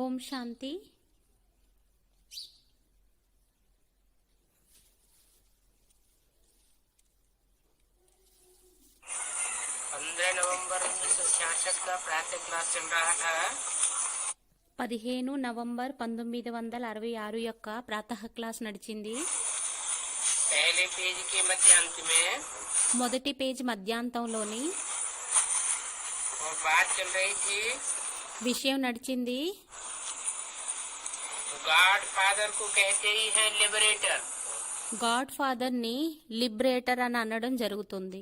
ఓం శాంతి. 15 नवंबर 1966 का प्रातः क्लास चल रहा था. 15 నవంబర్ 1966 యొక్క ప్రాతః క్లాస్ నడిచింది. पहले पेज के मध्यांत में మొదటి పేజ్ మధ్యాంతంలోని और बात चल रही थी విషయం నడిచింది. गॉड फादर को कहते ही है लिबरेटर. గాడ్ ఫాదర్ ని లిబరేటర్ అని అనడం జరుగుతుంది.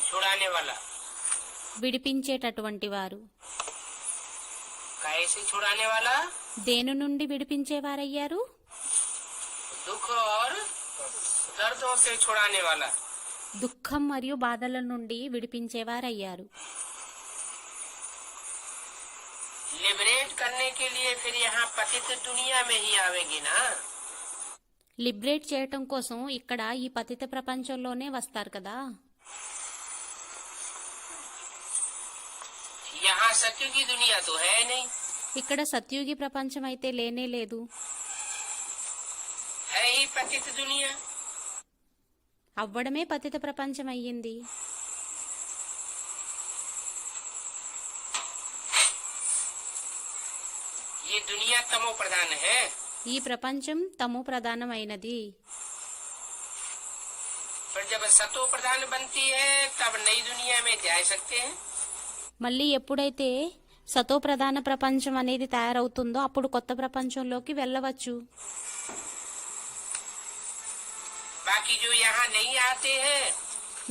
छुड़ाने वाला. విడిపించేటటువంటి వారు. कैसे छुड़ाने वाला? దేని నుండి విడిపించేవారయ్యారు? दुख और दर्दों से छुड़ाने वाला. దుఃఖం మరియు బాధల నుండి విడిపించేవారయ్యారు. लिबरेट करने के लिए फिर यहाँ पतित दुनिया में ही आवेगी ना. లిబరేట్ చేయటం కోసం ఇక్కడ ఈ పతిత ప్రపంచంలోనే వస్తారు కదా. यहाँ सत्य की दुनिया तो है नहीं. ఇక్కడ సత్యుగి ప్రపంచం అయితే లేనే లేదు. है ही पतित दुनिया. అవ్వడమే పతిత ప్రపంచం అయ్యింది. ये दुनिया तमो प्रधान है. ఈ ప్రపంచం తమో ప్రధానమైనది. पर जब सतो प्रधान बनती है तब नई दुनिया में जा सकते हैं. మళ్ళీ ఎప్పుడైతే సతో ప్రధాన ప్రపంచం అనేది తయారవుతుందో అప్పుడు కొత్త ప్రపంచంలోకి వెళ్ళవచ్చు. बाकी जो यहाँ नहीं आते हैं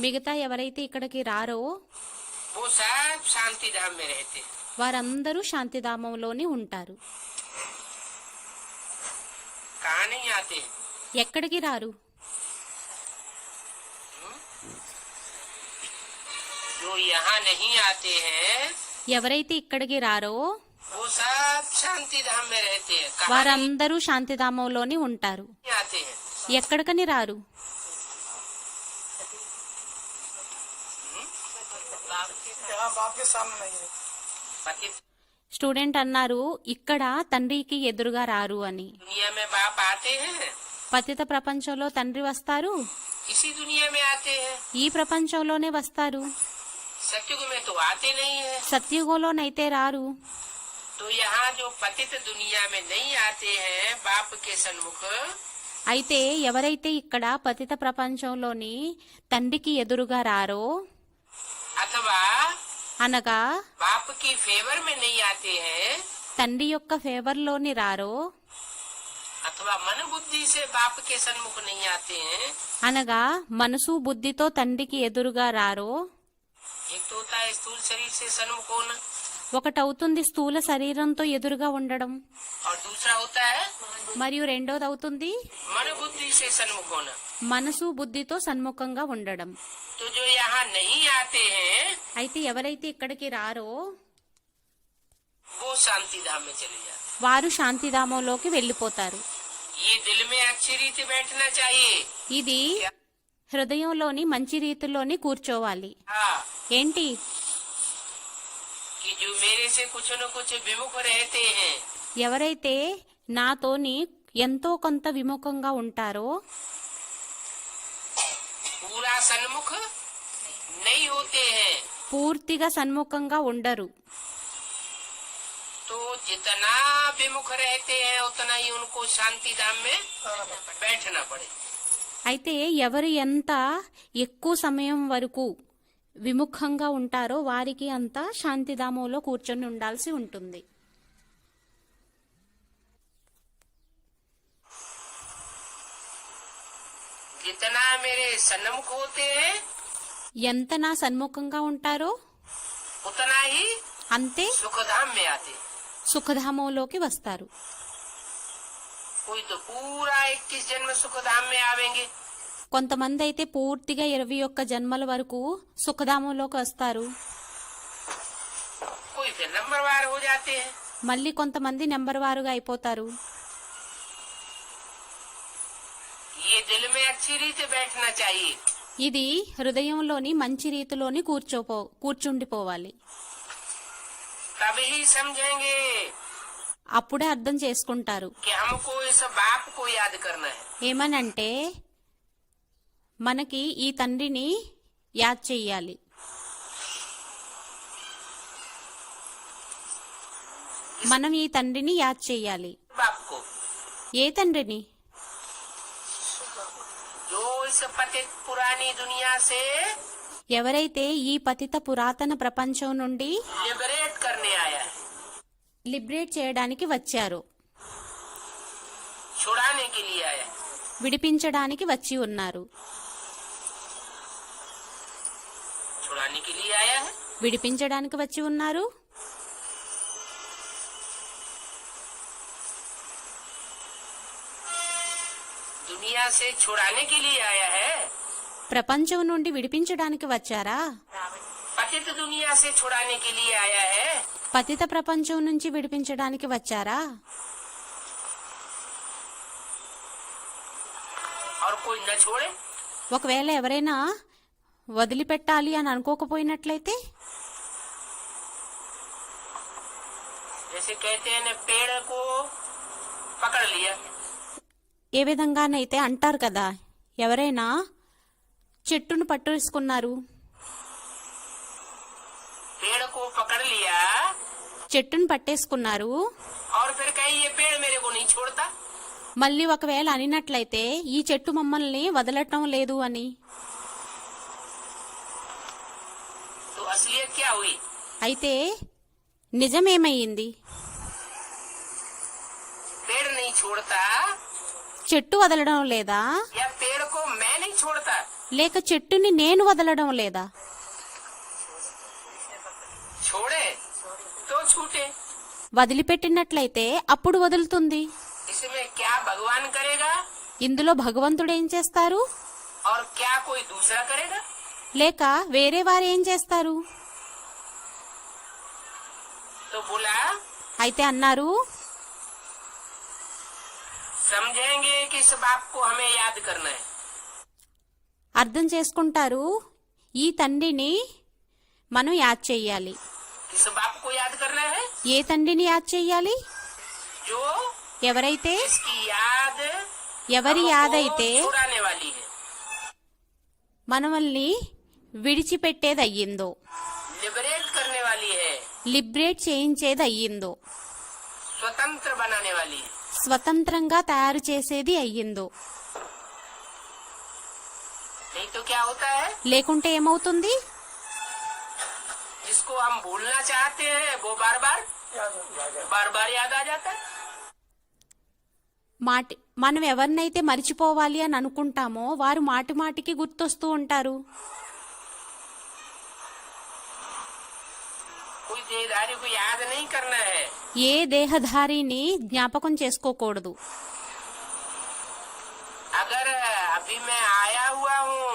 మిగతా ఎవరైతే ఇక్కడికి రారో वो सब शांति धाम में रहते हैं. వారందరూ శాంతిధామంలోనే ఉంటారు. कहाँ नहीं आते हैं? ఎక్కడికి రారు? जो यहाँ नहीं आते हैं ఎవరైతే ఇక్కడికి రారో वो सब शांति धाम में रहते हैं. कहाँ వారందరూ శాంతిధామంలోనే ఉంటారు. नहीं आते हैं? ఎక్కడికని రారు? बाप के सामने नहीं है. पतित స్టూడెంట్ అన్నారు ఇక్కడ తండ్రికి ఎదురుగా రారు అని. दुनिया में बाप आते हैं, పతిత ప్రపంచంలో తండ్రి వస్తారు, इसी दुनिया में आते हैं. ఈ ప్రపంచంలోనే వస్తారు. सत्युग में तो आते नहीं है. సత్యుగంలోనైతే రారు. तो यहाँ जो पतित दुनिया में नहीं आते हैं बाप के सन्मुख, అయితే ఎవరైతే ఇక్కడ పతిత ప్రపంచంలోని తండ్రికి ఎదురుగా రారో अथवा అనగా बाप की फेवर में नहीं आते हैं, తండ్రి యొక్క ఫేవర్ లోని రారో अथवा मन बुद्धि से बाप के सन्मुख नहीं आते हैं. అనగా మనసు బుద్ధితో తండ్రికి ఎదురుగా రారో एक तो होता है स्थूल शरीर से सन्मुख होना ఒకటవుతుంది స్థూల శరీరంతో ఎదురుగా ఉండడం, और दूसरा होता है మరియు రెండోది అవుతుంది मन बुद्धि से सन्मुख होना. మనసు బుద్ధితో సన్ముఖంగా ఉండడం. तो जो यहाँ नहीं आते हैं అయితే ఎవరైతే ఇక్కడికి రారో वो शांति धाम में चले जाते. వారు శాంతిధామంలోకి వెళ్ళిపోతారు. ये दिल में अच्छी रीति बैठना चाहिए. ఇది హృదయంలోని మంచి రీతిలోని కూర్చోవాలి. हाँ, ఏంటి? कि जो मेरे से कुछ न कुछ विमुख रहते हैं ఎవరైతే నాతోని ఎంతో కొంత విముఖంగా ఉంటారో पूरा सन्मुख नहीं होते हैं. పూర్తిగా సన్ముఖంగా ఉండరు. तो जितना विमुख रहते हैं उतना ही उनको शांति धाम में बैठना पड़े. అయితే ఎవరు ఎంత ఎక్కువ సమయం వరకు విముఖంగా ఉంటారో వారికి అంత శాంతిధామంలో కూర్చొని ఉండాల్సి ఉంటుంది. जितना मेरे सन्मुख होते हैं ఎంత నా సన్ముఖంగా ఉంటారో उतना ही అంతే सुख धाम में आते. సుఖధామంలోకి వస్తారు. कोई तो पूरा 21 जन्म सुख धाम में आवेंगे. కొంతమంది అయితే పూర్తిగా 21 జన్మల వరకు సుఖధామంలోకి వస్తారు. कोई फिर नंबरवार हो जाते हैं. మళ్ళీ కొంతమంది నెంబర్ వారుగా అయిపోతారు. ये दिल में अच्छी रीति बैठना चाहिए. ఇది హృదయంలోని మంచి రీతిలోని కూర్చుండిపోవాలి. तभी समझेंगे అప్పుడే అర్థం చేసుకుంటారు. कि हमको इस बाप को याद करना है. ఏమనంటే మనకి ఈ తండ్రిని యాద్ చెయ్యాలి. మనం ఈ తండ్రిని యాద్ చెయ్యాలి. बाप को ఏ తండ్రిని? जो इस पतित पुरानी दुनिया से ఎవరైతే ఈ పతిత పురాతన ప్రపంచం నుండి लिबरेट करने आया है, లిబరేట్ చేయడానికి వచ్చారో, छुड़ाने के लिए आया है. విడిపించడానికి వచ్చి ఉన్నారు. छुड़ाने के लिए आया है. విడిపించడానికి వచ్చి ఉన్నారు. दुनिया से छुड़ाने के लिए आया है. ప్రపంచం నుండి విడిపించడానికి వచ్చారా? पतित दुनिया से छुड़ाने के लिए आया है. పతిత ప్రపంచం నుంచి విడిపించడానికి వచ్చారా? और कोई न छोड़े, ఒకవేళ ఎవరైనా వదిలిపెట్టాలి అని అనుకోకపోయినట్లయితే, जैसे कहते हैं न, पेड़ को पकड़ लिया, ఏ విధంగానైతే అంటారు కదా, ఎవరైనా చెట్టును పట్టేసుకున్నారు, पेड़ को पकड़ लिया చెట్టును పట్టేసుకున్నారు, और फिर कहीं ये पेड़ मेरे को नहीं छोड़ता, మళ్ళీ ఒకవేళ అనినట్లయితే ఈ చెట్టు మమ్మల్ని వదలటం లేదు అని, तो असलियत क्या हुई? అయితే నిజమేమయ్యింది? पेड़ नहीं छोड़ता చెట్టు వదలడం లేదా, या पेड़ को मैं नहीं छोड़ता? లేక చెట్టుని నేను వదలడం లేదా? छोड़े तो छूटे. వదిలిపెట్టినట్లయితే అప్పుడు వదులుతుంది. इसमें क्या भगवान करेगा ఇందులో భగవంతుడు ఏం చేస్తారు? और क्या कोई दूसरा करेगा? లేక వేరే వారు ఏం చేస్తారు? तो बोला, అయితే అన్నారు, समझेंगे कि इस बाप को हमें याद करना है. అర్థం చేసుకుంటారు, ఈ తండ్రిని మనం యాద్ చెయ్యాలి. किस बाप को याद करना है? ఏ తండ్రిని యాద్ చెయ్యాలి? जो ఎవరైతే, इसकी याद ఎవరి हमको యాదైతే छुड़ाने वाली है, మనల్ని విడిచిపెట్టేది అయ్యిందో, लिबरेट करने वाली है, లిబరేట్ చేయించేది అయ్యిందో, स्वतंत्र बनाने वाली है. స్వతంత్రంగా తయారు చేసేది అయ్యిందో, नहीं तो क्या होता है? లేకుంటే ఏమవుతుంది? जिसको हम भूलना चाहते हैं वो बार बार याद आ जाता है. మనం ఎవరినైతే మరిచిపోవాలి అని అనుకుంటామో వారు మాటి మాటికి గుర్తొస్తూ ఉంటారు. कोई देहधारी को याद नहीं करना है. ఏ దేహధారిని జ్ఞాపకం చేసుకోకూడదు. अगर अभी मैं आया हुआ हूँ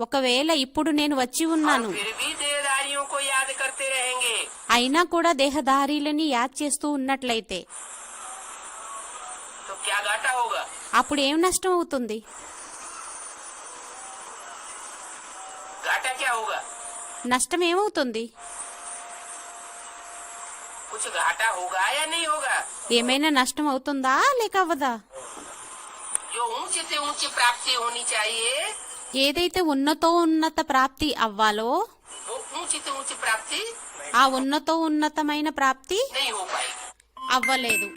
ఒకవేళ ఇప్పుడు నేను వచ్చి ఉన్నాను, फिर भी देहधारियों को याद करते रहेंगे, అయినా కూడా దేహధారీలని యాద్ చేస్తూ ఉన్నట్లయితే तो क्या घाटा होगा? అప్పుడు ఏం నష్టం అవుతుంది? घाटा क्या होगा? నష్టం ఏమవుతుంది? कुछ घाटा होगा या नहीं होगा? ఏమైనా నష్టం అవుతుందా లేక అవ్వదా? जो ऊंची से ऊंची प्राप्ति होनी चाहिए ఏదైతే ఉన్నత ప్రాప్తి అవ్వాలో वो ऊंची से ऊंची प्राप्ति ఆ ఉన్నతమైన ప్రాప్తి नहीं हो पाएगी. అవ్వలేదు.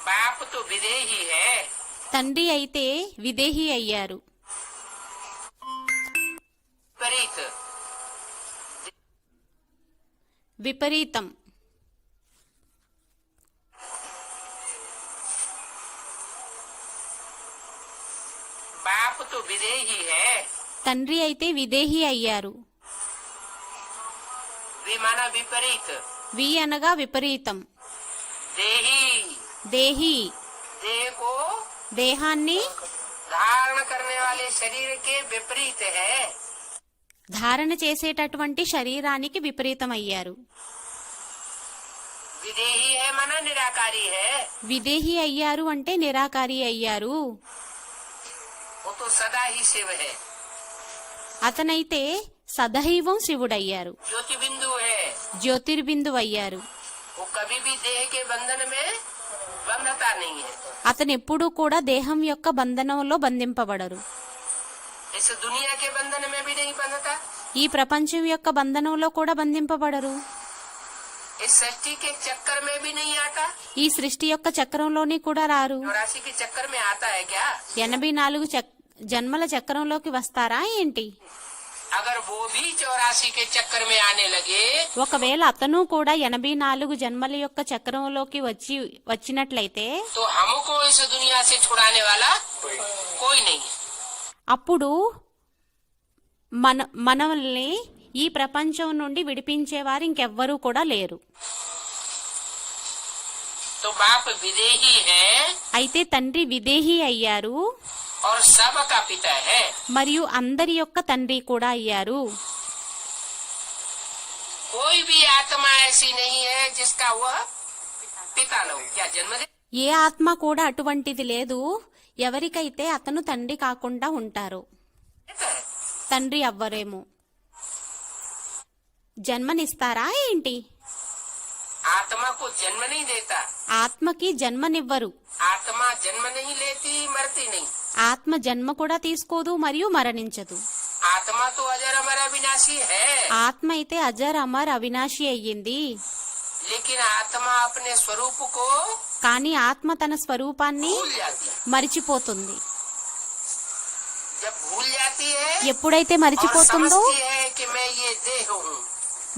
बाप तो विदेही है, తండ్రి అయితే విదేహి అయ్యారు. विपरीत. విపరీతం. बाप तो विदेही है, తండ్రి అయితే విదేహి అయ్యారు. विमाना विपरीत. వి అనగా విపరీతం. देही దేహి देह को దేహాన్ని धारण करने वाले शरीर के विपरीत है. ధారణ చేసేటటువంటి శరీరానికి విపరీతం అయ్యారు. विदेही है माना निराकारी है, విదేహి అయ్యారు అంటే నిరాకారి అయ్యారు. वो तो सदा ही शिव है, అతనైతే సదైవం శివుడయ్యారు, ज्योति बिंदु है. జ్యోతిర్బిందు అయ్యారు. वो कभी भी देह के बंधन में बंधता नहीं है. అతను ఎప్పుడూ కూడా దేహం యొక్క బంధనంలో బంధింపబడరు, इस दुनिया के बंधन में भी नहीं बंधता, ఈ ప్రపంచం యొక్క బంధనంలో కూడా బంధింపబడరు, इस सृष्टि के चक्कर में भी नहीं आता. ఈ సృష్టి యొక్క చక్రంలోని కూడా రారు. 84 के चक्कर में आता है क्या? 84 జన్మల చక్రంలోకి వస్తారా ఏంటి? अगर वो भी 84 के चक्कर में आने लगे ఒకవేళ అతను కూడా 84 జన్మల యొక్క చక్రంలోకి వచ్చినట్లయితే तो हमको इस दुनिया से छुड़ाने वाला कोई नहीं है. అప్పుడు మనల్ని ఈ ప్రపంచం నుండి విడిపించేవారు ఇంకెవ్వరూ కూడా లేరు. तो बाप विदेही है అయితే తండ్రి విదేహి అయ్యారు और सबका पिता है. మరియు అందరి యొక్క తండ్రి కూడా అయ్యారు. कोई भी आत्मा ऐसी नहीं है जिसका वह पिता न हो. क्या जन्म दे? ఏ ఆత్మ కూడా అటువంటిది లేదు ఎవరికైతే అతను తండ్రి కాకుండా ఉంటారో. देता है. తండ్రి అవ్వరేమో. జన్మనిస్తారా ఏంటి? आत्मा को जन्म नहीं देता, ఆత్మకి జన్మనివ్వరు. आत्मा जन्म नहीं लेती, मरती नहीं. ఆత్మ జన్మ కూడా తీసుకోదు మరియు మరణించదు. आत्मा तो अजर अमर अविनाशी है, ఆత్మ అయితే అజర్ అమర్ అవినాశి అయ్యింది. लेकिन आत्मा अपने स्वरूप को కానీ ఆత్మ తన స్వరూపాన్ని भूल जाती है. మరిచిపోతుంది. जब भूल जाती है ఎప్పుడైతే और మరిచిపోతుందో समझती है कि मैं ये देह हूँ,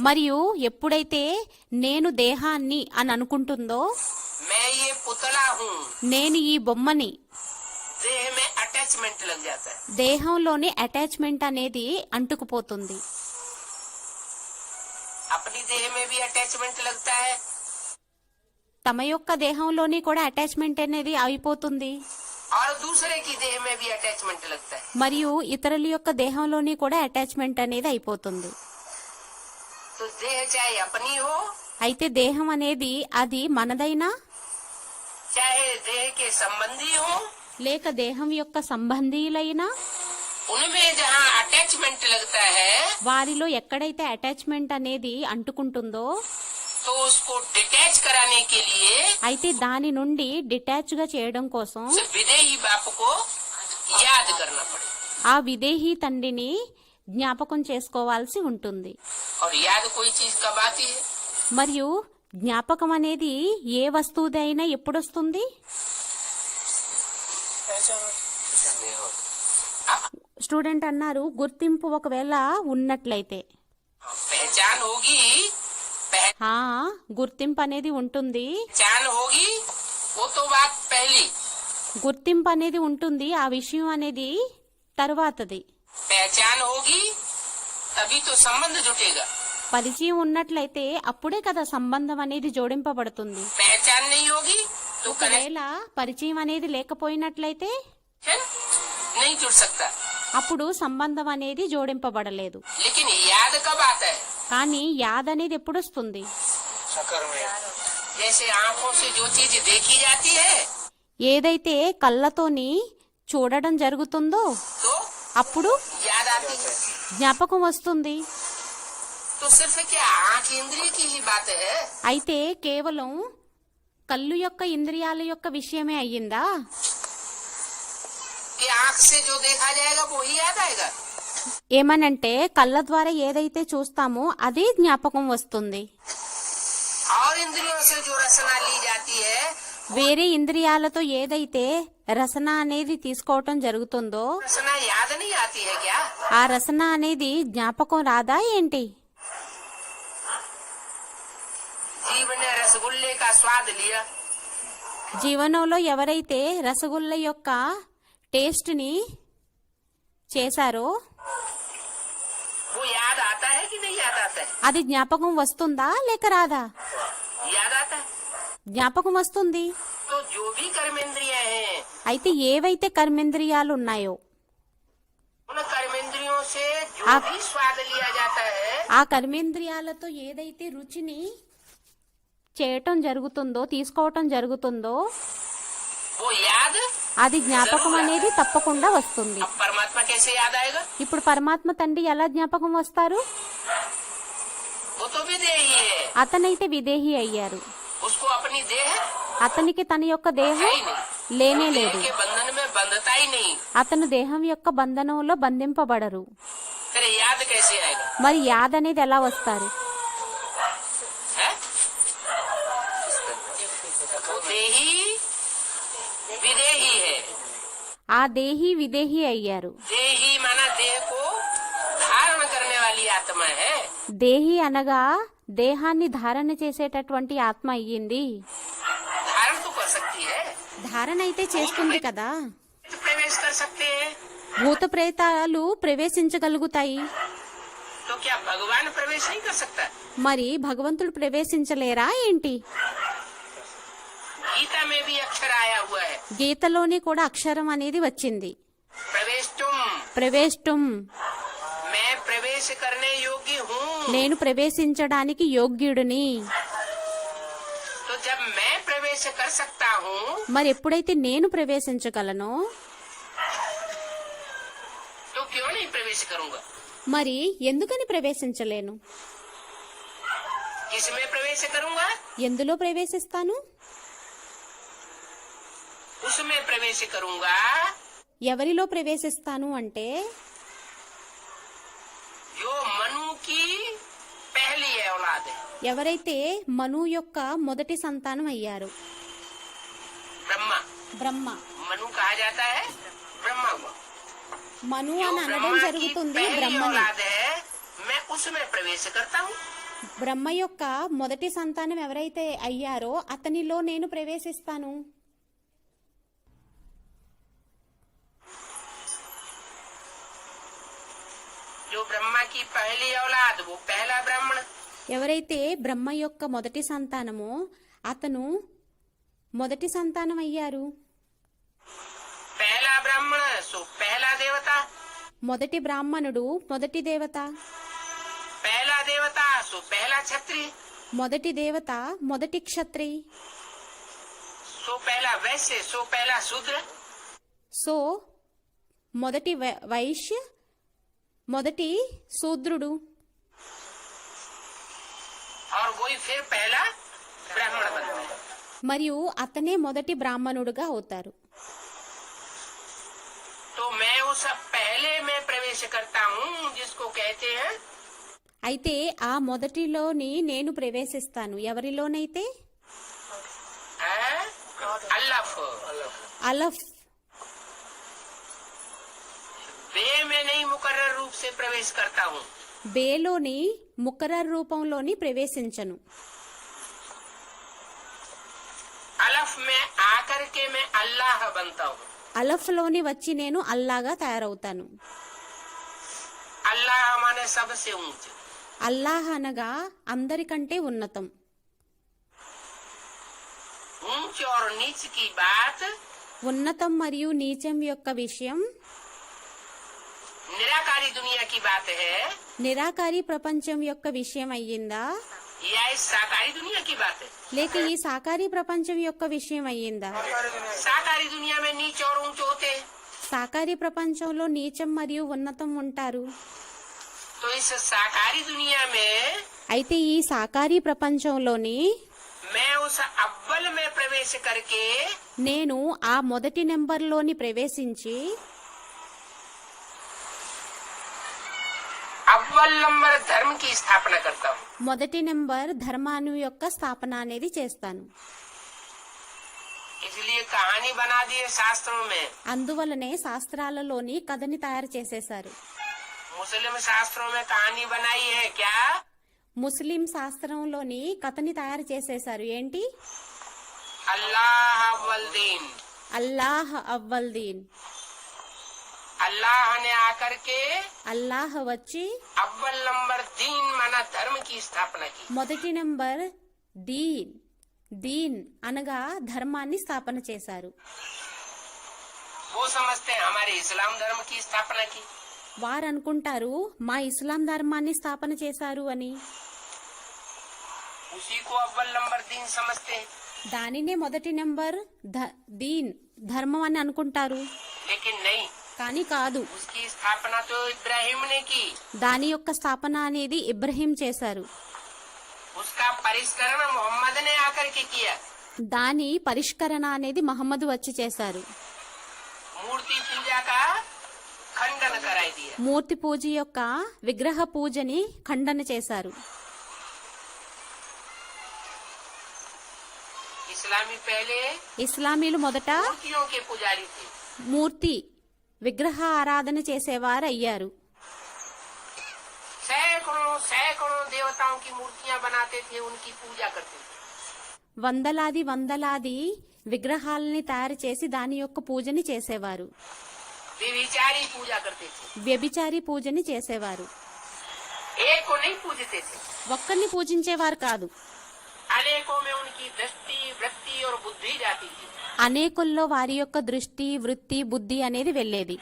మరియు ఎప్పుడైతే నేను దేహాన్ని అని అనుకుంటుందో, मैं ये पुतला हूँ, నేను ఈ బొమ్మని, देह में अटैचमेंट लग जाता है. దేహంలోని అటాచ్మెంట్ అనేది అంటుకుపోతుంది. अपनी देह में भी अटैचमेंट लगता है తమ యొక్క దేహంలోని కూడా అటాచ్మెంట్ అనేది అయిపోతుంది. और दूसरे की देह में भी अटैचमेंट लगता है. మరియు ఇతరుల యొక్క దేహంలోని కూడా అటాచ్మెంట్ అనేది అయిపోతుంది. तो देह चाहे अपनी हो అయితే దేహం అనేది అది మనదైనా चाहे देह के संबंधी हो, లేక దేహం యొక్క సంబంధీయులైనా, उनमें जहाँ अटैचमेंट लगता है వారిలో ఎక్కడైతే అటాచ్మెంట్ అనేది అంటుకుంటుందో, तो उसको डिटैच कराने के लिए అయితే దాని నుండి డిటాచ్ గా చేయడం కోసం उस विदेही बाप को याद करना पड़ेगा. ఆ విదేహీ తండ్రిని జ్ఞాపకం చేసుకోవాల్సి ఉంటుంది. और याद कोई चीज कब आती है? మరియు జ్ఞాపకం అనేది ఏ వస్తువుదైనా ఎప్పుడొస్తుంది? స్టూడెంట్ అన్నారు గుర్తింపు ఒకవేళ ఉన్నట్లయితే. पहचान होगी, హా, గుర్తింపు అనేది ఉంటుంది. पहचान होगी, वो तो बात पहली. గుర్తింపు అనేది ఉంటుంది, ఆ విషయం అనేది తరువాతది. पहचान होगी तभी तो संबंध जुटेगा. పరిచయం ఉన్నట్లయితే అప్పుడే కదా సంబంధం అనేది జోడింపబడుతుంది. पहचान नहीं होगी तो ఒకవేళ పరిచయం అనేది లేకపోయినట్లయితే कनेक्शन नहीं जुड़ सकता. అప్పుడు సంబంధం అనేది జోడింపబడలేదు. लेकिन याद कब आता है? కానీ యాద్ అనేది ఎప్పుడు వస్తుంది? जैसे आंखों से जो चीज देखी जाती है ఏదైతే కళ్ళతోని చూడడం జరుగుతుందో तो అప్పుడు याद आती है. జ్ఞాపకం వస్తుంది. तो सिर्फ क्या आंख इंद्रिय की ही बात है? అయితే కేవలం కళ్ళు యొక్క ఇంద్రియాల యొక్క విషయమే అయ్యిందా? कि आंख से जो देखा जाएगा वो ही याद आएगा. ఏమనంటే కళ్ళ ద్వారా ఏదైతే చూస్తామో అదే జ్ఞాపకం వస్తుంది. और इंद्रियों से जो रसना ली जाती है వేరే ఇంద్రియాలతో ఏదైతే రసన అనేది తీసుకోవటం జరుగుతుందో रसना याद नहीं आती है क्या? ఆ రసన అనేది జ్ఞాపకం రాదా ఏంటి? जीव ने रसगुल्ले का स्वाद लिया, జీవనంలో ఎవరైతే రసగుల్ల యొక్క టేస్ట్ ని చేశారో वो याद आता है कि नहीं याद आता है? అది జ్ఞాపకం వస్తుందా లేక రాదా? याद आता है. జ్ఞాపకం వస్తుంది. तो जो भी कर्मेंद्रियां हैं అయితే ఏవైతే కర్మేంద్రియాలు ఉన్నాయో उन कर्मेंद्रियों से जो आप- भी स्वाद लिया जाता है ఆ కర్మేంద్రియాలతో ఏదైతే రుచిని చేయటం జరుగుతుందో, తీసుకోవటం జరుగుతుందో वो याद అది జ్ఞాపకం అనేది తప్పకుండా వస్తుంది. अब परमात्मा कैसे याद आएगा? ఇప్పుడు పరమాత్మ తండ్రి ఎలా జ్ఞాపకం వస్తారు? वो तो विदेही है, అతనైతే విదేహి అయ్యారు. उसको अपनी देह అతనికి తన యొక్క है దేహం ही नहीं, లేనే देह లేదు. के बंधन में बंधता ही नहीं, అతను దేహం యొక్క బంధనంలో బంధింపబడరు. फिर याद कैसे आएगा? మరి యాద్ అనేది ఎలా వస్తారు? है? वो देही विदेही है, ఆ దేహి విదేహి అయ్యారు. देही माना देह को धारण करने वाली आत्मा है, దేహి అనగా దేహాన్ని ధారణ చేసేటటువంటి ఆత్మ అయ్యింది. धारण तो कर सकती है, ధారణ అయితే చేస్తుంది కదా. तो प्रवेश कर सकते हैं, భూత ప్రేతాలు ప్రవేశించగలుగుతాయి. तो क्या भगवान प्रवेश नहीं कर सकता? మరి భగవంతుడు ప్రవేశించలేరా ఏంటి? गीता में भी अक्षर आया हुआ है, గీతలోని కూడా అక్షరం అనేది వచ్చింది. प्रवेश तुम, ప్రవేశం, मैं प्रवेश करने योग्य हूँ। నేను ప్రవేశించడానికి యోగ్యుడిని. तो जब मैं प्रवेश कर सकता हूँ, మరి ఎప్పుడైతే నేను ప్రవేశించగలనో तो क्यों नहीं प्रवेश करूँगा? మరి ఎందుకని ప్రవేశించలేను? किसमें प्रवेश करूँगा? ఎందులో ప్రవేశిస్తాను? उसमें प्रवेश करूँगा ఎవరిలో ప్రవేశిస్తాను అంటే जो मनु की पहली औलाद है, ఎవరైతే మను యొక్క మొదటి సంతానం అయ్యారు. ब्रह्मा। బ్రహ్మ. मनु कहा जाता है ब्रह्मा को, మను जो అని అనడం ब्रह्मा की జరుగుతుంది पहली బ్రహ్మని. औलाद है, मैं उसमें प्रवेश करता हूँ। బ్రహ్మ యొక్క మొదటి సంతానం ఎవరైతే అయ్యారో అతనిలో నేను ప్రవేశిస్తాను. जो ब्रह्मा की पहली औलाद वो पहला ब्राह्मण, ఎవరైతే బ్రహ్మ యొక్క మొదటి సంతానమో అతను మొదటి సంతానం అయ్యారు. पहला ब्राह्मण सो पहला देवता, మొదటి బ్రాహ్మణుడు మొదటి దేవత, पहला देवता सो पहला क्षत्रिय, మొదటి దేవత మొదటి క్షత్రి, सो पहला वैश्य, सो पहला शूद्र, సో మొదటి వైశ్య, మొదటి శూద్రుడు, और वही फिर पहला ब्राह्मण बनता है। మరియు అతనే మొదటి బ్రాహ్మణుడుగా అవుతారు. तो मैं उस पहले में प्रवेश करता हूँ जिसको कहते हैं అయితే ఆ మొదటిలోని నేను ప్రవేశిస్తాను. ఎవరిలోనైతే अल्लाफ। అలఫ్. बे में नहीं मुकर्रर रूप से प्रवेश करता हूँ, బేలోని ముకరర్ రూపంలోని ప్రవేశించను. अलफ में आकर के मैं अल्लाह बनता हूँ। అలఫ్లోని వచ్చి నేను అల్లాగా తయారవుతాను. अल्लाह माने सबसे ऊंचे, అల్లాహ్ అనగా అందరికంటే ఉన్నతం. ऊंच और नीच की बात ఉన్నతం మరియు నీచం యొక్క విషయం निराकारी दुनिया की बात है నిరాకారి ప్రపంచం యొక్క విషయం అయ్యిందా, या इस साकारी दुनिया की बात है? లేక ఈ సాకారి ప్రపంచం యొక్క విషయం అయ్యిందా? साकारी दुनिया में नीच और ऊंच होते हैं, సాకారి ప్రపంచంలో నీచం మరియు ఉన్నతం ఉంటారు. तो इस साकारी दुनिया में అయితే ఈ సాకారి ప్రపంచంలోని मैं उस अव्वल में प्रवेश करके నేను ఆ మొదటి నెంబర్లోని ప్రవేశించి अव्वल नंबर धर्म की स्थापना करता हूँ। మొదటి నెంబర్ ధర్మాను యొక్క స్థాపన అనేది చేస్తాను. इसलिए कहानी बना दिए शास्त्रों में, అందువలనే శాస్త్రాలలోని కథని తయారు చేసేశారు. मुस्लिम शास्त्रों में कहानी बनाई है क्या? ముస్లిం శాస్త్రంలోని కథని తయారు చేసేశారు. ఏంటి? अल्लाह अव्वल दीन, అల్లాహ్ అవ్వల్ దీన్. अल्लाह ने आकर के అల్లాహ్ వచ్చి अव्वल नंबर दीन माना धर्म की स्थापना की। మొదటి నెంబర్ దీన్, దీన్ అనగా ధర్మాన్ని స్థాపన చేశారు. वो समझते हैं हमारे इस्लाम धर्म की स्थापना की, వారు అనుకుంటారు మా ఇస్లాం ధర్మాన్ని స్థాపన చేశారు అని. उसी को अव्वल नंबर दीन समझते हैं। దానినే మొదటి నెంబర్ దీన్ ధర్మం అని అనుకుంటారు. लेकिन नहीं, కానీ కాదు. उसकी स्थापना तो इब्राहिम ने की। దాని యొక్క స్థాపన అనేది ఇబ్రహీం చేశారు. उसका परिष्करण मोहम्मद ने आकर के किया। దాని పరిష్కరణ అనేది మహమ్మద్ వచ్చి చేశారు. मूर्ति पूजा का खंडन कराई दिया। మూర్తి పూజ యొక్క విగ్రహ పూజని ఖండన చేశారు. इस्लामी पहले ఇస్లామీలు మొదట मूर्तियों के पुजारी थे। మూర్తి విగ్రహ ఆరాధన చేసేవారు అయ్యారు. सैकड़ों सैकड़ों देवताओं की मूर्तियां बनाते थे, उनकी पूजा करते थे। వందలాది విగ్రహాలని తయారు చేసి దాని యొక్క పూజని చేసేవారు. व्यभिचारी पूजा करते थे, వ్యభిచారి పూజని చేసేవారు. एक को नहीं पूजते थे। ఒక్కరిని పూజించేవారు కాదు. अनेकों में उनकी दृष्टि, वृत्ति और बुद्धि जाती थी। అనేకుల్లో వారి యొక్క దృష్టి, వృత్తి, బుద్ధి అనేది వెళ్ళేది.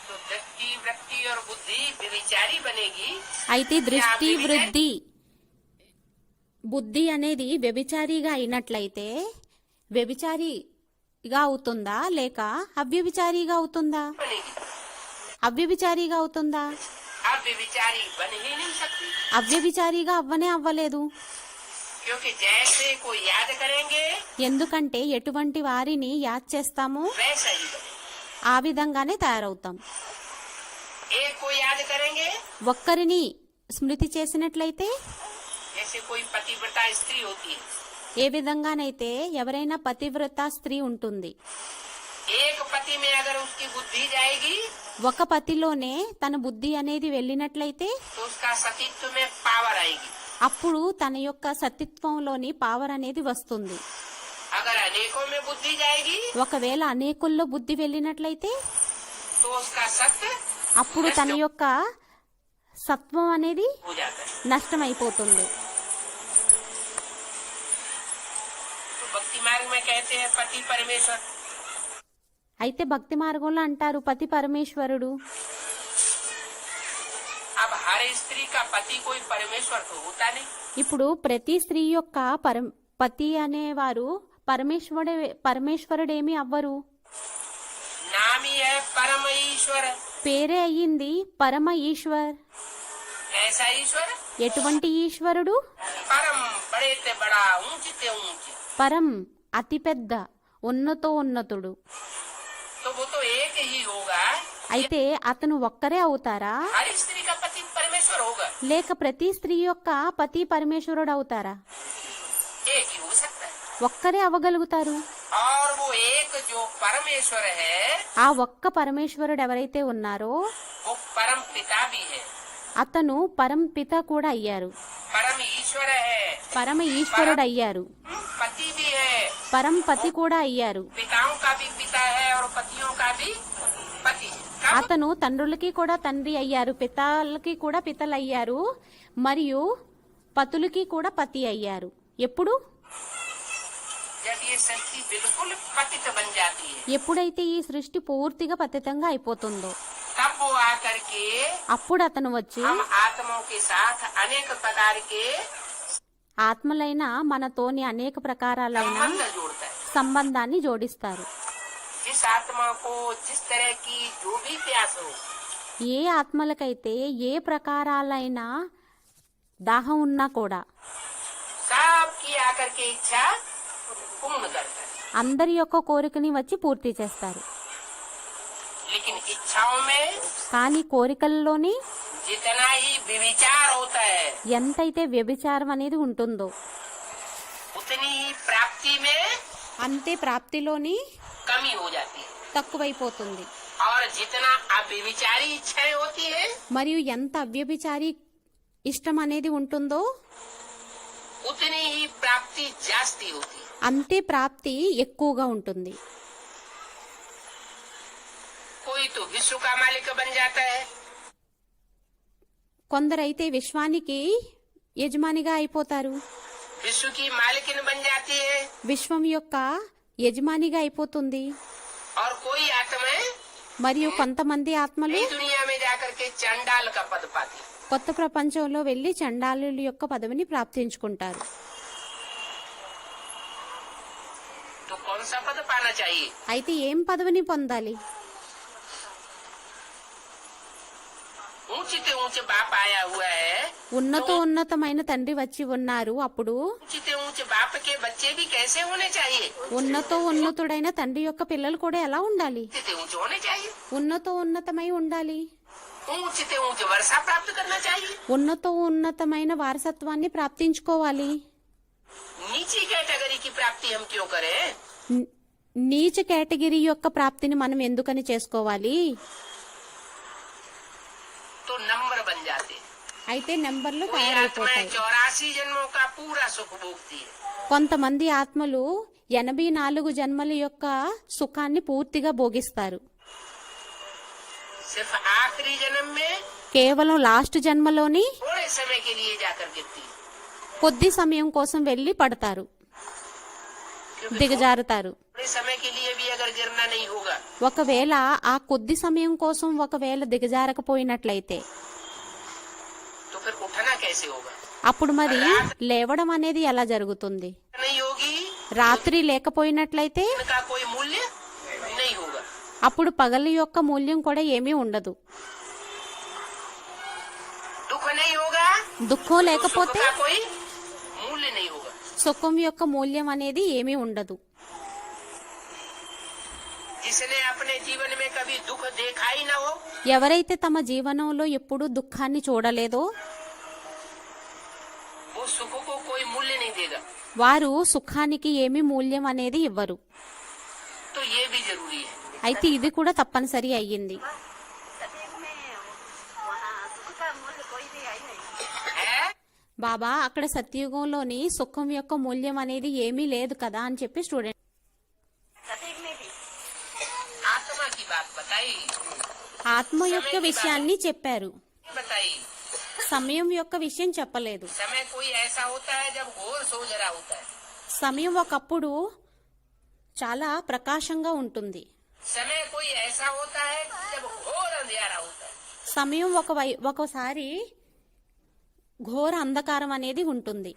तो दृष्टि, वृत्ति और बुद्धि व्यभिचारी बनेगी। అయితే దృష్టి, వృద్ధి, బుద్ధి అనేది వ్యభిచారిగా అయినట్లయితే వ్యభిచారిగా అవుతుందా లేక అవ్యభిచారిగా అవుతుందా? बनेगी। అవ్యభిచారిగా అవుతుందా? अब व्यभिचारी बन ही नहीं सकती, అవ్యభిచారిగా అవ్వనే అవ్వలేదు. क्योंकि जैसे को याद करेंगे ఎందుకంటే ఎటువంటి వారిని యాద్ చేస్తామో वैसा ही बने। ఆ విధంగానే తయారవుతాం. एक को याद करेंगे, ఒక్కరిని స్మృతి చేసినట్లయితే जैसे कोई पतिव्रता स्त्री होती है, ఏ విధంగానైతే ఎవరైనా పతివ్రత స్త్రీ ఉంటుంది, एक पति में अगर उसकी बुद्धि जाएगी ఒక పతిలోనే తన బుద్ధి అనేది వెళ్ళినట్లయితే तो उसका सतीत्व में पावर आएगी। అప్పుడు తన యొక్క సత్యత్వంలోని పవర్ అనేది వస్తుంది. अगर अनेकों में बुद्धि जाएगी ఒకవేళ అనేకుల్లో బుద్ధి వెళ్ళినట్లయితే तो उसका सत्य అప్పుడు తన యొక్క సత్వం అనేది हो जाता है। నష్టమైపోతుంది. तो भक्ति मार्ग में कहते हैं पति परमेश्वर। అయితే భక్తి మార్గంలో అంటారు పతి పరమేశ్వరుడు. अब हर स्त्री का पति कोई परमेश्वर तो होता नहीं। ఇప్పుడు ప్రతి స్త్రీ యొక్క పతి అనేవారు పరమేశ్వరుడేమి అవ్వరు. नाम ही है परम ईश्वर। పేరే అయ్యింది పరమ ఈశ్వర్. ऐसा ईश्वर ఎటువంటి ఈశ్వరుడు? परम, बड़े ते बड़ा, ऊंचे ते ऊंचे। పరం అతిపెద్ద, ఉన్నతుడు. तो वो तो एक ही होगा। అయితే అతను ఒక్కరే అవుతారా हर स्त्री का पति परमेश्वर होगा, లేక ప్రతి స్త్రీ యొక్క పతి పరమేశ్వరుడు అవుతారా? एक ही हो सकता है। ఒక్కరే అవ్వగలుగుతారు. और वो एक जो परमेश्वर है ఆ ఒక్క పరమేశ్వరుడు ఎవరైతే ఉన్నారో वो परम पिता भी है, అతను పరం పిత కూడా అయ్యారు. परम ईश्वर है, పరమ ఈశ్వరుడు అయ్యారు. पति भी है। పరం పతి కూడా అయ్యారు. पिताओं का भी पिता है और पतियों का भी पति है। कब? అతను తండ్రులకి కూడా తండ్రి అయ్యారు, పితలకి కూడా పితలు అయ్యారు, మరియు పతులకి కూడా పతి అయ్యారు. ఎప్పుడు? जब ये सृष्टि बिल्कुल पतित बन जाती है ఎప్పుడైతే ఈ సృష్టి పూర్తిగా పతితంగా అయిపోతుందో तब वो आकर के అప్పుడు అతను వచ్చి हम आत्माओं के साथ अनेक प्रकार के ఆత్మలైన మనతోని అనేక ప్రకారాలైన संबंध जोड़ता है। సంబంధాన్ని జోడిస్తారు. जिस आत्मा को जिस तरह की जो भी प्यास हो, ఏ ఆత్మలకైతే ఏ ప్రకారాలైన దాహం ఉన్నా కూడా सबकी आकर के इच्छा पूर्ण करता है। అందరి యొక్క కోరికని వచ్చి పూర్తి చేస్తారు. लेकिन इच्छाओं में కానీ కోరికల్లోని जितना ही विचार होता है ఎంతైతే వ్యభిచారం అనేది ఉంటుందో उतनी ही प्राप्ति में అంతే ప్రాప్తిలోని कमी हो जाती है। తక్కువైపోతుంది. और जितना अव्यभिचारी इच्छाएं होती है మరియు ఎంత అవ్యభిచారి ఇష్టం అనేది ఉంటుందో उतनी ही प्राप्ति जास्ती होती है। అంతే ప్రాప్తి ఎక్కువగా ఉంటుంది. कोई तो विश्व का मालिक बन जाता है, కొందరైతే విశ్వానికి యజమానిగా అయిపోతారు, विश्व की मालिकिन बन जाती है। విశ్వం యొక్క యజమానిగా అయిపోతుంది. और कोई आत्माएं మరియు కొంతమంది ఆత్మలు नई दुनिया में जाकर के चंडाल का पद पाती है। కొత్త ప్రపంచంలో వెళ్లి చండాలుల యొక్క పదవిని ప్రాప్తించుకుంటారు. तो कौन सा पद पाना चाहिए? అయితే ఏం పదవిని పొందాలి? ऊंचे से ऊंचे बाप आया हुआ है, ఉన్నతమైన తండ్రి వచ్చి ఉన్నారు. అప్పుడు ऊंचे से ऊंचे बाप के बच्चे भी कैसे होने चाहिए? ఉన్నతుడైన తండ్రి యొక్క పిల్లలు కూడా ఎలా ఉండాలి? ऊंचे से ऊंचे होने चाहिए, ఉన్నతమై ఉండాలి. ऊंचे से ऊंचे वर्षा प्राप्त करना चाहिए. ఉన్నతమైన వారసత్వాన్ని ప్రాప్తించుకోవాలి. नीची कैटेगरी की प्राप्ति हम क्यों करें? నీచ కేటగిరీ యొక్క ప్రాప్తిని మనం ఎందుకని చేసుకోవాలి? तो नंबर बन जाते. అయితే నెంబర్లు कोई आत्माएं తయారైపోతాయి. 84 जन्मों का पूरा सुख भोगती है, కొంతమంది ఆత్మలు 84 జన్మల యొక్క సుఖాన్ని పూర్తిగా భోగిస్తారు. सिर्फ आखिरी जन्म में కేవలం లాస్ట్ జన్మలోని थोड़े समय के लिए जाकर गिरती है. కొద్ది సమయం కోసం వెళ్లి పడతారు, क्योंकि దిగజారుతారు. थोड़े समय के लिए भी अगर गिरना नहीं होगा ఒకవేళ ఆ కొద్ది సమయం కోసం ఒకవేళ దిగజారకపోయినట్లయితే तो फिर उठना कैसे होगा? అప్పుడు మరి లేవడం అనేది ఎలా జరుగుతుంది? नहीं होगी, రాత్రి లేకపోయినట్లయితే इनका कोई मूल्य नहीं होगा. అప్పుడు పగలు యొక్క మూల్యం కూడా ఏమీ ఉండదు. दुख नहीं होगा, దుఃఖం तो सुख లేకపోతే का कोई मूल्य नहीं होगा. సుఖం యొక్క మూల్యం అనేది ఏమీ ఉండదు. जिसने अपने जीवन में कभी दुख देखा ही ना हो, ఎవరైతే తమ జీవనంలో ఎప్పుడూ దుఃఖాన్ని చూడలేదో वो सुख को कोई मूल्य नहीं देगा. వారు సుఖానికి ఏమీ మూల్యం అనేది ఇవ్వరు. तो ये भी जरूरी है. అయితే ఇది కూడా తప్పనిసరి అయ్యింది. है? బాబా అక్కడ సత్యుగంలోని సుఖం యొక్క మూల్యం అనేది ఏమీ లేదు కదా అని చెప్పి స్టూడెంట్ आत्मा की बात बताई, ఆత్మ యొక్క విషయాన్ని చెప్పారు, बताई. సమయం యొక్క విషయం చెప్పలేదు. समय कोई ऐसा होता है जब घोर सोजरा होता है. సమయం ఒకప్పుడు చాలా ప్రకాశంగా ఉంటుంది. समय कोई ऐसा होता है जब घोर अंधेरा होता है. సమయం ఒకసారి ఘోర అంధకారం అనేది ఉంటుంది.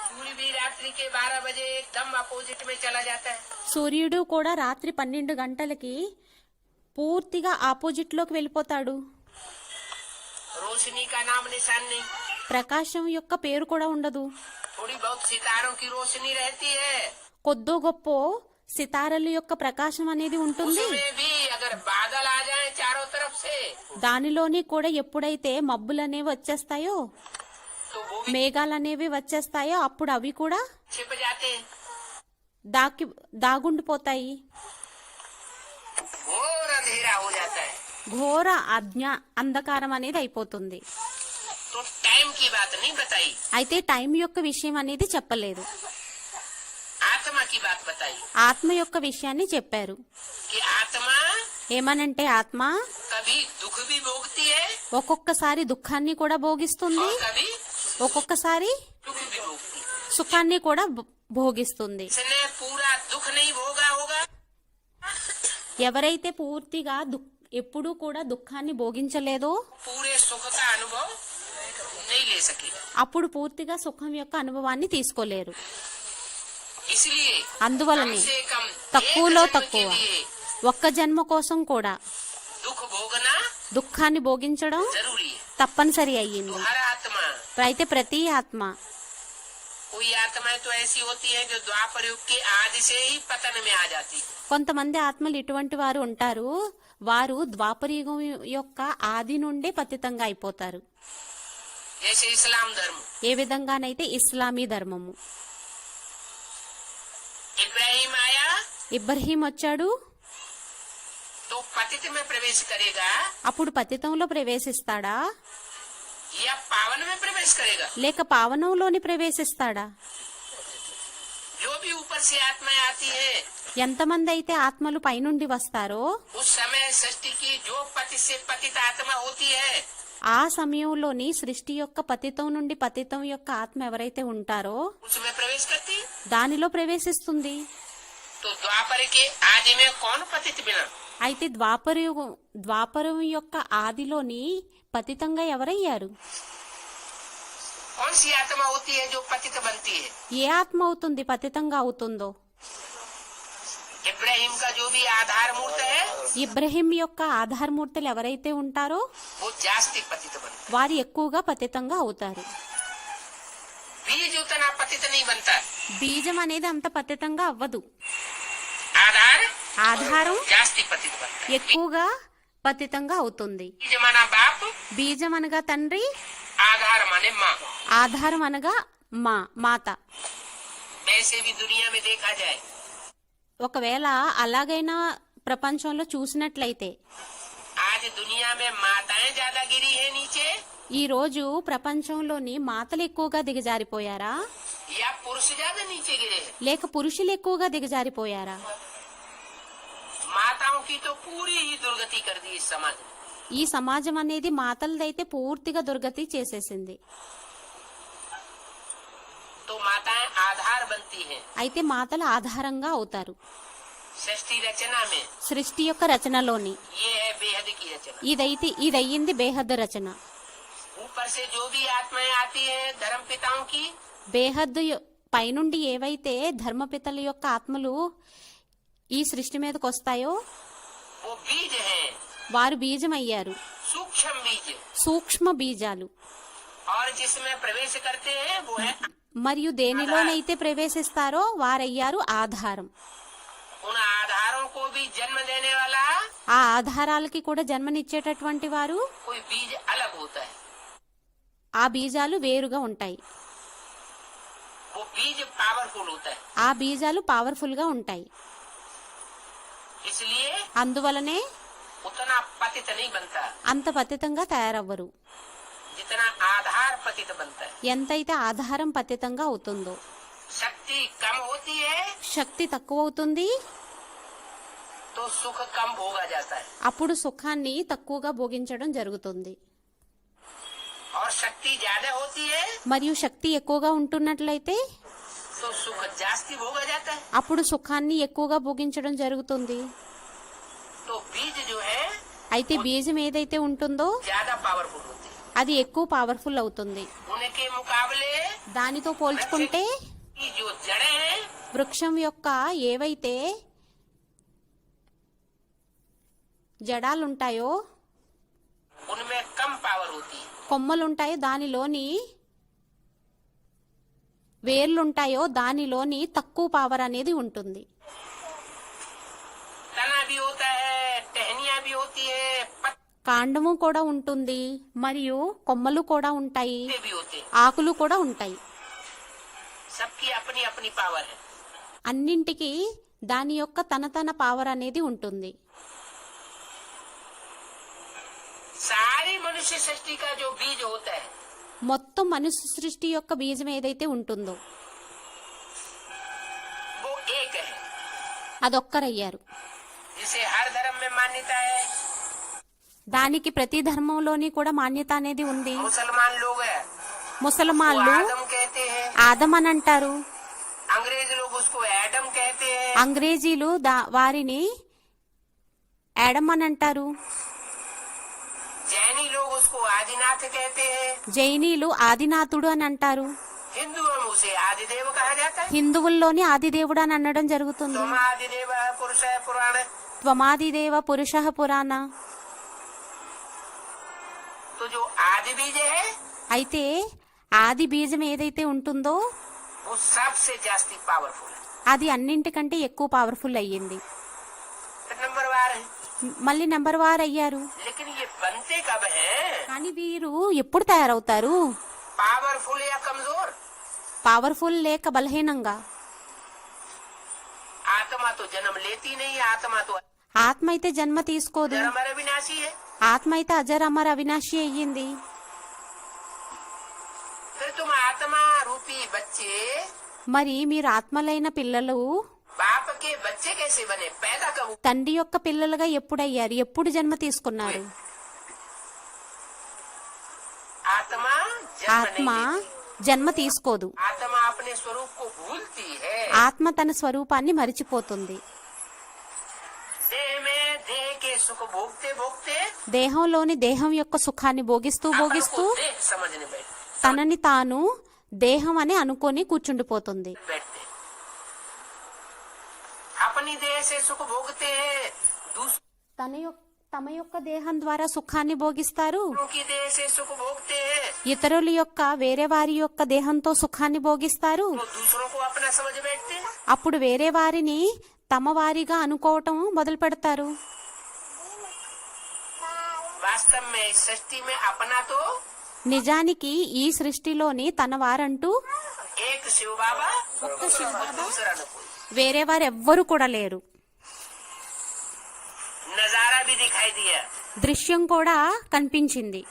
सूर्य भी रात्रि के 12 बजे एकदम अपोजिट में चला जाता है. సూర్యుడు కూడా రాత్రి 12 గంటలకి పూర్తిగా ఆపోజిట్ లోకి వెళ్ళిపోతాడు. रोशनी का नाम निशान नहीं. ప్రకాశం యొక్క పేరు కూడా ఉండదు. थोड़ी बहुत सितारों की रोशनी रहती है, కొద్దో గొప్ప సితారల యొక్క ప్రకాశం అనేది ఉంటుంది. उसमें भी अगर बादल आ जाए चारों तरफ से దానిలోని కూడా ఎప్పుడైతే మబ్బులు అనేవి వచ్చేస్తాయో, तो वो भी మేఘాలు అనేవి వచ్చేస్తాయో అప్పుడు అవి కూడా छिप जाते हैं. దాగుండిపోతాయి. घोर अंधेरा हो जाता है. ఘోర అంధకారం అనేది అయిపోతుంది. तो टाइम की बात नहीं बताई, అయితే టైం యొక్క విషయం అనేది చెప్పలేదు, आत्मा की बात बताई. ఆత్మ యొక్క విషయాన్ని చెప్పారు. कि आत्मा ఏమనంటే ఆత్మ कभी दुख भी भोगती है ఒక్కొక్కసారి దుఃఖాన్ని కూడా భోగిస్తుంది, और కभी ఒక్కొక్కసారి सुख भी भोगती है. సుఖాన్ని కూడా భోగిస్తుంది. इसने पूरा दुख नहीं भोगा होगा ఎవరైతే పూర్తిగా ఎప్పుడూ కూడా దుఃఖాన్ని భోగించలేదో पूरे सुख का अनुभव नहीं ले सकेगा. అప్పుడు పూర్తిగా సుఖం యొక్క అనుభవాన్ని తీసుకోలేరు. इसलिए అందువలనే कम से कम తక్కువలో एक जन्म के తక్కువ लिए ఒక్క జన్మ కోసం కూడా दुख भोगना దుఃఖాన్ని భోగించడం जरूरी है. తప్పనిసరి तो అయ్యింది. हर आत्मा, అయితే ప్రతి ఆత్మ, कोई आत्माएं तो ऐसी होती हैं जो द्वापर युग के आदि से ही पतन में आ जाती. కొంతమంది ఆత్మలు ఇటువంటి వారు ఉంటారు, వారు ద్వాపరయుగం యొక్క ఆది నుండే పతితంగా అయిపోతారు. जैसे इस्लाम धर्म, ఏ విధంగానైతే ఇస్లామీ ధర్మము. इब्राहिम आया ఇబ్రహీం వచ్చాడు, तो पतित में प्रवेश करेगा అప్పుడు పతితంలో ప్రవేశిస్తాడా या पावन में प्रवेश करेगा. లేక పావనంలోని ప్రవేశిస్తాడా? जो भी ऊपर से आत्माएं आती हैं, ఎంతమంది అయితే ఆత్మలు పైనుండి వస్తారో उस समय सृष्टि की जो पति से पतित आत्मा होती है ఆ సమయంలోని సృష్టి యొక్క పతితం నుండి పతితం యొక్క ఆత్మ ఎవరైతే ఉంటారో उसमें प्रवेश करती है. దానిలో ప్రవేశిస్తుంది. तो द्वापर के आदि में कौन पतित मिला? అయితే ద్వాపరం యొక్క ఆదిలోని పతితంగా ఎవరయ్యారు? कौन सी आत्मा होती है जो पतित बनती है? ఏ ఆత్మ అవుతుంది పతితంగా అవుతుందో? इब्राहिम का जो भी आधार मूर्त है ఇబ్రహీం యొక్క ఆధారమూర్తులు ఎవరైతే ఉంటారో वो जास्ती पतित बनता వారు ఎక్కువగా పతితంగా అవుతారు. है। बीज उतना पतित नहीं बनता। బీజం అనేది అంత పతితంగా అవ్వదు. आधार ఆధారం जास्ती पतित बनता है। ఎక్కువగా పతితంగా అవుతుంది. बीज माना बाप, బీజం అనగా తండ్రి, आधार माने माँ। ఆధారం అనగా మాత. वैसे भी दुनिया में देखा जाए ఒకవేళ అలాగైనా ప్రపంచంలో చూసినట్లయితే आज दुनिया में माताएं ज्यादा गिरी है नीचे ఈ రోజు ప్రపంచంలోని మాతలు ఎక్కువగా దిగజారిపోయారా या पुरुष ज्यादा नीचे गिरे हैं? లేక పురుషులు ఎక్కువగా దిగజారిపోయారా? माताओं की तो पूरी ही दुर्गति कर दी इस समाज ने। ఈ సమాజం అనేది మాతలదైతే పూర్తిగా దుర్గతి చేసేసింది. तो माताएं आधार बनती हैं। అయితే మాతలు ఆధారంగా అవుతారు. सृष्टि रचना में సృష్టి యొక్క రచనలోని ये है बेहद की रचना। ఇదయ్యింది బేహద్దు రచన. ऊपर से जो भी आत्माएं आती हैं धर्म पिताओं की, బేహద్దు పైనుండి ఏవైతే ధర్మపితల యొక్క ఆత్మలు ఈ సృష్టి మీదకి వస్తాయో वो बीज हैं, వారు బీజం అయ్యారు, सूक्ष्म बीज। సూక్ష్మ బీజాలు. और जिसमें प्रवेश करते हैं वो है మరియు దేనిలోనైతే ప్రవేశిస్తారో వారయ్యారు ఆధారం. उन आधारों को भी जन्म देने वाला ఆ ఆధారాలకి కూడా జన్మనిచ్చేటటువంటి వారు, कोई बीज अलग होता है। ఆ బీజాలు వేరుగా ఉంటాయి. वो बीज पावरफुल होता है। ఆ బీజాలు పవర్ఫుల్ గా ఉంటాయి. इसलिए అందువలనే उतना पतित नहीं बनता అంత పతితంగా తయారవ్వరు. जितना आधार पतित बनता है। ఎంతైతే ఆధారం పతితంగా అవుతుందో, शक्ति कम होती है శక్తి తక్కువ అవుతుంది, तो सुख कम भोगा जाता है। అప్పుడు సుఖాన్ని తక్కువగా భోగించడం జరుగుతుంది. और शक्ति ज्यादा होती है మరియు శక్తి ఎక్కువగా ఉంటున్నట్లయితే तो सुख जास्ती भोगा जाता है। అప్పుడు సుఖాన్ని ఎక్కువగా భోగించడం జరుగుతుంది. तो बीज जो है అయితే బీజం ఏదైతే ఉంటుందో ज्यादा पावरफुल होती है। అది ఎక్కువ పవర్ఫుల్ అవుతుంది. उनके मुकाबले దానితో పోల్చుకుంటే की जो जड़ें हैं వృక్షం యొక్క ఏవైతే జడాలుంటాయో, उनमें कम पावर होती है। కొమ్మలుంటాయో, దానిలోని వేర్లుంటాయో దానిలోని తక్కువ పవర్ అనేది ఉంటుంది. तना भी होता है, टहनियां भी होती है, కాండము కూడా ఉంటుంది, మరియు కొమ్మలు కూడా ఉంటాయి, पत्ते भी होते हैं। ఆకులు కూడా ఉంటాయి. सबकी अपनी अपनी पावर है। అన్నింటికి దాని యొక్క తన పవర్ అనేది ఉంటుంది. सारी मनुष्य सृष्टि का जो बीज होता है మొత్తం మనుష్య సృష్టి యొక్క బీజం ఏదైతే ఉంటుందో वो एक है, అదొక్కరయ్యారు. जिसे हर धर्म में मान्यता है। దానికి ప్రతి ధర్మంలోని కూడా మాన్యత అనేది ఉంది. मुसलमान लोग है वो ముసల్మాన్లు आदम कहते हैं, ఆదం అని అంటారు, अंग्रेज लोग उसको एडम कहते हैं, అంగ్రేజీలు వారిని యాడమ్ అని అంటారు, जैनी लोग उसको आदिनाथ कहते हैं, జైనీలు ఆదినాథుడు అని అంటారు, हिंदुओं में उसे आदिदेव कहा जाता है। హిందువుల్లోని ఆదిదేవుడు అని అనడం జరుగుతుంది. तुम आदिदेव पुरुष है पुराण। త్వమాదిదేవ పురుష పురాణ. तो जो आदि बीज है అయితే ఆది బీజం ఏదైతే ఉంటుందో वो सबसे जास्ती पावरफुल है। అది అన్నింటికంటే ఎక్కువ పవర్ఫుల్ అయ్యింది. तो नंबर वार है, మళ్ళీ నెంబర్ వార్ అయ్యారు. लेकिन ये बनते कब हैं? కానీ వీరు ఎప్పుడు తయారవుతారు? पावरफुल या कमजोर? పవర్ఫుల్ లేక బలహీనంగా. आत्मा तो जन्म लेती नहीं, आत्मा तो ఆత్మ అయితే జన్మ తీసుకోదు, जन्म अविनाशी है। ఆత్మ అయితే అజర్ అమర్ అవినాశి అయ్యింది. फिर तुम आत्मा रूपी बच्चे మరి మీరు ఆత్మలైన పిల్లలు बाप के बच्चे कैसे बने? पैदा कब हुए? తండ్రి యొక్క పిల్లలుగా ఎప్పుడయ్యారు? ఎప్పుడు జన్మ తీసుకున్నారు? आत्मा जन्म ఆత్మ नहीं लेती। జన్మ తీసుకోదు. आत्मा अपने स्वरूप को भूलती है। ఆత్మ తన స్వరూపాన్ని మరిచిపోతుంది. देह में देह सुख भोगते भोगते దేహంలోని దేహం యొక్క సుఖాన్ని భోగిస్తూ अपन భోగిస్తూ को देह समझने తనని తాను దేహం అని అనుకొని కూర్చుండిపోతుంది. बैठते अपनी देह से सुख भोगते हैं, తమ యొక్క దేహం ద్వారా సుఖాన్ని భోగిస్తారు, दूसरों की देह से सुख भोगते हैं, ఇతరుల యొక్క వేరే వారి యొక్క దేహంతో సుఖాన్ని భోగిస్తారు. तो दूसरों को अपना समझ बैठते हैं। అప్పుడు వేరే వారిని తమ వారిగా అనుకోవటం మొదలు పెడతారు. वास्तव में इस सृष्टि में अपना तो నిజానికి ఈ సృష్టిలోని తన వారంటూ एक शिव बाबा और दूसरा न कोई। వేరే వారెవ్వరూ కూడా లేరు. नजारा भी दिखाई दिया దృశ్యం కూడా కనిపించింది.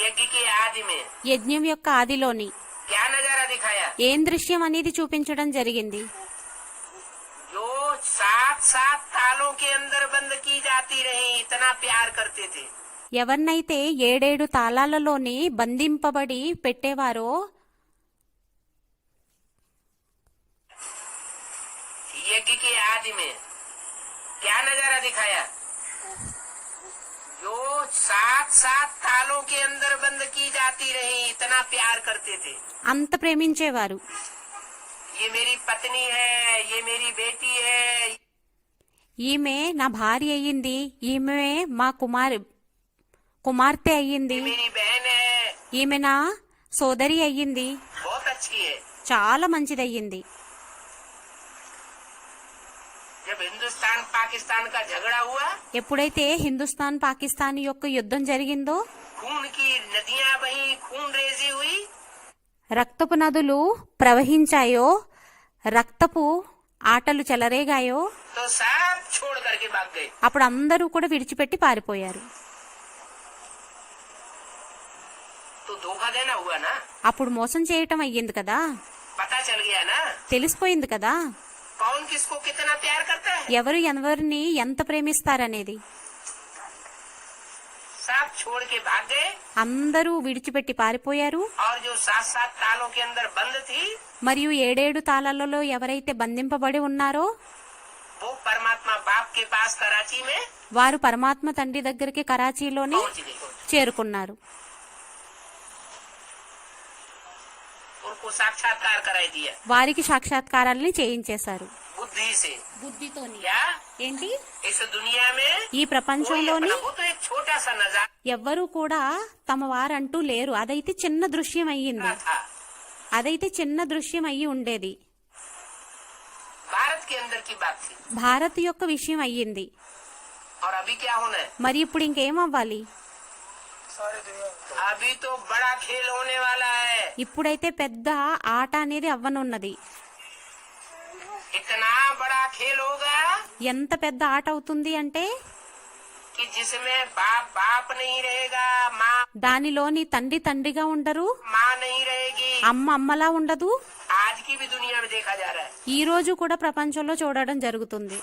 यज्ञ के आदि में। యజ్ఞం యొక్క ఆదిలోని क्या नजारा दिखाया? ఏం దృశ్యం అనేది చూపించడం జరిగింది. जो 7 तालों के अंदर बंद की जाती रही, इतना प्यार करते थे। ఎవరినైతే 7 తాళాలలోని బంధింపబడి పెట్టేవారో यज्ञ के आदि में क्या नजारा दिखाया? जो 7 तालों के अंदर बंद की जाती रही, इतना प्यार करते थे। అంత ప్రేమించేవారు. ये मेरी पत्नी है, ये मेरी बेटी है, ఈమె నా భార్య అయ్యింది, ఈమె మా కుమార్తె అయ్యింది, ये मेरी बहन है, ఈమె నా సోదరి అయ్యింది, बहुत अच्छी है। చాలా మంచిదయ్యింది. जब हिंदुस्तान पाकिस्तान का झगड़ा हुआ, ఎప్పుడైతే హిందుస్థాన్ పాకిస్తాన్ యొక్క యుద్ధం జరిగిందో, खून की नदियां बही, खून रेजी हुई, రక్తపు నదులు ప్రవహించాయో, రక్తపు ఆటలు చెలరేగాయో, तो सब छोड़ करके भाग गए। అప్పుడు అందరూ కూడా విడిచిపెట్టి పారిపోయారు. तो धोखा देना हुआ ना, అప్పుడు మోసం చేయటం అయ్యింది కదా, पता चल गया ना తెలిసిపోయింది కదా कौन किसको कितना प्यार करता है। ఎవరు ఎవరిని ఎంత ప్రేమిస్తారనేది. सब छोड़ के भाग गए, అందరూ విడిచిపెట్టి పారిపోయారు. और जो 7 तालों के अंदर बंद थी, మరియు 7 తాళాలలో ఎవరైతే బంధింపబడి ఉన్నారో वो परमात्मा बाप के पास कराची में వారు పరమాత్మ తండ్రి దగ్గరికి కరాచీలోని पहुंच गए। చేరుకున్నారు. उनको साक्षात्कार कराई दिया వారికి సాక్షాత్కారాల్ని చేయించేశారు. बुद्धि से। బుద్ధితోని क्या ఏంటి, इस दुनिया में ఈ कोई ప్రపంచంలోని अपना, वो तो एक छोटा सा नजारा ఎవ్వరూ కూడా తమ వారంటూ లేరు. అదైతే చిన్న దృశ్యం అయ్యింది, था। అదైతే చిన్న దృశ్యం అయ్యి ఉండేది. भारत के अंदर की बात थी। భారత్ యొక్క విషయం అయ్యింది. और अभी क्या होना है? మరి ఇప్పుడు ఇంకేమవ్వాలి? अभी तो बड़ा खेल होने वाला है। ఇప్పుడైతే పెద్ద ఆట అనేది అవ్వనున్నది. इतना बड़ा खेल होगा ఎంత పెద్ద ఆట అవుతుంది అంటే कि जिसमें बाप बाप नहीं रहेगा, माँ దానిలోని తండ్రి తండ్రిగా ఉండరు, माँ नहीं रहेगी। అమ్మ అమ్మలా ఉండదు. आज की भी दुनिया में देखा जा रहा है। ఈ రోజు కూడా ప్రపంచంలో చూడడం జరుగుతుంది.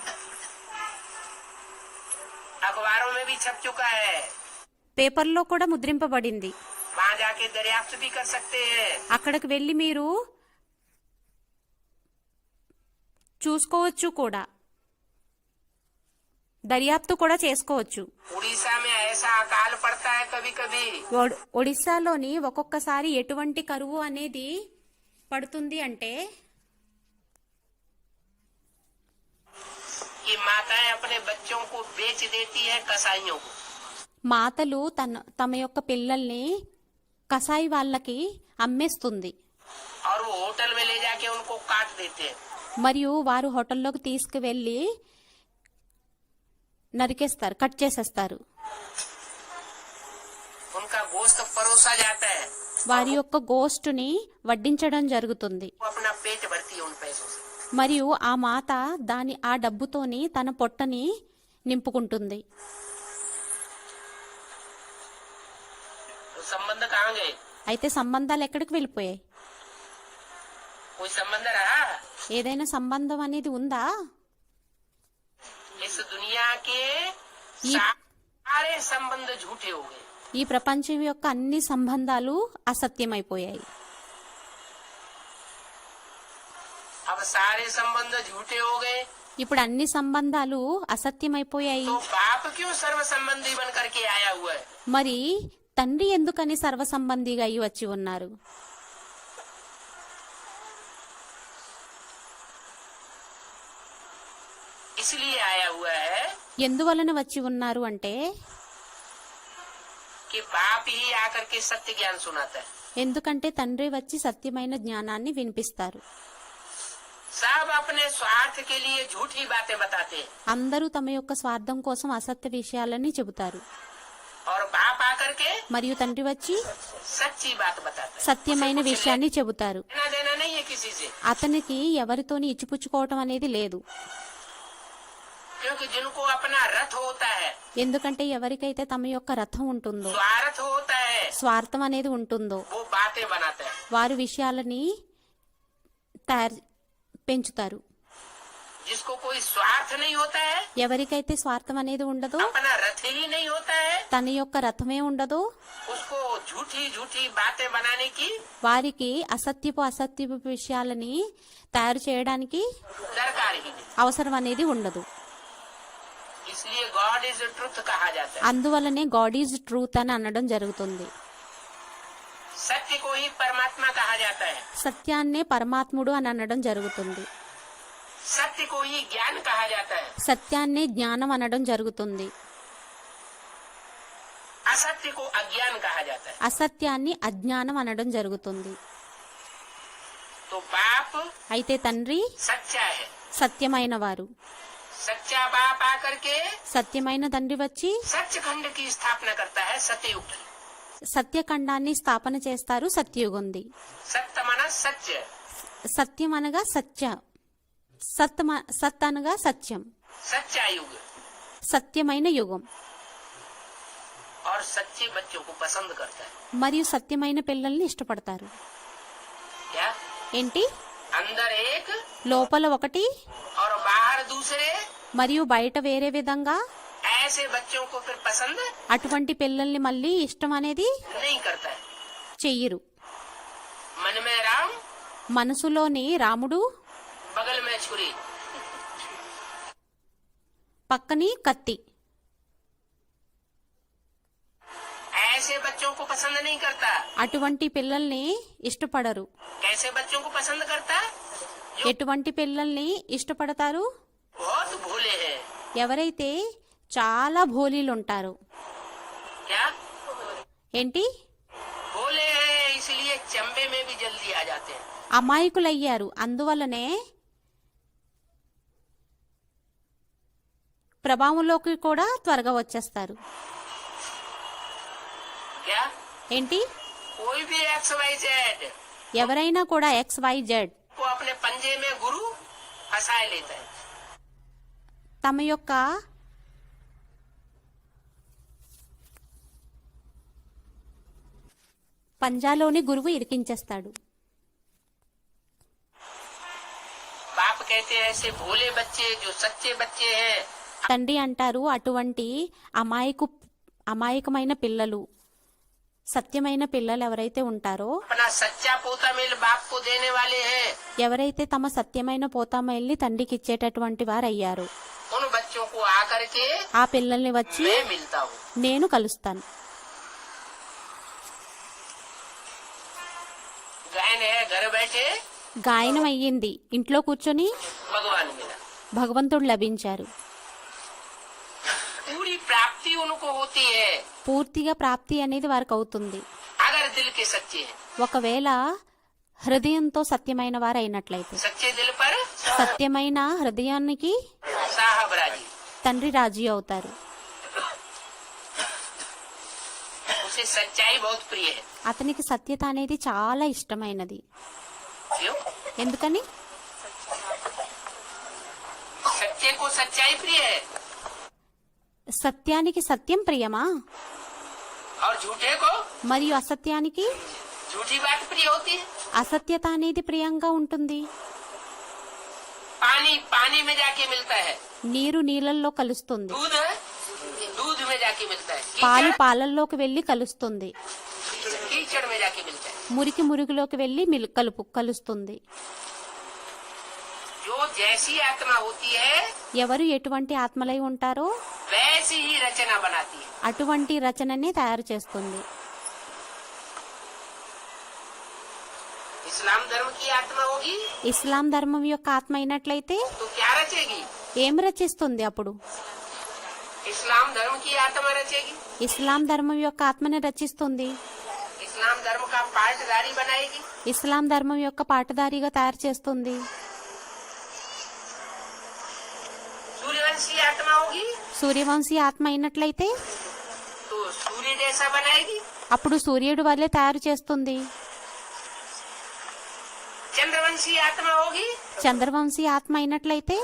अखबारों में भी छप चुका है, పేపర్లో కూడా ముద్రింపబడింది. वहाँ जाके दरियाफ्त भी कर सकते हैं। అక్కడికి వెళ్లి మీరు చూసుకోవచ్చు కూడా, దర్యాప్తు కూడా చేసుకోవచ్చు. उड़ीसा में ऐसा अकाल पड़ता है कभी कभी, ఒడిశాలోని ఒక్కొక్కసారి ఎటువంటి కరువు అనేది పడుతుంది అంటే कि माताएं अपने बच्चों को बेच देती है कसाईयों को। మాతలు తమ యొక్క పిల్లల్ని కసాయి వాళ్ళకి అమ్మేస్తుంది. और वो होटल में ले जाके उनको काट देते हैं। మరియు వారు హోటల్లోకి తీసుకువెళ్లి నరికేస్తారు, కట్ చేసేస్తారు. उनका गोश्त परोसा जाता है, వారి యొక్క గోష్టుని వడ్డించడం జరుగుతుంది. वो अपना पेट भरती है उन पैसों से। మరియు ఆ మాత ఆ డబ్బుతోని తన పొట్టని నింపుకుంటుంది. तो संबंध कहाँ गए? అయితే సంబంధాలు ఎక్కడికి వెళ్ళిపోయాయి? कोई संबंध रहा? ఏదైనా సంబంధం అనేది ఉందా? इस दुनिया के ये- सारे संबंध झूठे हो गए। ఈ ప్రపంచం యొక్క అన్ని సంబంధాలు అసత్యమైపోయాయి. अब सारे संबंध झूठे हो गए। ఇప్పుడు అన్ని సంబంధాలు అసత్యమైపోయాయి. तो बाप क्यों सर्व संबंधी बन करके आया हुआ है? మరి తండ్రి ఎందుకని సర్వ సంబంధిగా అయి వచ్చి ఉన్నారు? इसलिए आया हुआ है ఎందువలన వచ్చి ఉన్నారు అంటే कि बाप ही आकर के सत्य ज्ञान सुनाता है. ఎందుకంటే తండ్రి వచ్చి సత్యమైన జ్ఞానాన్ని వినిపిస్తారు. सब अपने स्वार्थ के लिए झूठी बातें बताते हैं అందరూ తమ యొక్క స్వార్థం కోసం అసత్య విషయాలని చెబుతారు. और बाप आकर के మరియు తండ్రి వచ్చి सच्ची बात बताता है. సత్యమైన విషయాన్ని చెబుతారు. लेना देना नहीं है किसी से, అతనికి ఎవరితోని ఇచ్చిపుచ్చుకోవటం అనేది లేదు. क्योंकि जिनको अपना रथ होता है, ఎందుకంటే ఎవరికైతే తమ యొక్క రథం ఉంటుందో, स्वार्थ होता है, స్వార్థం అనేది ఉంటుందో, वो बातें बनाता है. వారు విషయాలని పెంచుతారు. जिसको कोई स्वार्थ नहीं होता है, ఎవరికైతే స్వార్థం అనేది ఉండదో, अपना रथ ही नहीं होता है, తన యొక్క రథమే ఉండదో, उसको झूठी झूठी बातें बनाने की వారికి అసత్యపు విషయాలని తయారు చేయడానికి दरकार ही नहीं. అవసరం అనేది ఉండదు. इसलिए गॉड इज ट्रुथ कहा जाता है. అందువల్లనే గాడ్ ఈజ్ ట్రూత్ అని అనడం జరుగుతుంది. सत्य को ही परमात्मा कहा जाता है. సత్యాన్నే పరమాత్ముడు అని అనడం జరుగుతుంది. सत्य को ही ज्ञान कहा जाता है. సత్యాన్నే జ్ఞానం అనడం జరుగుతుంది. असत्य को अज्ञान कहा जाता है. అసత్యాన్ని అజ్ఞానం అనడం జరుగుతుంది. तो बाप అయితే తండ్రి सच्चा है. సత్యమైన వారు. सच्चा बाप आकर के సత్యమైన తండ్రి వచ్చి सचखंड की स्थापना करता है. सतयुग సత్యఖండాన్ని స్థాపన చేస్తారు. సత్యయుగంది. सत्य माना सत्य, సత్యం అనగా సత్య, సత్ అనగా సత్యం, सच्चा युग. సత్యమైన యుగం. और सच्चे बच्चों को पसंद करता है. మరియు సత్యమైన పిల్లల్ని ఇష్టపడతారు. क्या? ఏంటి? अंदर एक లోపల ఒకటి और बाहर दूसरे, మరియు బయట వేరే విధంగా. ऐसे बच्चों को फिर पसंद అటువంటి పిల్లల్ని మళ్ళీ ఇష్టం అనేది नहीं करता है. చెయ్యరు. मन में राम, మనసులోని రాముడు, बगल में छुरी. పక్కని కత్తి. ऐसे बच्चों को पसंद नहीं करता. అటువంటి పిల్లల్ని ఇష్టపడరు. कैसे बच्चों को पसंद करता? ఎటువంటి పిల్లల్ని ఇష్టపడతారు? बहुत भोले हैं. ఎవరైతే చాలా భోలీలు ఉంటారు. क्या? ఏంటి? भोले हैं इसलिए चंबे में भी जल्दी आ जाते हैं. అమాయకులయ్యారు. అందువల్లనే ప్రభావంలోకి కూడా త్వరగా వచ్చేస్తారు. क्या? ఏంటి? कोई भी XYZ ఎవరైనా కూడా XYZ को अपने पंजे में गुरु फंसाए लेता है. తమ యొక్క పంజాలోని గురువు ఇరికించేస్తాడు. बाप कहते हैं ऐसे भोले बच्चे जो सच्चे बच्चे हैं, తండ్రి అంటారు అటువంటి అమాయకమైన పిల్లలు, సత్యమైన పిల్లలు ఎవరైతే ఉంటారో, अपना सच्चा पोता मेल बाप को देने वाले हैं, ఎవరైతే తమ సత్యమైన పోతామైల్ని తండ్రికి ఇచ్చేటటువంటి వారు అయ్యారు, उन बच्चों को आकर के ఆ పిల్లల్ని వచ్చి मैं मिलता हूँ. నేను కలుస్తాను. गायन है घर बैठे గాయనం అయ్యింది. ఇంట్లో కూర్చొని भगवान मिला. భగవంతుడు లభించారు. पूरी प्राप्ति उनको होती है పూర్తిగా ప్రాప్తి అనేది వారికి అవుతుంది. अगर दिल के सच्चे हैं. ఒకవేళ హృదయంతో సత్యమైన వారు అయినట్లయితే. सच्चे दिल पर సత్యమైన హృదయానికి साहब राजी. తండ్రి రాజీ అవుతారు. उसे सच्चाई बहुत प्रिय है. అతనికి సత్యత అనేది చాలా ఇష్టమైనది. क्यों? ఎందుకని? सच्चे को सच्चाई प्रिय है సత్యానికి సత్యం ప్రియమా? और झूठे को మరియు అసత్యానికి झूठी बात प्रिय होती है. అసత్యత అనేది ప్రియంగా ఉంటుంది. पानी पानी में जाके मिलता है, నీరు నీళ్ళల్లో కలుస్తుంది. दूध दूध में जाके मिलता है, పాలు कीचड़ పాలల్లోకి వెళ్లి కలుస్తుంది. कीचड़ में जाके मिलता है. మురికి మురుగులోకి వెళ్లి కలుస్తుంది. जो जैसी आत्मा होती है ఎవరు ఎటువంటి ఆత్మలై ఉంటారో वैसी ही रचना बनाती है। అటువంటి రచననే తయారు చేస్తుంది. इस्लाम धर्म की आत्मा होगी ఇస్లాం ధర్మం యొక్క ఆత్మ అయినట్లయితే तो क्या रचेगी? ఏం రచిస్తుంది? అప్పుడు इस्लाम धर्म की आत्मा रचेगी, ఇస్లాం ధర్మం యొక్క ఆత్మని రచిస్తుంది. इस्लाम धर्म का पाठधारी बनाएगी। ఇస్లాం ధర్మం యొక్క పాటదారిగా తయారు చేస్తుంది. सूर्यवंशी आत्मा होगी సూర్యవంశీ ఆత్మ అయినట్లయితే तो सूर्य जैसा बनाएगी। అప్పుడు సూర్యుడు వల్లే తయారు చేస్తుంది. चंद्रवंशी आत्मा होगी చంద్రవంశీ ఆత్మ అయినట్లయితే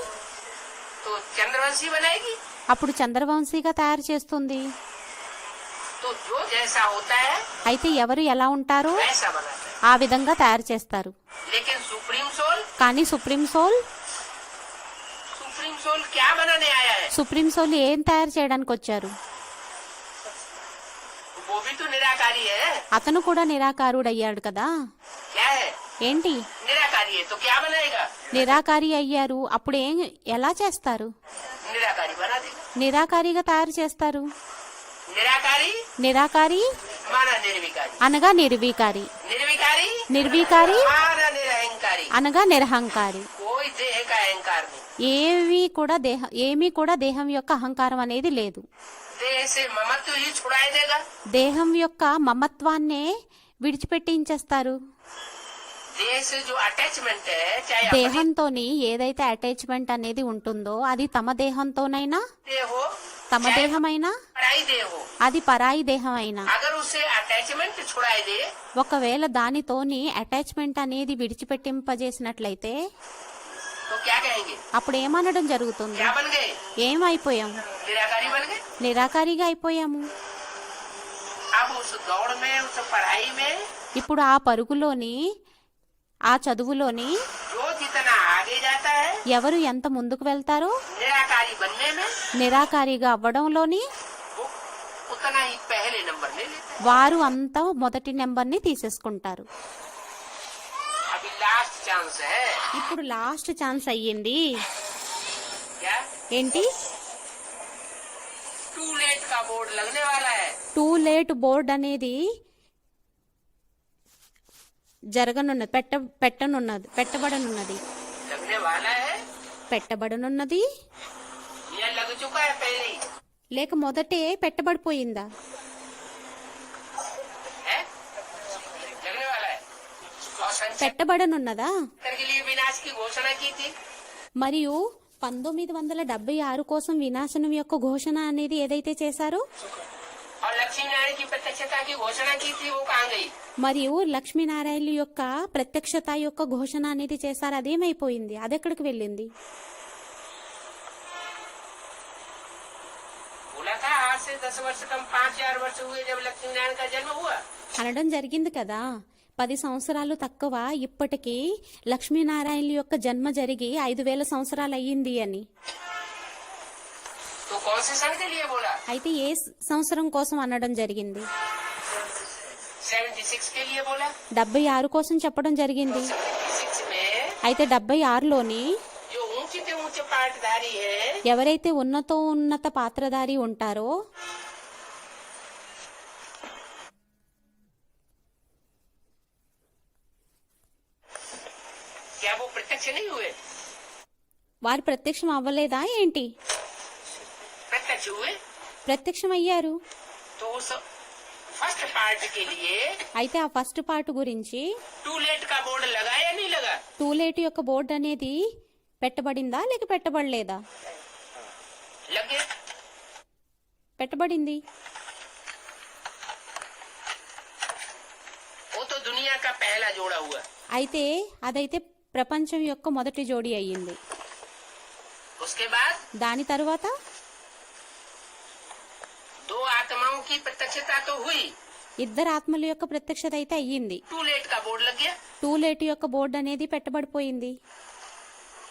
तो चंद्रवंशी बनाएगी। అప్పుడు చంద్రవంశీగా తయారు చేస్తుంది. तो जो जैसा होता है అయితే ఎవరు ఎలా ఉంటారో वैसा बनाता है। ఆ విధంగా తయారు చేస్తారు. लेकिन सुप्रीम सोल కానీ సుప్రీం సోల్ क्या बनाने आया है? సుప్రీం సోల్ ఏం తయారు చేయడానికి వచ్చారు? वो भी तो निराकारी है। అతను కూడా నిరాకారుడయ్యాడు కదా. क्या है? ఏంటి? निराकारी है तो क्या बनाएगा? నిరాకారి అయ్యారు, అప్పుడు ఎలా చేస్తారు? निराकारी बना देगा। నిరాకారిగా తయారు చేస్తారు. निराकारी నిరాకారి माना निर्विकारी, అనగా నిర్వీకారి, निर्विकारी నిర్వీకారి माना निरहंकारी। అనగా నిరహంకారి. कोई देह का अहंकार नहीं, ఏమీ కూడా దేహం యొక్క అహంకారం అనేది లేదు. देह से ममत्व ही छुड़ाई देगा। దేహం యొక్క మమత్వాన్నే విడిచిపెట్టించేస్తారు. देह से जो अटैचमेंट है चाहे अपनी దేహంతోని ఏదైతే అటాచ్మెంట్ అనేది ఉంటుందో అది తమ దేహంతోనైనా देह हो తమ चाहे దేహమైనా पराई देह हो, అది పరాయి దేహం అయినా अगर उसे अटैचमेंट छुड़ाई दे ఒకవేళ దానితోని అటాచ్మెంట్ అనేది విడిచిపెట్టింపజేసినట్లయితే तो क्या कहेंगे? అప్పుడు ఏమనడం జరుగుతుంది? क्या बन गए? ఏమైపోయాం? निराकारी बन गए। నిరాకారిగా అయిపోయాము. अब उस दौड़ में उस पढ़ाई में ఇప్పుడు ఆ పరుగులోని ఆ చదువులోని जो जितना आगे जाता है ఎవరు ఎంత ముందుకు వెళ్తారో निराकारी बनने में నిరాకారిగా అవ్వడంలోని वो उतना ही पहले नंबर ले लेता है। వారు అంతా మొదటి నెంబర్ని తీసేసుకుంటారు. अभी लास्ट चांस है। ఇప్పుడు లాస్ట్ ఛాన్స్ అయ్యింది. क्या? ఏంటి? टू लेट का बोर्ड लगने वाला है। టూ లేట్ బోర్డ్ అనేది పెట్టబడనున్నది. लगने वाला है పెట్టబడనున్నది या लग चुका है पहले ही లేక మొదటే పెట్టబడిపోయిందా? है? लगने वाला है। और संचय పెట్టబడనున్నదా? के लिए विनाश की घोषणा की थी। మరియు 1976 కోసం వినాశనం యొక్క ఘోషణ అనేది ఏదైతే చేశారో और लक्ष्मी नारायण की प्रत्यक्षता की घोषणा की थी, वो कहाँ गई? మరియు లక్ష్మీనారాయణ యొక్క ప్రత్యక్షత యొక్క ఘోషణ అనేది చేశారు, అదేమైపోయింది? అదెక్కడికి వెళ్ళింది? बोला था आज से 10 वर्ष कम 5000 वर्ष हुए जब लक्ष्मी नारायण का जन्म हुआ। అనడం జరిగింది కదా. 10 సంవత్సరాలు తక్కువ ఇప్పటికీ లక్ష్మీనారాయణ యొక్క జన్మ జరిగి 5000 సంవత్సరాలు అయ్యింది అని. तो कौन से सन के लिए बोला? అయితే ఏ సంవత్సరం కోసం అనడం జరిగింది? 76 के लिए बोला। 76 కోసం చెప్పడం జరిగింది. 76 में అయితే 76లోని जो ऊंचे से ऊंचे पाठधारी है ఎవరైతే ఉన్నత పాత్రధారి ఉంటారో क्या वो प्रत्यक्ष नहीं हुए? వారు ప్రత్యక్షం అవ్వలేదా ఏంటి? प्रत्यक्ष हुए। ప్రత్యక్షం అయ్యారు. तो उस फर्स्ट पार्ट के लिए అయితే ఆ ఫస్ట్ పార్ట్ గురించి टू लेट का बोर्ड लगा या नहीं लगा? టూ లేట్ యొక్క బోర్డు అనేది పెట్టబడిందా లేక పెట్టబడలేదా? लग गया। పెట్టబడింది. वो तो दुनिया का पहला जोड़ा हुआ। అయితే అదైతే ప్రపంచం యొక్క మొదటి జోడి అయ్యింది. उसके बाद దాని తర్వాత दो आत्माओं की प्रत्यक्षता तो हुई, ఇద్దరు ఆత్మల యొక్క ప్రత్యక్షత అయితే అయ్యింది. टू लेट का बोर्ड लग गया। టూ లేట్ యొక్క బోర్డు అనేది పెట్టబడిపోయింది.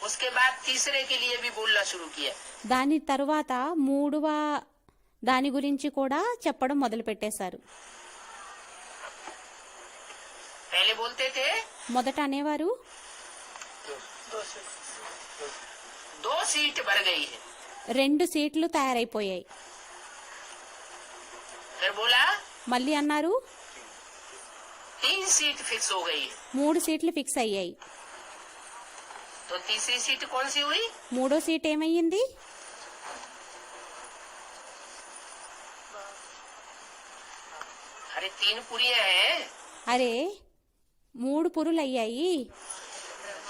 उसके बाद तीसरे के लिए भी बोलना शुरू किया। దాని తర్వాత మూడవ దాని గురించి కూడా చెప్పడం మొదలు పెట్టేశారు. पहले बोलते थे మొదట అనేవారు दो सीट भर गई है। 2 సీట్లు తయారైపోయాయి. फिर बोला మళ్ళీ అన్నారు 3 सीट फिक्स हो गई है। 3 సీట్లు ఫిక్స్ అయ్యాయి. तो तीसरी सीट कौन सी हुई? 3వ సీట్ ఏమయ్యింది? अरे 3 पुरियां हैं। అరే 3 పురులు అయ్యాయి.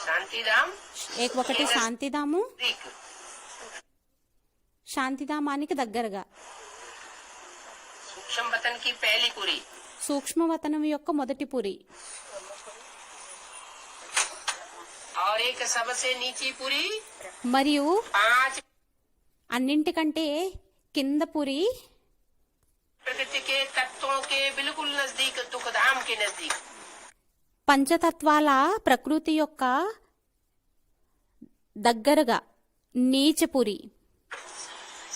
शांतिधाम ఒకటి శాంతిధాము, नजदीक। శాంతిధామానికి దగ్గరగా. सूक्ष्म वतन की पहली पुरी, సూక్ష్మవతనం యొక్క మొదటి పురి, और एक सबसे नीची पुरी, మరియు 5 అన్నింటికంటే కింద పురి प्रकृति के तत्वों के बिल्कुल नजदीक, दुखधाम के नजदीक। పంచతత్వాల ప్రకృతి యొక్క దగ్గరగా నీచపురి,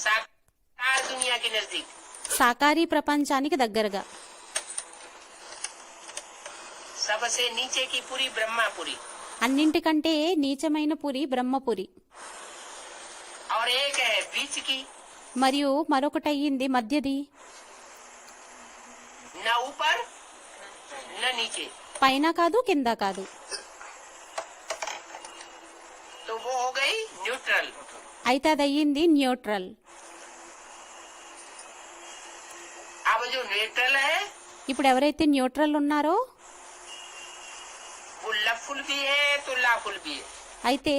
साकार दुनिया के नजदीक। సాకారీ ప్రపంచానికి దగ్గరగా. सबसे नीचे की पुरी ब्रह्मापुरी, అన్నింటికంటే నీచమైన పురి బ్రహ్మపురి, और एक है बीच की, మరియు మరొకటయ్యింది మధ్యది. न ऊपर न नीचे। పైన కాదు కింద కాదు. तो वो हो गई न्यूट्रल। అయితే అది అయ్యింది న్యూట్రల్. अब जो न्यूट्रल है ఇప్పుడు ఎవరైతే న్యూట్రల్ ఉన్నారో वो लवफुल भी है तो लाफुल भी है। అయితే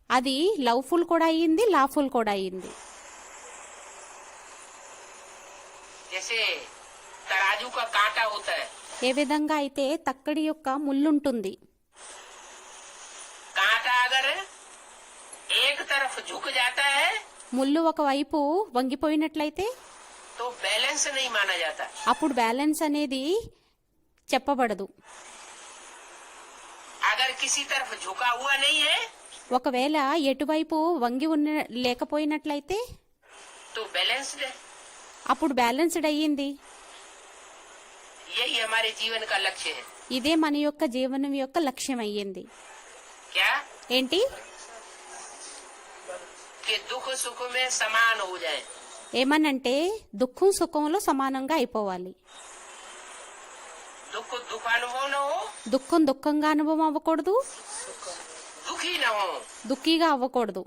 అది లవ్ఫుల్ కూడా అయ్యింది, లాఫుల్ కూడా అయ్యింది. जैसे तराजू का कांटा होता है, ఏ విధంగా అయితే తక్కడి యొక్క ముళ్ళుంటుంది. कांटा अगर एक तरफ झुक जाता है ముళ్ళు ఒకవైపు వంగిపోయినట్లయితే तो बैलेंस नहीं माना जाता। అప్పుడు బ్యాలెన్స్ అనేది చెప్పబడదు. अगर किसी तरफ झुका हुआ नहीं है ఒకవేళ ఎటువైపు వంగి ఉన్న లేకపోయినట్లయితే तो बैलेंस्ड है। అప్పుడు బ్యాలెన్స్డ్ అయ్యింది. यही हमारे जीवन का लक्ष्य है। ఇదే మన యొక్క జీవనం యొక్క లక్ష్యం అయ్యింది. क्या? ఏంటి? कि दुख सुख में समान हो जाए। ఏమనంటే దుఃఖం సుఖంలో సమానంగా అయిపోవాలి. दुख दुखानुभव न हो, దుఃఖం దుఃఖంగా అనుభవం అవ్వకూడదు, दुखी न हो, దుఃఖీగా అవ్వకూడదు.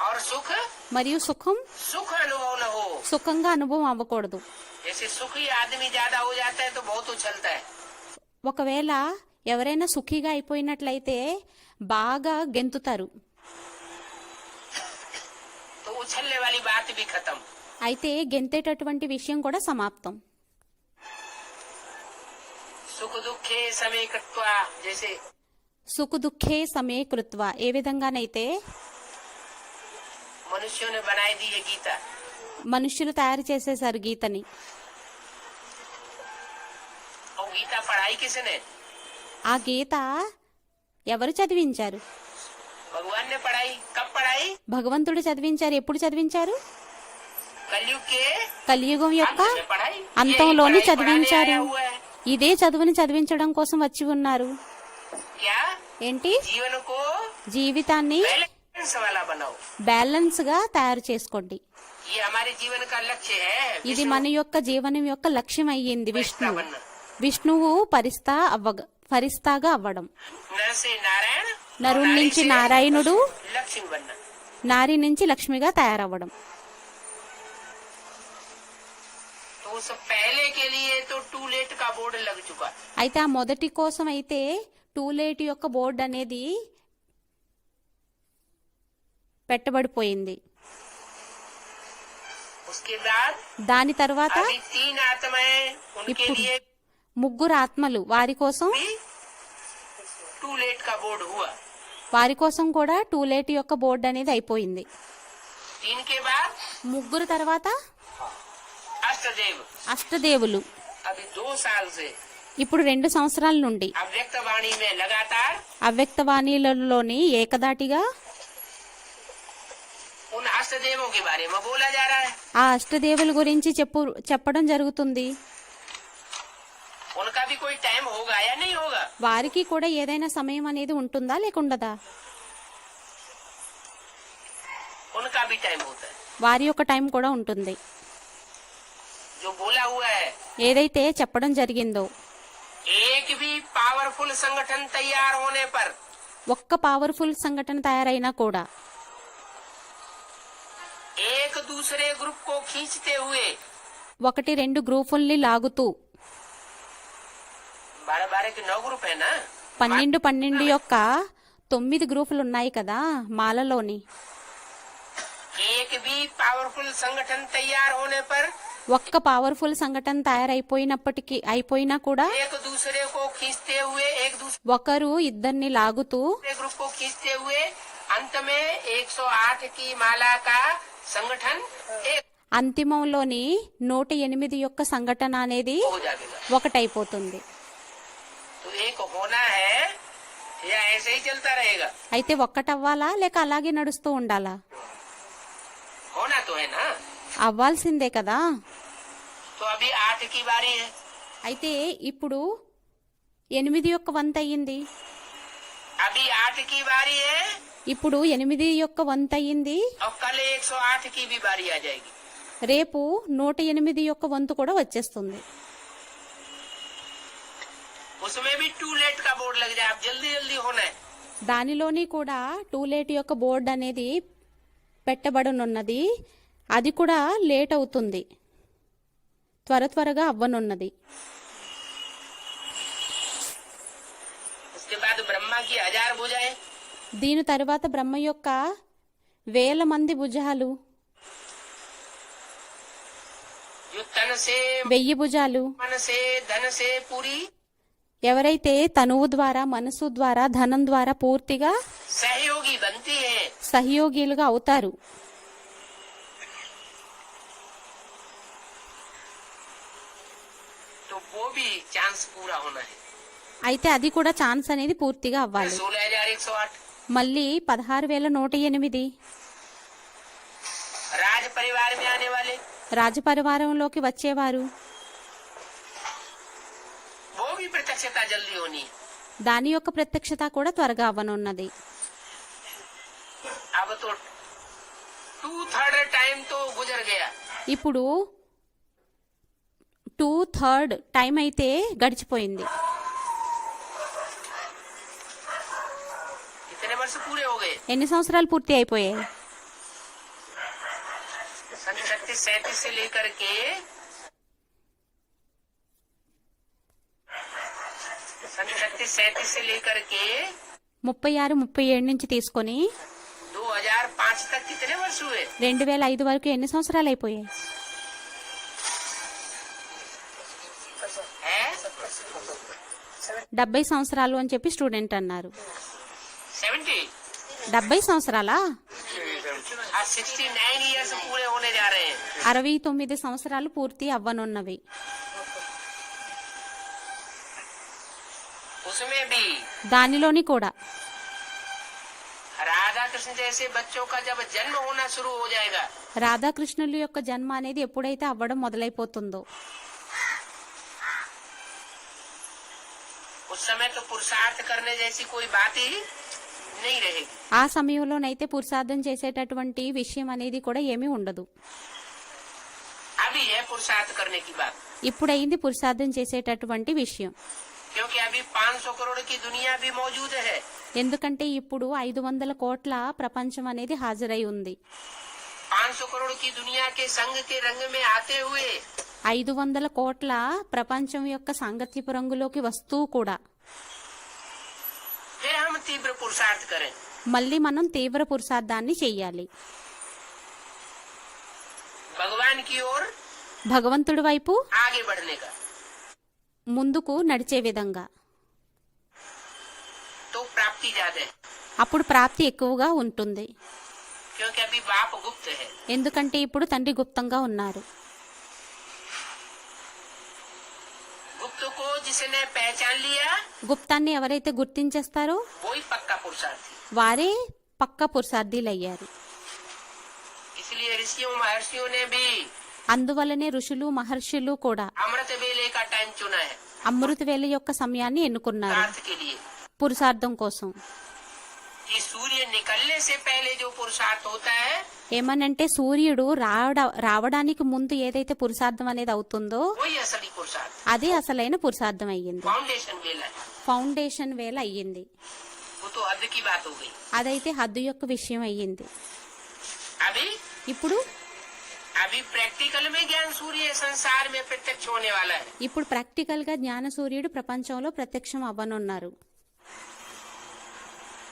और सुख మరియు సుఖం सुख अनुभव न हो। సుఖంగా అనుభవం అవ్వకూడదు. जैसे सुखी आदमी ज्यादा हो जाता है तो बहुत उछलता है। ఒకవేళ ఎవరైనా సుఖీగా అయిపోయినట్లయితే బాగా గెంతుతారు. तो उछलने वाली बात भी खत्म। అయితే గెంతేటటువంటి విషయం కూడా సమాప్తం. सुख दुखे समय कृत्वा, जैसे సుఖ దుఃఖే సమే కృత్వ, ఏ విధంగానైతే मनुष्यों ने बनाई दी है गीता। మనుష్యులు తయారు చేసేశారు గీతని. और गीता पढ़ाई किसने? ఆ గీత ఎవరు చదివించారు? भगवान ने पढ़ाई। कब पढ़ाई? భగవంతుడు చదివించారు. ఎప్పుడు చదివించారు? कलयुग के కలియుగం యొక్క अंत में पढ़ाई। అంతంలోని यही पढ़ाई पढ़ाने చదివించారు. आया हुआ है। ఇదే చదువుని చదివించడం కోసం వచ్చి ఉన్నారు. क्या? ఏంటి? जीवन को జీవితాన్ని बैलेंस वाला बनाओ। బ్యాలెన్స్ గా తయారు చేసుకోండి. ये हमारे जीवन का लक्ष्य है। ఇది మన యొక్క జీవనం యొక్క లక్ష్యం అయ్యింది. विष्णु बनना। విష్ణువు ఫరిస్తాగా అవ్వడం, नर से नारायण, నరుడి नारी నుంచి से నారాయణుడు, लक्ष्मी बनना। నారి నుంచి లక్ష్మిగా తయారవ్వడం. तो उस पहले के लिए तो टूलेट का बोर्ड लग चुका। అయితే ఆ మొదటి కోసం అయితే టూలేట్ యొక్క బోర్డు అనేది పెట్టబడిపోయింది. उसके बाद దాని తర్వాత अभी 3 आत्माएं, उनके ఇప్పుడు लिए 3 ఆత్మలు, వారి కోసం भी टूलेट का बोर्ड हुआ। వారి కోసం కూడా టూలేట్ యొక్క బోర్డు అనేది అయిపోయింది. 3 के बाद 3 తర్వాత अष्टदेव। అష్టదేవులు. अभी 2 साल से ఇప్పుడు 2 సంవత్సరాల నుండి अव्यक्त वाणी में लगातार అవ్యక్తవాణిలలోని ఏకదాటిగా उन अष्टदेवों के बारे में बोला जा रहा है। ఆ అష్టదేవుల గురించి చెప్పడం జరుగుతుంది. उनका भी कोई टाइम होगा या नहीं होगा? వారికి కూడా ఏదైనా సమయం అనేది ఉంటుందా లేకుండదా? उनका भी टाइम होता है। వారి యొక్క టైం కూడా ఉంటుంది. जो बोला हुआ है, ఏదైతే చెప్పడం జరిగిందో, एक भी पावरफुल संगठन तैयार होने पर ఒక్క పవర్ఫుల్ సంఘటన తయారైనా కూడా एक दूसरे ग्रुप को खींचते हुए 1-2 గ్రూపుల్ని లాగుతూ 12 के 9 ग्रुप है ना, 12 యొక్క 9 గ్రూపులు ఉన్నాయి కదా మాలలోని. एक भी पावरफुल संगठन तैयार होने पर ఒక్క పవర్ఫుల్ సంఘటన అయిపోయినా కూడా एक दूसरे को खींचते हुए एक दूसरे ఒకరు ఇద్దరిని లాగుతూ ग्रुप को खींचते हुए अंत में 108 की माला का संगठन एक అంతిమంలోని 108 యొక్క సంఘటన అనేది हो जाएगा। ఒకటైపోతుంది. तो एक होना है या ऐसे ही चलता रहेगा? అయితే ఒక్కటవ్వాలా లేక అలాగే నడుస్తూ ఉండాలా? होना तो है ना। అవ్వాల్సిందే కదా. तो अभी 8 की बारी है। అయితే ఇప్పుడు 8 యొక్క వంతు అయ్యింది. अभी 8 की बारी है ఇప్పుడు 8 యొక్క వంతు అయ్యింది. और कल 108 की भी बारी आ जाएगी। రేపు 108 యొక్క వంతు కూడా వచ్చేస్తుంది. उसमें भी टू लेट का बोर्ड लग जाए, अब जल्दी जल्दी होना है। దానిలోని కూడా టూలేట్ యొక్క బోర్డు అనేది పెట్టబడనున్నది. అది కూడా లేట్ అవుతుంది, త్వరగా అవ్వనున్నది. उसके बाद ब्रह्मा की 1000 भुजाएं, దీని తర్వాత బ్రహ్మ యొక్క 1000 మంది భుజాలు, जो तन से 1000 భుజాలు, मन से धन से पूरी ఎవరైతే తనువు ద్వారా మనసు ద్వారా ధనం ద్వారా పూర్తిగా सहयोगी बनती है। సహయోగిలుగా అవుతారు. तो वो भी चांस पूरा होना है। అయితే అది కూడా ఛాన్స్ అనేది పూర్తిగా అవ్వాలి. 16,108 మళ్ళీ 16,108 राज परिवार में आने वाले రాజపరివారంలోకి వచ్చేవారు. वो भी प्रत्यक्षता जल्दी होनी है। దాని యొక్క ప్రత్యక్షత కూడా త్వరగా అవ్వనున్నది. अब तो 2/3 टाइम तो गुजर गया। ఇప్పుడు 2/3 టైం అయితే గడిచిపోయింది. कितने वर्ष पूरे हो गए? ఎన్ని సంవత్సరాలు పూర్తి అయిపోయాయి? 37 से लेकर के 37 से लेकर के 36-37 నుంచి తీసుకొని 2005 तक कितने वर्ष हुए? 2005 వరకు ఎన్ని సంవత్సరాలు అయిపోయాయి? है 70 సంవత్సరాలు అని చెప్పి స్టూడెంట్ అన్నారు. 70 70 సంవత్సరాలా? आज 69 ईयर्स पूरे होने जा रहे हैं। 69 సంవత్సరాలు పూర్తి అవ్వనున్నవి. उसमें भी దానిలోని కూడా राधा कृष्ण जैसे बच्चों का जब जन्म होना शुरू हो जाएगा, రాధాకృష్ణుల యొక్క జన్మ అనేది ఎప్పుడైతే అవ్వడం మొదలైపోతుందో उस समय तो पुरुषार्थ करने जैसी कोई बात ही नहीं रहेगी। ఆ సమయంలోనైతే పురుషార్థం చేసేటటువంటి విషయం అనేది కూడా ఏమీ ఉండదు. अभी है पुरुषार्थ करने की बात, ఇప్పుడైంది పురుషార్థం చేసేటటువంటి విషయం. क्योंकि अभी 500 करोड़ की दुनिया भी मौजूद है। ఎందుకంటే ఇప్పుడు 500 కోట్ల ప్రపంచం అనేది హాజరై ఉంది. 500 करोड़ की दुनिया के संग के रंग में आते हुए 500 కోట్ల ప్రపంచం యొక్క సాంగత్యపు రంగులోకి వస్తూ కూడా फिर हम तीव्र पुरुषार्थ करें। మళ్ళీ మనం తీవ్ర పురుషార్థాన్ని చెయ్యాలి. भगवान की ओर భగవంతుడి వైపు आगे बढ़ने का, ముందుకు నడిచే విధంగా. तो प्राप्ति ज्यादा है, అప్పుడు ప్రాప్తి ఎక్కువగా ఉంటుంది. क्योंकि अभी बाप गुप्त है। ఎందుకంటే ఇప్పుడు తండ్రి గుప్తంగా ఉన్నారు. गुप्त को जिसने पहचान लिया గుప్తాన్ని ఎవరైతే గుర్తించేస్తారో वही पक्का पुरुषार्थी। వారే పక్క పురుషార్థులయ్యారు. इसलिए ऋषियों महर्षियों ने भी అందువల్లనే ఋషులు మహర్షులు కూడా अमृत वेले का टाइम चुना है అమృత వేళ యొక్క సమయాన్ని ఎన్నుకున్నారు पुरुषार्थ के लिए పురుషార్థం కోసం. कि सूर्य निकलने से पहले जो पुरुषार्थ होता है ఏమనంటే సూర్యుడు రావడానికి ముందు ఏదైతే పురుషార్థం అనేది అవుతుందో वही असली पुरुषार्थ, అదే అసలైన పురుషార్థం అయ్యింది. फाउंडेशन वेला है। ఫౌండేషన్ వేళ అయ్యింది. वो तो हद की बात हो गई। అదైతే హద్దు యొక్క విషయం అయ్యింది. अभी ఇప్పుడు अभी प्रैक्टिकल में ज्ञान सूर्य संसार में प्रत्यक्ष होने वाला है। ఇప్పుడు ప్రాక్టికల్ గా జ్ఞాన సూర్యుడు ప్రపంచంలో ప్రత్యక్షం అవ్వనున్నారు.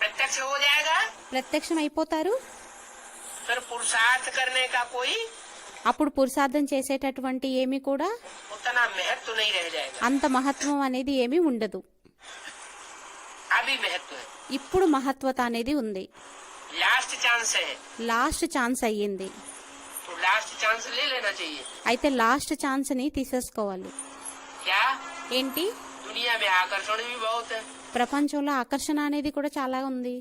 प्रत्यक्ष हो जाएगा ప్రత్యక్షం అయిపోతారు. फिर पुरुषार्थ करने का कोई అప్పుడు పురుషార్థం చేసేటటువంటి ఏమి కూడా उतना महत्व नहीं रह जाएगा। అంత మహత్వం అనేది ఏమీ ఉండదు. अभी महत्व है, ఇప్పుడు మహత్వత అనేది ఉంది. लास्ट चांस है, లాస్ట్ ఛాన్స్ అయ్యింది. तो लास्ट चांस ले लेना चाहिए। అయితే లాస్ట్ ఛాన్స్ ని తీసేసుకోవాలి. क्या ఏంటి? दुनिया में आकर्षण भी बहुत है, ప్రపంచంలో ఆకర్షణ అనేది కూడా చాలా ఉంది.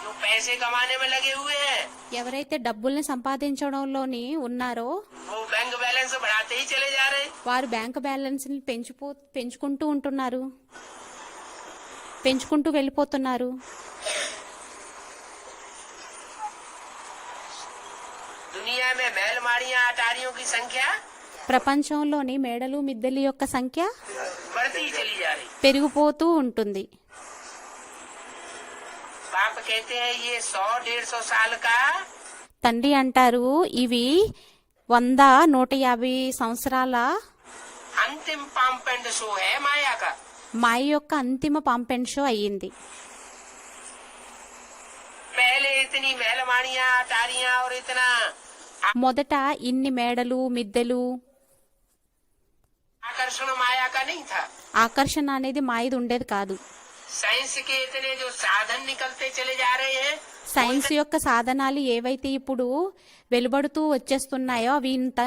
जो पैसे कमाने में लगे हुए हैं ఎవరైతే డబ్బుల్ని సంపాదించడంలోని ఉన్నారో वो बैंक बैलेंस बढ़ाते ही चले जा रहे हैं। వారు బ్యాంక్ బ్యాలెన్స్ ని పెంచుకుంటూ ఉంటున్నారు, పెంచుకుంటూ వెళ్ళిపోతున్నారు. दुनिया में महल माड़ियां अटारियों की संख्या ప్రపంచంలోని మేడలు మిద్దెల యొక్క సంఖ్య बढ़ती ही चली जा रही। పెరిగిపోతూ ఉంటుంది. बाप कहते हैं ये 100-150 साल का తండ్రి అంటారు ఇవి 100-150 సంవత్సరాల अंतिम पाम्पेंड शो है माया का। మాయ యొక్క అంతిమ పంపెన్ షో అయ్యింది. पहले इतनी महल माड़ियां अटारियां और इतना మొదట ఇన్ని మేడలు మిద్దెలు आकर्षण माया का नहीं था। ఆకర్షణ అనేది మాయది ఉండేది కాదు. साइंस के इतने जो साधन निकलते चले जा रहे हैं సైన్స్ యొక్క సాధనాలు ఏవైతే ఇప్పుడు వెలువడుతూ వచ్చేస్తున్నాయో అవి ఇంత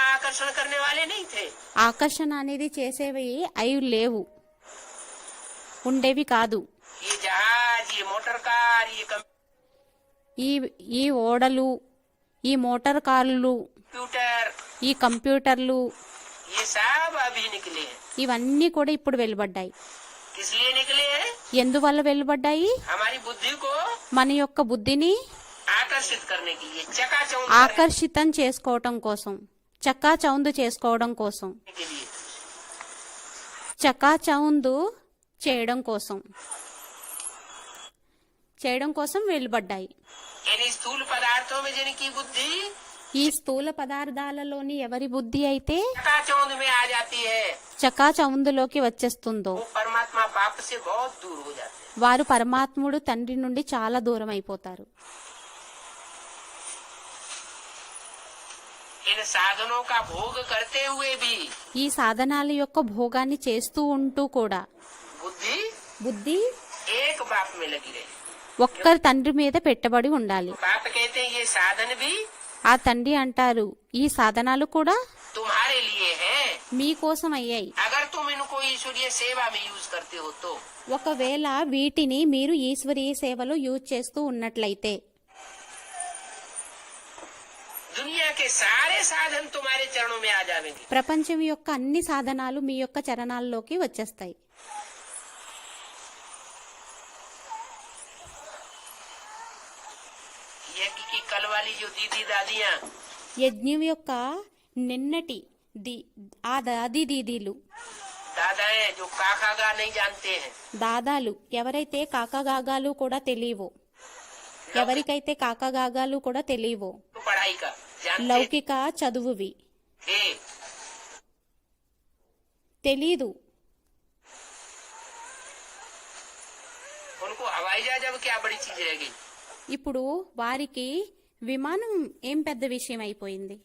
आकर्षण करने वाले नहीं थे। ఆకర్షణ అనేది చేసేవి అవి లేవు, ఉండేవి కాదు. ये जहाज, ये मोटर कार, ये ఈ ఈ ఓడలు, ఈ మోటార్ కార్లు, कंप्यूटर, ఈ కంప్యూటర్లు ये सब अभी निकले हैं। ఇవన్నీ కూడా ఇప్పుడు వెలువడ్డాయి. किस लिए निकले हैं? ఎందువల్ల వెలువడ్డాయి? हमारी बुद्धि को మన యొక్క బుద్ధిని आकर्षित करने के लिए, चकाचौंध ఆకర్షితం చేసుకోవటం కోసం, చక్కాచౌందు చేసుకోవడం కోసం, करने के लिए। చక్కాచౌందు చేయడం కోసం వెలువడ్డాయి. इन स्थूल पदार्थों में जिनकी बुद्धि ఈ స్థూల పదార్థాలలోని ఎవరి బుద్ధి అయితే चकाचौंध में आ जाती है చకాచౌందులోకి వచ్చేస్తుందో वो परमात्मा बाप से बहुत दूर हो जाते हैं। వారు పరమాత్ముడు తండ్రి నుండి చాలా దూరం అయిపోతారు. इन साधनों का भोग करते हुए भी ఈ సాధనాల యొక్క భోగాన్ని చేస్తూ ఉంటూ కూడా बुद्धि బుద్ధి एक बाप में लगी रही। ఒక్కరి తండ్రి మీద పెట్టబడి ఉండాలి. बाप कहते हैं ये साधन भी ఆ తండ్రి అంటారు ఈ సాధనాలు కూడా तुम्हारे लिए है। మీకోసం అయ్యాయి. अगर तुम इनको ईश्वरीय सेवा में यूज करते हो तो ఒకవేళ వీటిని మీరు ఈశ్వరీయ సేవలో యూజ్ చేస్తూ ఉన్నట్లయితే दुनिया के सारे साधन तुम्हारे चरणों में आ जाएंगे। ప్రపంచం యొక్క అన్ని సాధనాలు మీ యొక్క చరణాల్లోకి వచ్చేస్తాయి. यज्ञ की कल वाली जो दीदी दादियाँ యజ్ఞం యొక్క నిన్నటి ఆ దాది దీదీలు, दादाएं जो काकागा नहीं जानते हैं, దాదాలు ఎవరైతే కాకగాగాలు కూడా తెలియవో, ఎవరికైతే కాకగాగాలు కూడా తెలియవో, तो पढ़ाई का जानते లౌకిక చదువువి थे। తెలీదు, उनको हवाई जहाज अब क्या बड़ी चीज रह गई। ఇప్పుడు వారికి విమానం ఏం పెద్ద విషయం అయిపోయింది,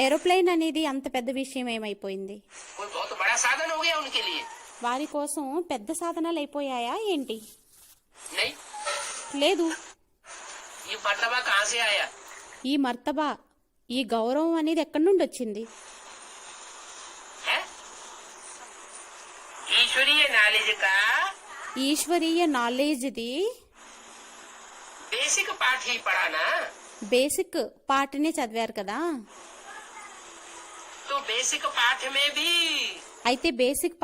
ఏరోప్లేన్ అనేది అంత పెద్ద విషయం ఏమైపోయింది. कोई बहुत बड़ा साधन हो गया उनके लिए। వారి కోసం పెద్ద సాధనాలు అయిపోయాయా ఏంటి? नहीं, లేదు. ये मर्तबा कहाँ से आया? ఈ మర్తబా, ఈ గౌరవం అనేది ఎక్కడి నుండి వచ్చింది? है ईश्वरीय नॉलेज का ఈశ్వరీయ నాలెడ్జ్ది बेसिक पाठ ही पढ़ाना। బేసిక్ పార్ట్ని చదివారు కదా, तो बेसिक पाठ में भी అయితే బేసిక్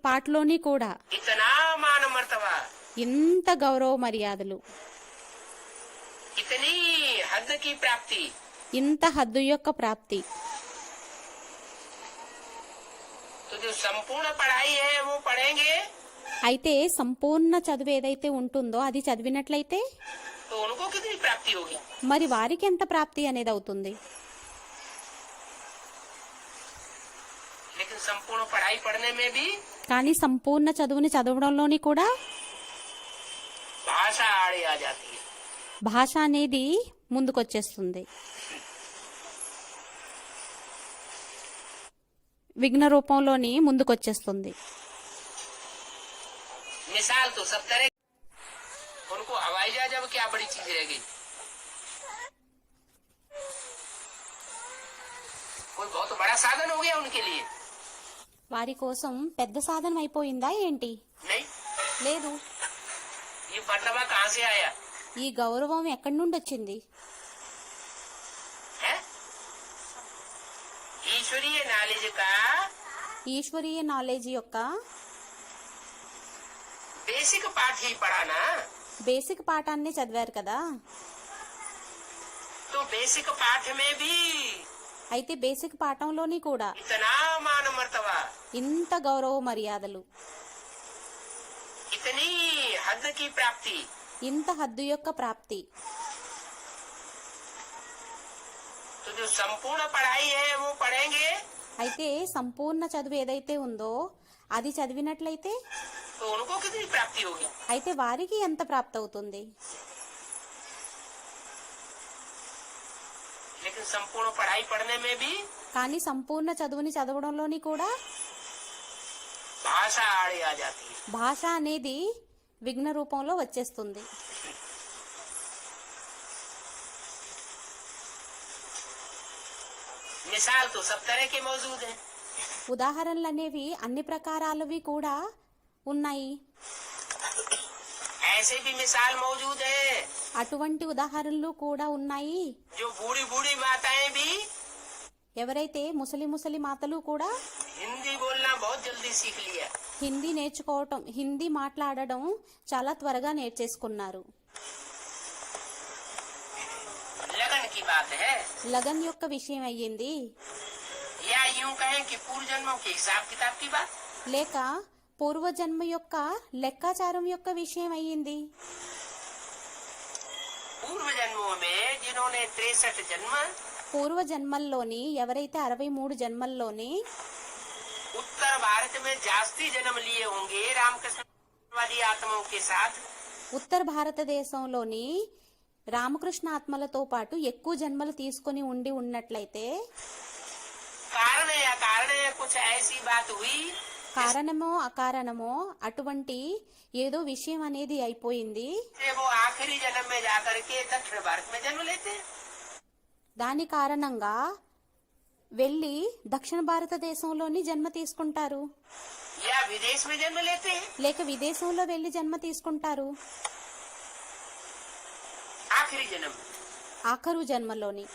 పార్ట్లోని కూడా इतना मान मर्तबा, ఇంత గౌరవ మర్యాదలు, इतनी हद की प्राप्ति, ఇంత హద్దు యొక్క ప్రాప్తి. तो जो संपूर्ण पढ़ाई है वो पढ़ेंगे అయితే సంపూర్ణ చదువు ఏదైతే ఉంటుందో అది చదివినట్లయితే तो उनको कितनी प्राप्ति होगी. మరి వారికి ఎంత ప్రాప్తి అనేది అవుతుంది. लेकिन संपूर्ण पढ़ाई पढ़ने में भी కానీ సంపూర్ణ చదువుని చదవడంలోని కూడా भाषा आड़े आ जाती है. భాష అనేది ముందుకొచ్చేస్తుంది, విఘ్న రూపంలోని ముందుకొచ్చేస్తుంది. मिसाल तो सब तरह, उनको हवाई जहाज अब क्या बड़ी चीज रह गई. कोई बहुत बड़ा साधन हो गया उनके लिए. వారి కోసం పెద్ద సాధనం అయిపోయిందా ఏంటి? नहीं, లేదు. ये मर्तबा कहाँ से आया ఈ గౌరవం ఎక్కడి నుండి వచ్చింది? है? ईश्वरीय नॉलेज का ఈశ్వరీయ నాలెడ్జ్ యొక్క बेसिक पाठ ही पढ़ाना. బేసిక్ పాఠాన్ని చదివారు కదా, तो बेसिक पाठ में भी అయితే బేసిక్ పాఠంలోని కూడా इतना मान मर्तबा, ఇంత గౌరవ మర్యాదలు, इतनी हद की प्राप्ति, ఇంత హద్దు యొక్క ప్రాప్తి. तो जो संपूर्ण पढ़ाई है वो पढ़ेंगे అయితే సంపూర్ణ చదువు ఏదైతే ఉందో అది చదివినట్లయితే तो उनको कितनी प्राप्ति होगी. అయితే వారికి ఎంత ప్రాప్తి అవుతుంది. लेकिन संपूर्ण पढ़ाई पढ़ने में भी కానీ సంపూర్ణ చదువుని చదవడంలోని కూడా भाषा आड़े आ जाती है. భాష అనేది విఘ్న రూపంలో వచ్చేస్తుంది. मिसाल तो सब तरह के मौजूद हैं. ఉదాహరణలు అనేవి అన్ని ప్రకారాలవి కూడా ఉన్నాయి. ऐसे भी मिसाल मौजूद है అటువంటి ఉదాహరణలు కూడా ఉన్నాయి. जो बूढ़ी बूढ़ी माताएं भी ఎవరైతే ముసలి మాతలు కూడా हिंदी बोलना बहुत जल्दी सीख लिया. హిందీ నేర్చుకోవటం, హిందీ మాట్లాడడం చాలా త్వరగా నేర్చేసుకున్నారు. लगन की बात है, లగన్ యొక్క విషయం అయ్యింది, या यूं कहें कि पूर्व जन्मों के हिसाब किताब की बात. లేక పూర్వజన్మ యొక్క లెక్కాచారం యొక్క విషయం అయ్యింది. पूर्व जन्मों में जिन्होंने 63 जन्म పూర్వజన్మల్లోని ఎవరైతే 63 జన్మల్లోని उत्तर भारत में जास्ती जन्म लिए होंगे रामकृष्णवादी आत्माओं के साथ, ఉత్తర భారతదేశంలోని రామకృష్ణ ఆత్మలతో పాటు ఎక్కువ జన్మలు తీసుకొని ఉన్నట్లయితే कारण या कारण कुछ ऐसी बात हुई కారణమో అకారణమో అటువంటి ఏదో విషయం అనేది అయిపోయింది. कि वो आखिरी जन्म में जाकर के दक्षिण भारत में जन्म लेते हैं. దాని కారణంగా వెళ్ళి దక్షిణ భారతదేశంలోని జన్మ తీసుకుంటారు, या विदेश में जन्म लेते हैं. లేక విదేశంలో వెళ్ళి జన్మ తీసుకుంటారు. आखिरी जन्म ఆఖరు జన్మలోని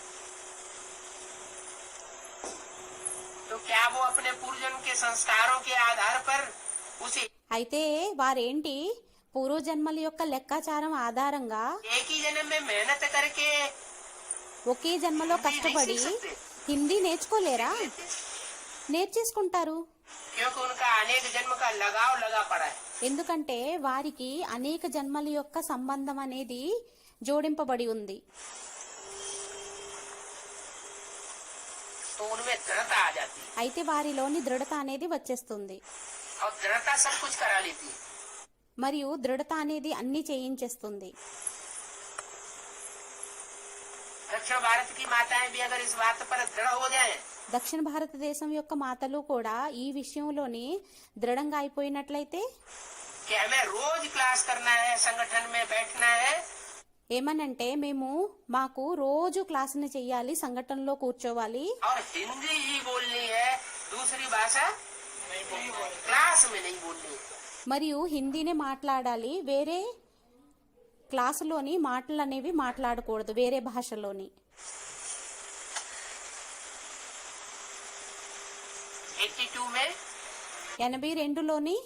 तो क्या वो अपने पूर्व जन्म के संस्कारों के आधार पर उसी అయితే వారేంటి పూర్వజన్మల యొక్క లెక్కాచారం ఆధారంగా एक ही जन्म में मेहनत करके ఒకే జన్మలో కష్టపడి హిందీ నేర్చుకోలేరా? నేర్చేసుకుంటారు. क्योंकि उनका अनेक जन्म का लगाव लगा पड़ा है. ఎందుకంటే వారికి అనేక జన్మల యొక్క సంబంధం అనేది జోడింపబడి ఉంది. तो उनमें दृढ़ता आ जाती है అయితే వారిలోని దృఢత అనేది వచ్చేస్తుంది. और दृढ़ता सब कुछ करा लेती है. మరియు దృఢత అనేది అన్ని చేయించేస్తుంది. दक्षिण भारत की माताएं भी अगर इस बात पर दृढ़ हो जाएं దక్షిణ భారతదేశం యొక్క మాతలు కూడా ఈ విషయంలోని దృఢంగా అయిపోయినట్లయితే कि हमें रोज क्लास करना है, संगठन में बैठना है, ఏమనంటే మేము మాకు రోజు క్లాసుని చెయ్యాలి, సంఘటనలో కూర్చోవాలి, और हिंदी ही बोलनी है, दूसरी भाषा क्लास में नहीं बोलनी है. మరియు హిందీనే మాట్లాడాలి, వేరే క్లాసులోని మాటలు అనేవి మాట్లాడకూడదు వేరే భాషలోని. 82 में 82లోని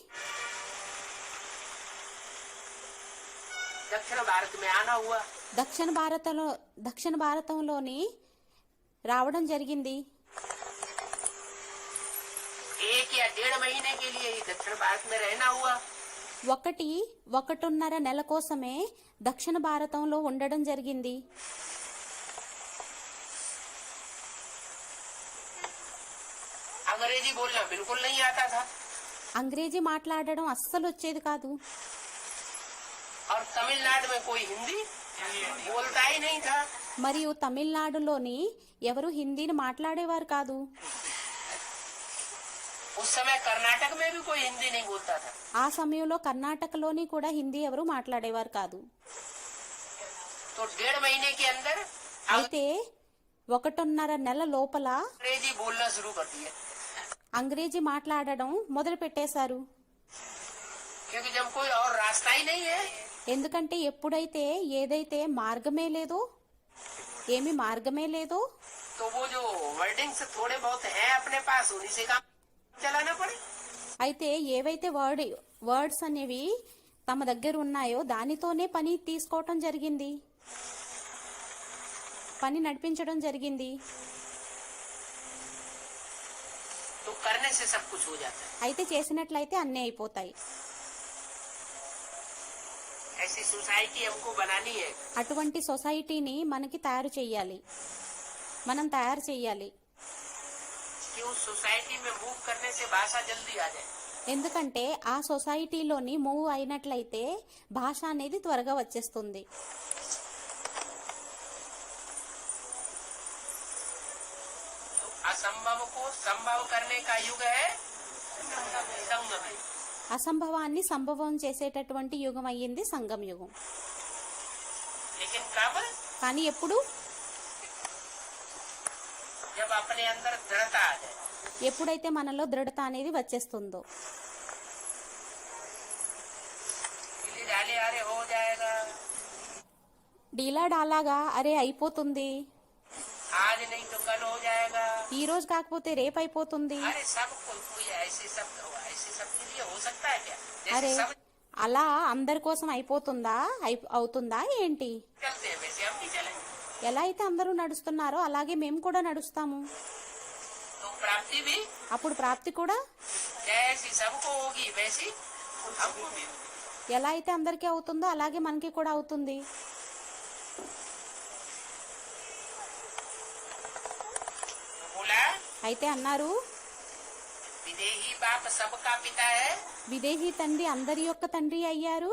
दक्षिण भारत में आना हुआ. దక్షిణ భారతంలోని రావడం జరిగింది. 1 या 1.5 महीने के लिए ही दक्षिण भारत में रहना हुआ. 1.5 నెల కోసమే దక్షిణ భారతంలో ఉండడం జరిగింది. अंग्रेजी बोलना बिल्कुल नहीं आता था అంగ్రేజీ మాట్లాడడం అస్సలు వచ్చేది కాదు. और तमिलनाडु में कोई हिंदी बोलता ही नहीं था. మరియు తమిళనాడులోని ఎవరు హిందీని మాట్లాడేవారు కాదు. उस समय कर्नाटक में भी कोई हिंदी नहीं बोलता था. ఆ సమయంలో కర్ణాటకలోని కూడా హిందీ ఎవరు మాట్లాడేవారు కాదు. तो 1.5 महीने के अंदर అయితే 1.5 నెల లోపల अंग्रेजी बोलना शुरू कर दिया. అంగ్రేజీ మాట్లాడడం మొదలు పెట్టేశారు. क्योंकि जब कोई और रास्ता ही नहीं है ఎందుకంటే ఎప్పుడైతే ఏదైతే మార్గమే లేదో तो वो जो वर्डिंग्स थोड़े बहुत हैं अपने पास उन्हीं से काम चलाना पड़े. అయితే ఏవైతే వర్డ్స్ అనేవి తమ దగ్గర ఉన్నాయో దానితోనే పని తీసుకోవటం జరిగింది, పని నడిపించడం జరిగింది. तो करने से सब कुछ हो जाता है. అయితే చేసినట్లయితే అన్నీ అయిపోతాయి. ऐसी सोसाइटी हमको बनानी है. అటువంటి సొసైటీని మనకి మనం తయారు చేయాలి. कि उस सोसाइटी में मूव करने से भाषा जल्दी आ जाए. ఎందుకంటే ఆ సొసైటీలోని మూవ్ అయినట్లయితే భాష అనేది త్వరగా వచ్చేస్తుంది. तो असंभव को संभव करने का युग है संगम. అసంభవాన్ని సంభవం చేసేటటువంటి యుగం అయ్యింది సంగం యుగం. लेकिन कब? కానీ ఎప్పుడు? जब अपने अंदर दृढ़ता आ जाए. ఎప్పుడైతే మనలో దృఢత అనేది వచ్చేస్తుందో. डाले अरे हो जाएगा, డీలా డాలాగా అరే అయిపోతుంది, आज नहीं तो कल हो जाएगा. ఈ రోజు కాకపోతే రేపు అయిపోతుంది. अरे सब कोई ऐसे सबके लिए हो सकता है क्या? అరే जैसे सब అలా అందరి కోసం అయిపోతుందా అవుతుందా ఏంటి? चलते हैं वैसे हम भी चलेंगे. ఎలా అయితే అందరూ నడుస్తున్నారో అలాగే మేము కూడా నడుస్తాము. तो प्राप्ति भी అప్పుడు ప్రాప్తి కూడా जैसी सबको होगी वैसी हमको भी होगी. ఎలా అయితే అందరికీ అవుతుందో అలాగే మనకి కూడా అవుతుంది. तो बोला అయితే అన్నారు, विदेही बाप सबका पिता है విదేహీ తండ్రి అందరి యొక్క తండ్రి అయ్యారు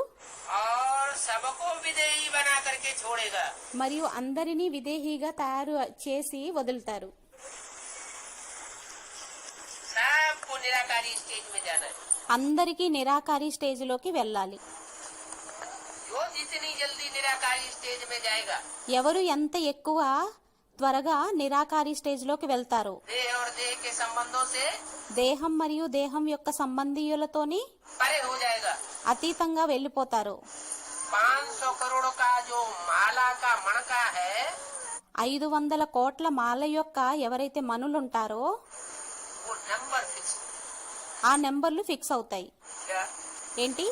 और सबको विदेही बना करके छोड़ेगा. మరియు అందరినీ విదేహీగా తయారు చేసి వదులుతారు. सबको निराकारी स्टेज में जाना है. అందరికీ నిరాకారి స్టేజ్లోకి వెళ్ళాలి. जो जितनी जल्दी निराकारी स्टेज में जाएगा ఎవరు ఎంత ఎక్కువ త్వరగా నిరాకారి స్టేజ్లోకి వెళ్తారో देह और देह के संबंधों से దేహం మరియు దేహం యొక్క సంబంధీయులతోని परे हो जाएगा. అతీతంగా వెళ్ళిపోతారు. 500 करोड़ का जो माला का मणका है 500 కోట్ల మాల యొక్క ఎవరైతే మనులుంటారో वो नंबर फिक्स. ఆ నెంబర్లు ఫిక్స్ అవుతాయి. क्या ఏంటి?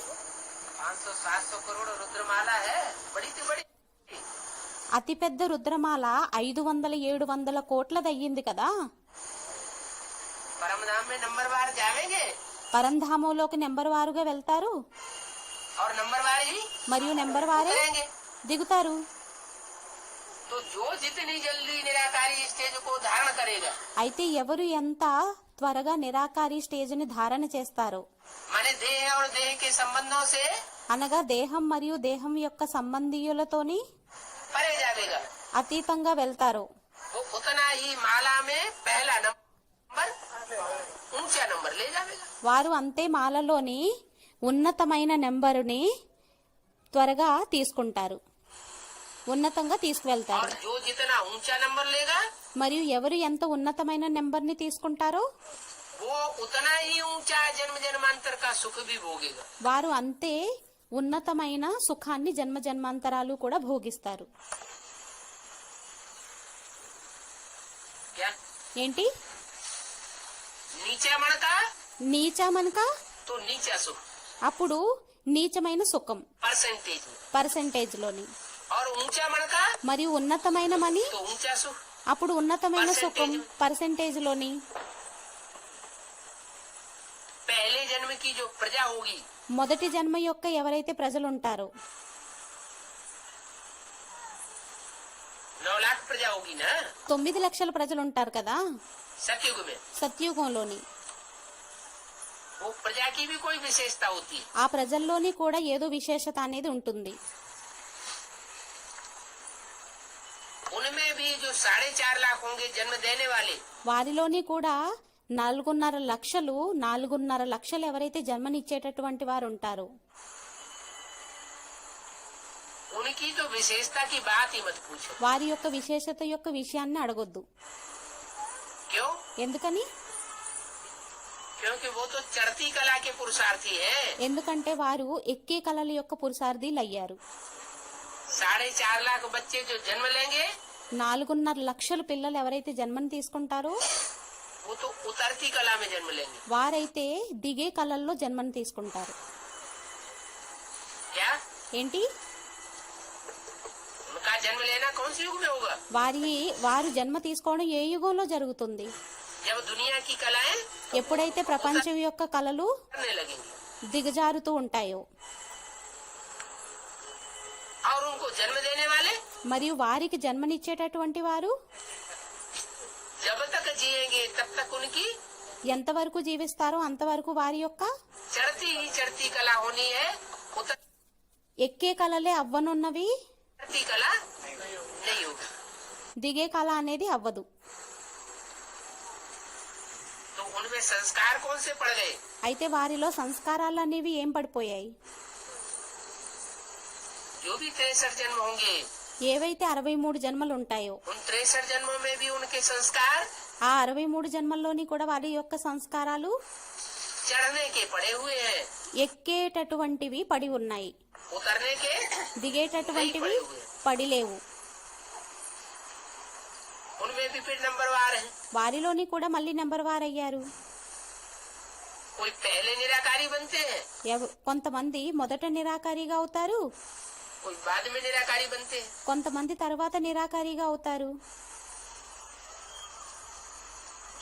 500-700 करोड़ रुद्रमाला है, बड़ी से बड़ी. అతిపెద్ద రుద్రమాల 500-700 కోట్లదయ్యింది కదా. परमधाम में नंबरवार जावेंगे పరంధామంలోకి నెంబర్ వారుగా వెళ్తారు और नंबरवार ही మరియు నెంబర్ వారే करेंगे. దిగుతారు. तो जो जितनी जल्दी निराकारी स्टेज को धारण करेगा అయితే ఎవరు ఎంత త్వరగా నిరాకారి స్టేజ్ని ధారణ చేస్తారో माने देह और देह के संबंधों से అనగా దేహం మరియు దేహం యొక్క సంబంధీయులతోని परे जावेगा, అతీతంగా వెళ్తారో वो उतना ही माला में पहला नंबर ऊंचा नंबर ले जावेगा. వారు అంతే మాలలోని ఉన్నతమైన నెంబరుని త్వరగా తీసుకుంటారు, ఉన్నతంగా తీసుకువెళ్తారు. और जो जितना ऊंचा नंबर लेगा మరియు ఎవరు ఎంత ఉన్నతమైన నెంబర్ని తీసుకుంటారో वो उतना ही ऊंचा जन्म जन्मांतर का सुख भी भोगेगा. వారు అంతే ఉన్నతమైన సుఖాన్ని జన్మ జన్మాంతరాలు కూడా భోగిస్తారు. क्या ఏంటి? नीचा मन का నీచమనక तो नीचा सुख అప్పుడు నీచమైన సుఖం परसेंटेज में, పర్సెంటేజ్ లోని, और ऊंचा मन का మరియు ఉన్నతమైన మని तो ऊंचा सुख అప్పుడు ఉన్నతమైన సుఖం పర్సెంటేజ్ లోని. पहले जन्म की जो प्रजा होगी మొదటి జన్మ యొక్క ఎవరైతే ప్రజలు ఉంటారో 9 लाख प्रजा होगी ना 9 లక్షల ప్రజలు ఉంటారు కదా सतयुग में, సత్యుగంలోని. वो प्रजा की भी कोई विशेषता होती है. ఆ ప్రజల్లోని కూడా ఏదో విశేషత అనేది ఉంటుంది. उनमें भी जो 4.5 लाख होंगे जन्म देने वाले, వారిలోని కూడా 4.5 లక్షలు ఎవరైతే జన్మనిచ్చేటటువంటి వారు ఉంటారో उनकी तो विशेषता की बात ही मत पूछो. వారి యొక్క విశేషత యొక్క విషయాన్ని అడగొద్దు. क्यों? ఎందుకని? क्योंकि वो तो चढ़ती कला के पुरुषार्थी है. ఎందుకంటే వారు ఎక్కే కళల యొక్క పురుషార్థులు అయ్యారు. 4.5 लाख बच्चे जो जन्म लेंगे 4.5 లక్షల పిల్లలు ఎవరైతే జన్మని తీసుకుంటారో वो तो उतरती कला में जन्म लेंगे. వారైతే దిగే కళల్లో జన్మని తీసుకుంటారు. क्या? ఏంటి? उनका जन्म लेना कौन सी युग में होगा? వారు జన్మ తీసుకోవడం ఏ యుగంలో జరుగుతుంది? जब दुनिया की कलाएं ఎప్పుడైతే ప్రపంచం యొక్క కళలు करने लगेंगी దిగజారుతూ ఉంటాయో, और उनको जन्म देने वाले మరియు వారికి జన్మనిచ్చేటటువంటి వారు जब तक जिएंगे तब तक उनकी ఎంతవరకు జీవిస్తారో అంతవరకు వారి యొక్క चढ़ती ही चढ़ती कला होनी है. ఎక్కే కళలే అవ్వనున్నవి, उतरती कला नहीं होगी. దిగే కళ అనేది అవ్వదు. तो उनमें संस्कार कौन से पड़ गए? అయితే వారిలో సంస్కారాలు అనేవి ఏం పడిపోయాయి? जो भी 63 जन्म होंगे ఏవైతే 63 జన్మలు ఉంటాయో उन 63 जन्मों में भी उनके संस्कार ఆ 63 జన్మల్లోని కూడా వారి యొక్క సంస్కారాలు चढ़ने के पड़े हुए हैं, ఎక్కేటటువంటివి పడి ఉన్నాయి, उतरने के దిగేటటువంటివి పడిలేవు. उनमें भी फिर नंबरवार है. వారిలోని కూడా మళ్ళీ నెంబర్ వారయ్యారు. कोई पहले निराकारी बनते हैं, కొంతమంది మొదట నిరాకారిగా అవుతారు, कोई बाद में निराकारी बनते हैं. కొంతమంది తర్వాత నిరాకారిగా అవుతారు.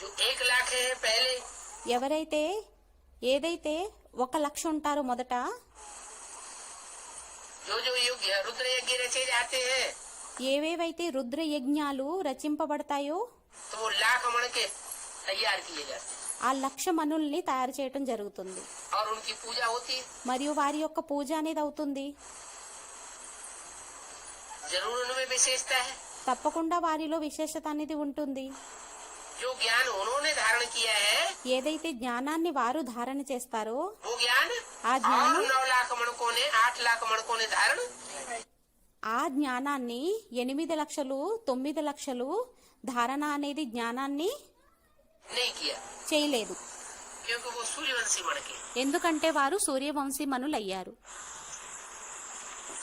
जो 1 लाख है पहले ఎవరైతే ఏదైతే 1 లక్ష ఉంటారో మొదట, जो जो युग रुद्र यज्ञ रचे जाते हैं ఏవేవైతే రుద్ర యజ్ఞాలు రచింపబడతాయో तो वो लाख मण के तैयार किए जाते हैं ఆ 1,00,000 మనుల్ని తయారు చేయటం జరుగుతుంది. और उनकी पूजा होती है. మరియు వారి యొక్క పూజ అనేది అవుతుంది. जरूर उनमें विशेषता है. తప్పకుండా వారిలో విశేషత అనేది ఉంటుంది. जो ज्ञान उन्होंने धारण किया है ఏదైతే జ్ఞానాన్ని వారు ధారణ చేస్తారో वो ज्ञान ఆ और జ్ఞానం 9 लाख मणकों ने 8 लाख मणकों ने धारण ఆ జ్ఞానాన్ని 8 లక్షలు 9 లక్షలు ధారణ అనేది జ్ఞానాన్ని नहीं किया, చేయలేదు. क्योंकि वो सूर्यवंशी मण के ఎందుకంటే వారు సూర్యవంశీ మనులయ్యారు.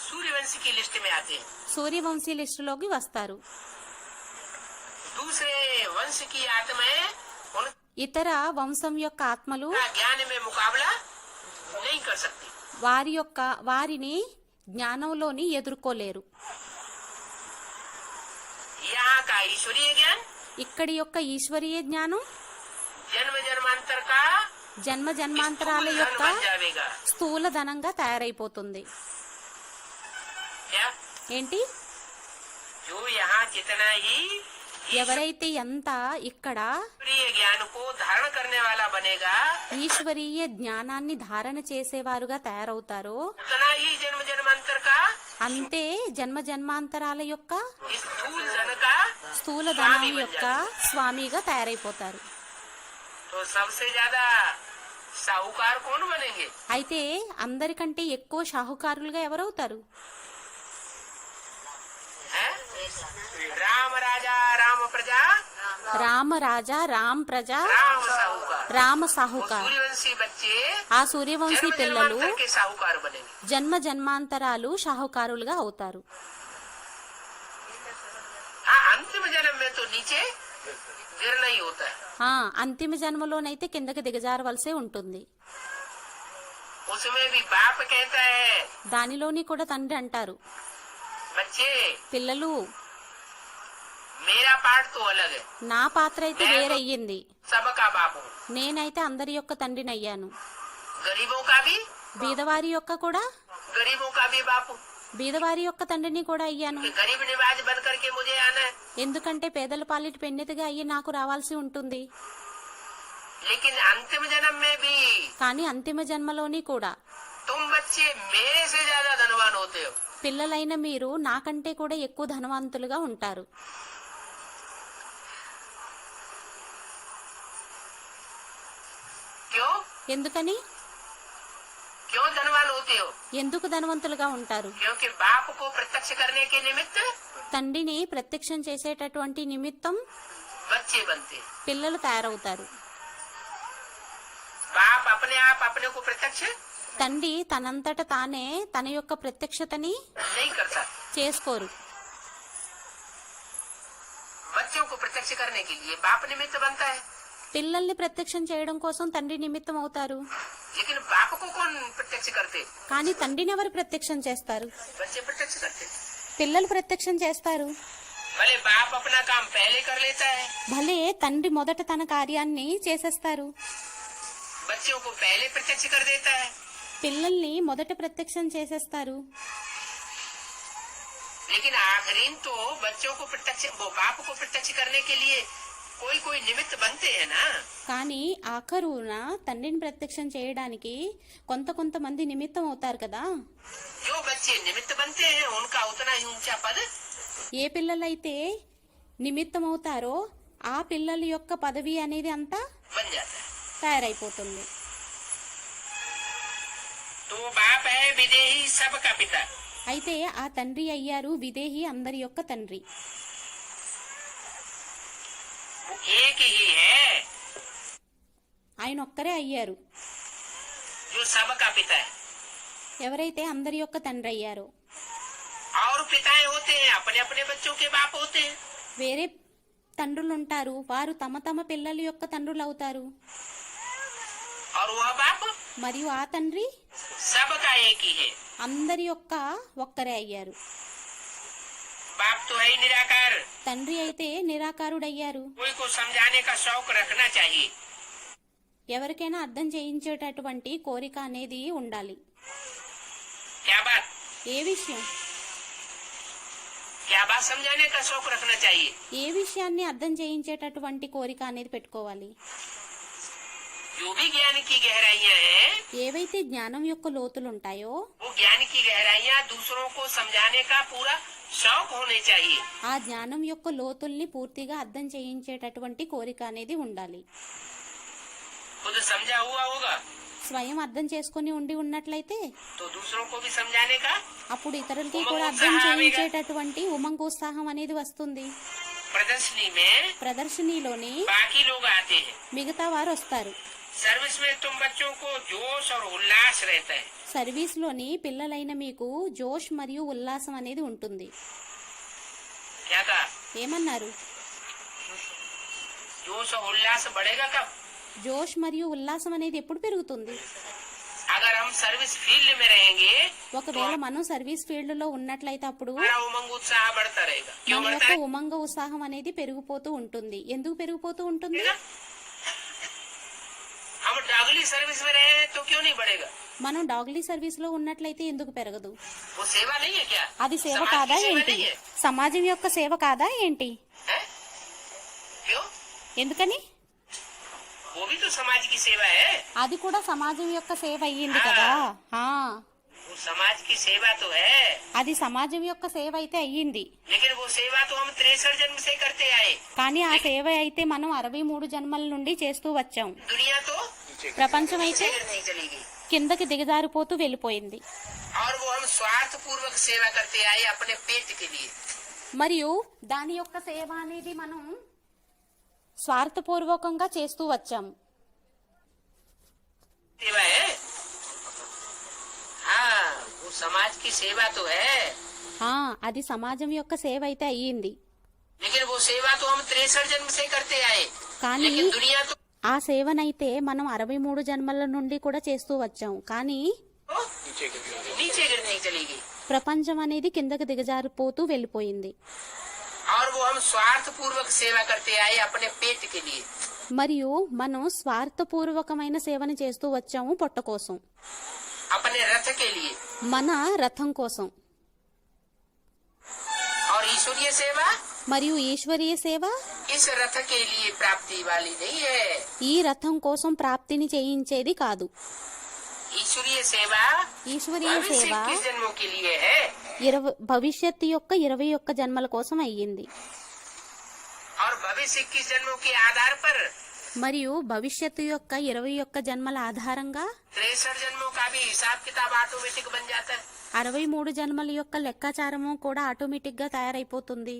सूर्यवंशी की लिस्ट में आते हैं. సూర్యవంశీ లిస్టులోకి వస్తారు. दूसरे वंश की आत्माएं उनका ఇతర వంశం యొక్క ఆత్మలు ज्ञान में मुकाबला नहीं कर सकती. వారిని జ్ఞానంలోని ఎదుర్కోలేరు. यहाँ का ईश्वरीय ज्ञान ఇక్కడి యొక్క ఈశ్వరీయ జ్ఞానం जन्म जन्मांतर का జన్మ జన్మాంతరాల स्थूल धन యొక్క बन जाएगा. స్థూల ధనంగా తయారైపోతుంది. क्या? ఏంటి? जो यहाँ जितना ही ఎవరైతే ఎంత ఇక్కడ ईश्वरीय ज्ञान को धारण करने वाला बनेगा ఈశ్వరీయ జ్ఞానాన్ని ధారణ చేసేవారుగా తయారవుతారో उतना ही जन्म जन्मांतर का అంతే జన్మ జన్మాంతరాల యొక్క स्थूल धन का స్థూల ధనం యొక్క స్వామిగా తయారైపోతారు. तो सबसे ज्यादा साहूकार कौन बनेंगे? అయితే అందరికంటే ఎక్కువ షాహుకారులుగా ఎవరవుతారు? हैं? राम राजा राम प्रजा రామ రాజా రామ్ ప్రజ राम साहूकार। రామ वो సాహుకార్. सूर्यवंशी बच्चे ఆ సూర్యవంశీ जन्म పిల్లలు जन्मांतर के साहूकार बनेंगे। జన్మ జన్మాంతరాలు షాహుకారులుగా అవుతారు. हाँ, अंतिम जन्म में तो नीचे गिरना ही होता है। ఆ అంతిమ జన్మలోనైతే కిందకి దిగజారవలసే ఉంటుంది. उसमें भी बाप कहता है దానిలోని కూడా తండ్రి అంటారు, बच्चे పిల్లలు मेरा पार्ट तो अलग है, నా పాత్ర అయితే వేరయ్యింది, सबका बाप हूँ। నేనైతే అందరి యొక్క తండ్రినయ్యాను, गरीबों का भी బీదవారి యొక్క కూడా गरीबों का भी बाप हूँ। బీదవారి యొక్క తండ్రిని కూడా అయ్యాను. कि गरीब निवाज बन करके मुझे आना है। ఎందుకంటే పేదల పాలిటి పెన్నెతిగా అయ్యి నాకు రావాల్సి ఉంటుంది. लेकिन अंतिम जन्म में भी కానీ అంతిమ జన్మలోని కూడా तुम बच्चे मेरे से ज्यादा धनवान होते हो। పిల్లలైన మీరు నాకంటే కూడా ఎక్కువ ధనవంతులుగా ఉంటారు. क्यों ఎందుకని? क्यों धनवान होते हो? ఎందుకు ధనవంతులుగా ఉంటారు? क्योंकि बाप को प्रत्यक्ष करने के निमित्त తండ్రిని ప్రత్యక్షం చేసేటటువంటి నిమిత్తం बच्चे बनते हैं। పిల్లలు తయారవుతారు. बाप अपने आप अपने को प्रत्यक्ष తండ్రి తనంతట తానే తన యొక్క ప్రత్యక్షతని नहीं करता। చేసుకోరు. बच्चों को प्रत्यक्ष करने के लिए बाप निमित्त बनता है। పిల్లల్ని ప్రత్యక్షం చేయడం కోసం తండ్రి నిమిత్తం అవుతారు. लेकिन बाप को कौन प्रत्यक्ष करते? కానీ తండ్రిని ఎవరు ప్రత్యక్షం చేస్తారు? बच्चे प्रत्यक्ष करते। పిల్లలు ప్రత్యక్షం చేస్తారు. भले बाप अपना काम पहले कर लेता है, భలే తండ్రి మొదట తన కార్యాన్ని చేసేస్తారు, बच्चों को पहले प्रत्यक्ष कर देता है। పిల్లల్ని మొదట ప్రత్యక్షం చేసేస్తారు. लेकिन आखिरी तो बच्चों को प्रत्यक्ष वो बाप को प्रत्यक्ष करने के लिए कोई कोई निमित्त बनते हैं ना। కానీ ఆఖరున తండ్రిని ప్రత్యక్షం చేయడానికి కొంతమంది నిమిత్తం అవుతారు కదా. जो बच्चे निमित्त बनते हैं उनका उतना ही ऊंचा पद ఏ పిల్లలైతే నిమిత్తం అవుతారో ఆ పిల్లల యొక్క పదవి అనేది అంతా बन जाता है। తయారైపోతుంది. तो वो बाप है विदेही सबका पिता। అయితే ఆ తండ్రి అయ్యారు విదేహి అందరి యొక్క తండ్రి. वो एक ही है ఆయన ఒక్కరే అయ్యారు जो सबका पिता है। ఎవరైతే అందరి యొక్క తండ్రి అయ్యారో. और पिताएं होते हैं अपने अपने बच्चों के बाप होते हैं। వేరే తండ్రులు ఉంటారు, వారు తమ పిల్లల యొక్క తండ్రులు అవుతారు. और वह बाप మరియు ఆ తండ్రి सबका एक ही है। అందరి యొక్క ఒక్కరే అయ్యారు. बाप तो है ही निराकार। తండ్రి అయితే నిరాకారుడయ్యారు. कोई को समझाने का शौक रखना चाहिए। ఎవరికైనా అర్థం చేయించేటటువంటి కోరిక అనేది ఉండాలి. क्या बात ఏ విషయం? क्या बात समझाने का शौक रखना चाहिए। ఏ విషయాన్ని అర్థం చేయించేటటువంటి కోరిక అనేది పెట్టుకోవాలి. जो भी ज्ञान की गहराइयाँ हैं ఏవైతే జ్ఞానం యొక్క లోతులు ఉంటాయో वो ज्ञान की गहराइयाँ दूसरों को समझाने का पूरा शौक होने चाहिए। ఆ జ్ఞానం యొక్క లోతుల్ని పూర్తిగా అర్థం చేయించేటటువంటి కోరిక అనేది ఉండాలి. खुद समझा हुआ होगा స్వయం అర్థం చేసుకుని ఉండి ఉన్నట్లయితే तो दूसरों को भी समझाने का అప్పుడు ఇతరులకి కూడా అర్థం చేయించేటటువంటి ఉమంగోత్సాహం అనేది వస్తుంది. प्रदर्शनी में ప్రదర్శనలోని बाकी लोग आते हैं। మిగతా వారు వస్తారు. सर्विस में तुम बच्चों को जोश और उल्लास रहता है। సర్వీస్లోని పిల్లలైన మీకు జోష్ మరియు ఉల్లాసం అనేది ఉంటుంది. क्या कहा? ఏమన్నారు? जोश और उल्लास बढ़ेगा कब? జోష్ మరియు ఉల్లాసం అనేది ఎప్పుడు పెరుగుతుంది? अगर हम सर्विस फील्ड में रहेंगे ఒకవేళ మనం సర్వీస్ ఫీల్డ్ లో ఉన్నట్లయితే అప్పుడు हमारा उमंग उत्साह बढ़ता रहेगा। क्यों మన बढ़ता యొక్క है? ఉమంగ ఉత్సాహం అనేది పెరిగిపోతూ ఉంటుంది. ఎందుకు పెరిగిపోతూ ఉంటుంది? है ना? हम डागली सर्विस में रहे तो क्यों नहीं बढ़ेगा? మనం డాగ్లీ సర్వీస్ లో ఉన్నట్లయితే ఎందుకు పెరగదు? वो सेवा नहीं है क्या? అది సేవ समाज की కాదా सेवा ఏంటి? नहीं है? సమాజం యొక్క సేవ కాదా ఏంటి? हैं? क्यों? ఎందుకని? वो भी तो समाज की सेवा है। అది కూడా సమాజం యొక్క సేవ అయ్యింది కదా. ఆ, वो समाज की सेवा तो है, అది సమాజం యొక్క సేవ అయితే అయ్యింది. लेकिन वो सेवा तो हम 63 जन्म से करते आए। కానీ ఆ సేవ అయితే మనం 63 జన్మల నుండి చేస్తూ వచ్చాం. दुनिया तो ప్రపంచం అయితే नहीं चलेगी కిందకి దిగజారిపోతూ వెళ్ళిపోయింది. और वो हम स्वार्थ पूर्वक सेवा करते आए अपने पेट के लिए। మరియు దాని యొక్క సేవ అనేది మనం స్వార్థపూర్వకంగా చేస్తూ వచ్చాము. सेवा है। हाँ, वो समाज की सेवा तो है, అది సమాజం యొక్క సేవ అయితే అయ్యింది. लेकिन वो सेवा तो हम 63 जन्म से करते आए। కానీ लेकिन दुनिया तो ఆ సేవనైతే మనం 63 జన్మల నుండి కూడా చేస్తూ వచ్చాము. కానీ नीचे गिरने चलेगी ప్రపంచం అనేది కిందకి దిగజారిపోతూ వెళ్ళిపోయింది. और वो हम स्वार्थ पूर्वक सेवा करते आए अपने पेट के लिए। మరియు మనం స్వార్థపూర్వకమైన సేవను చేస్తూ వచ్చాము పొట్ట కోసం, अपने रथ के लिए। మన రథం కోసం. और ईश्वरीय सेवा మరియు ఈశ్వరీయ సేవ इस रथ के लिए प्राप्ति वाली नहीं है। ఈ రథం కోసం ప్రాప్తిని చేయించేది కాదు. ईश्वरीय सेवा ఈశ్వరీయ भविष्य సేవ के जन्मों के लिए है। భవిష్యత్తు యొక్క 21 జన్మల కోసం అయ్యింది. और भविष्य के जन्मों के आधार पर మరియు భవిష్యత్తు యొక్క 21 జన్మల ఆధారంగా 63 जन्मों का भी हिसाब किताब ऑटोमेटिक बन जाता है। 63 జన్మల యొక్క లెక్కాచారము కూడా ఆటోమేటిక్ గా తయారైపోతుంది.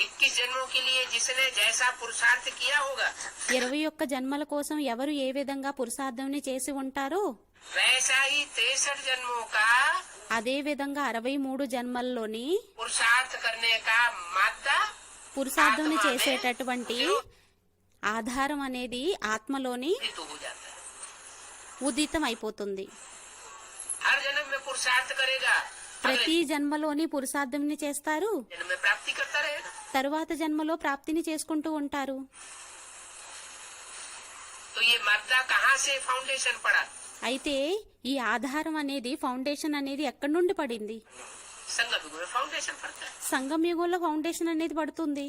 21 जन्मों के लिए जिसने जैसा पुरुषार्थ किया होगा 21 జన్మల కోసం ఎవరు ఏ విధంగా పురుషార్థంని చేసి ఉంటారో वैसा ही 63 जन्मों का అదే విధంగా 63 జన్మల్లోని पुरुषार्थ करने का मादा పురుషార్థంని చేసేటటువంటి ఆధారం అనేది ఆత్మలోని ऋतु हो जाता है। ఉదితం అయిపోతుంది. हर जन्म में पुरुषार्थ करेगा, ప్రతి జన్మలోని పురుషార్థంని చేస్తారు, जन्म में प्राप्ति करता रहेगा। తరువాత జన్మలో ప్రాప్తిని చేసుకుంటూ ఉంటారు. तो ये मादा कहाँ से फाउंडेशन पड़ा? అయితే ఈ ఆధారం అనేది ఫౌండేషన్ అనేది ఎక్కడి నుండి పడింది? संगम युग में फाउंडेशन पड़ता है। సంగం యుగంలో ఫౌండేషన్ అనేది పడుతుంది.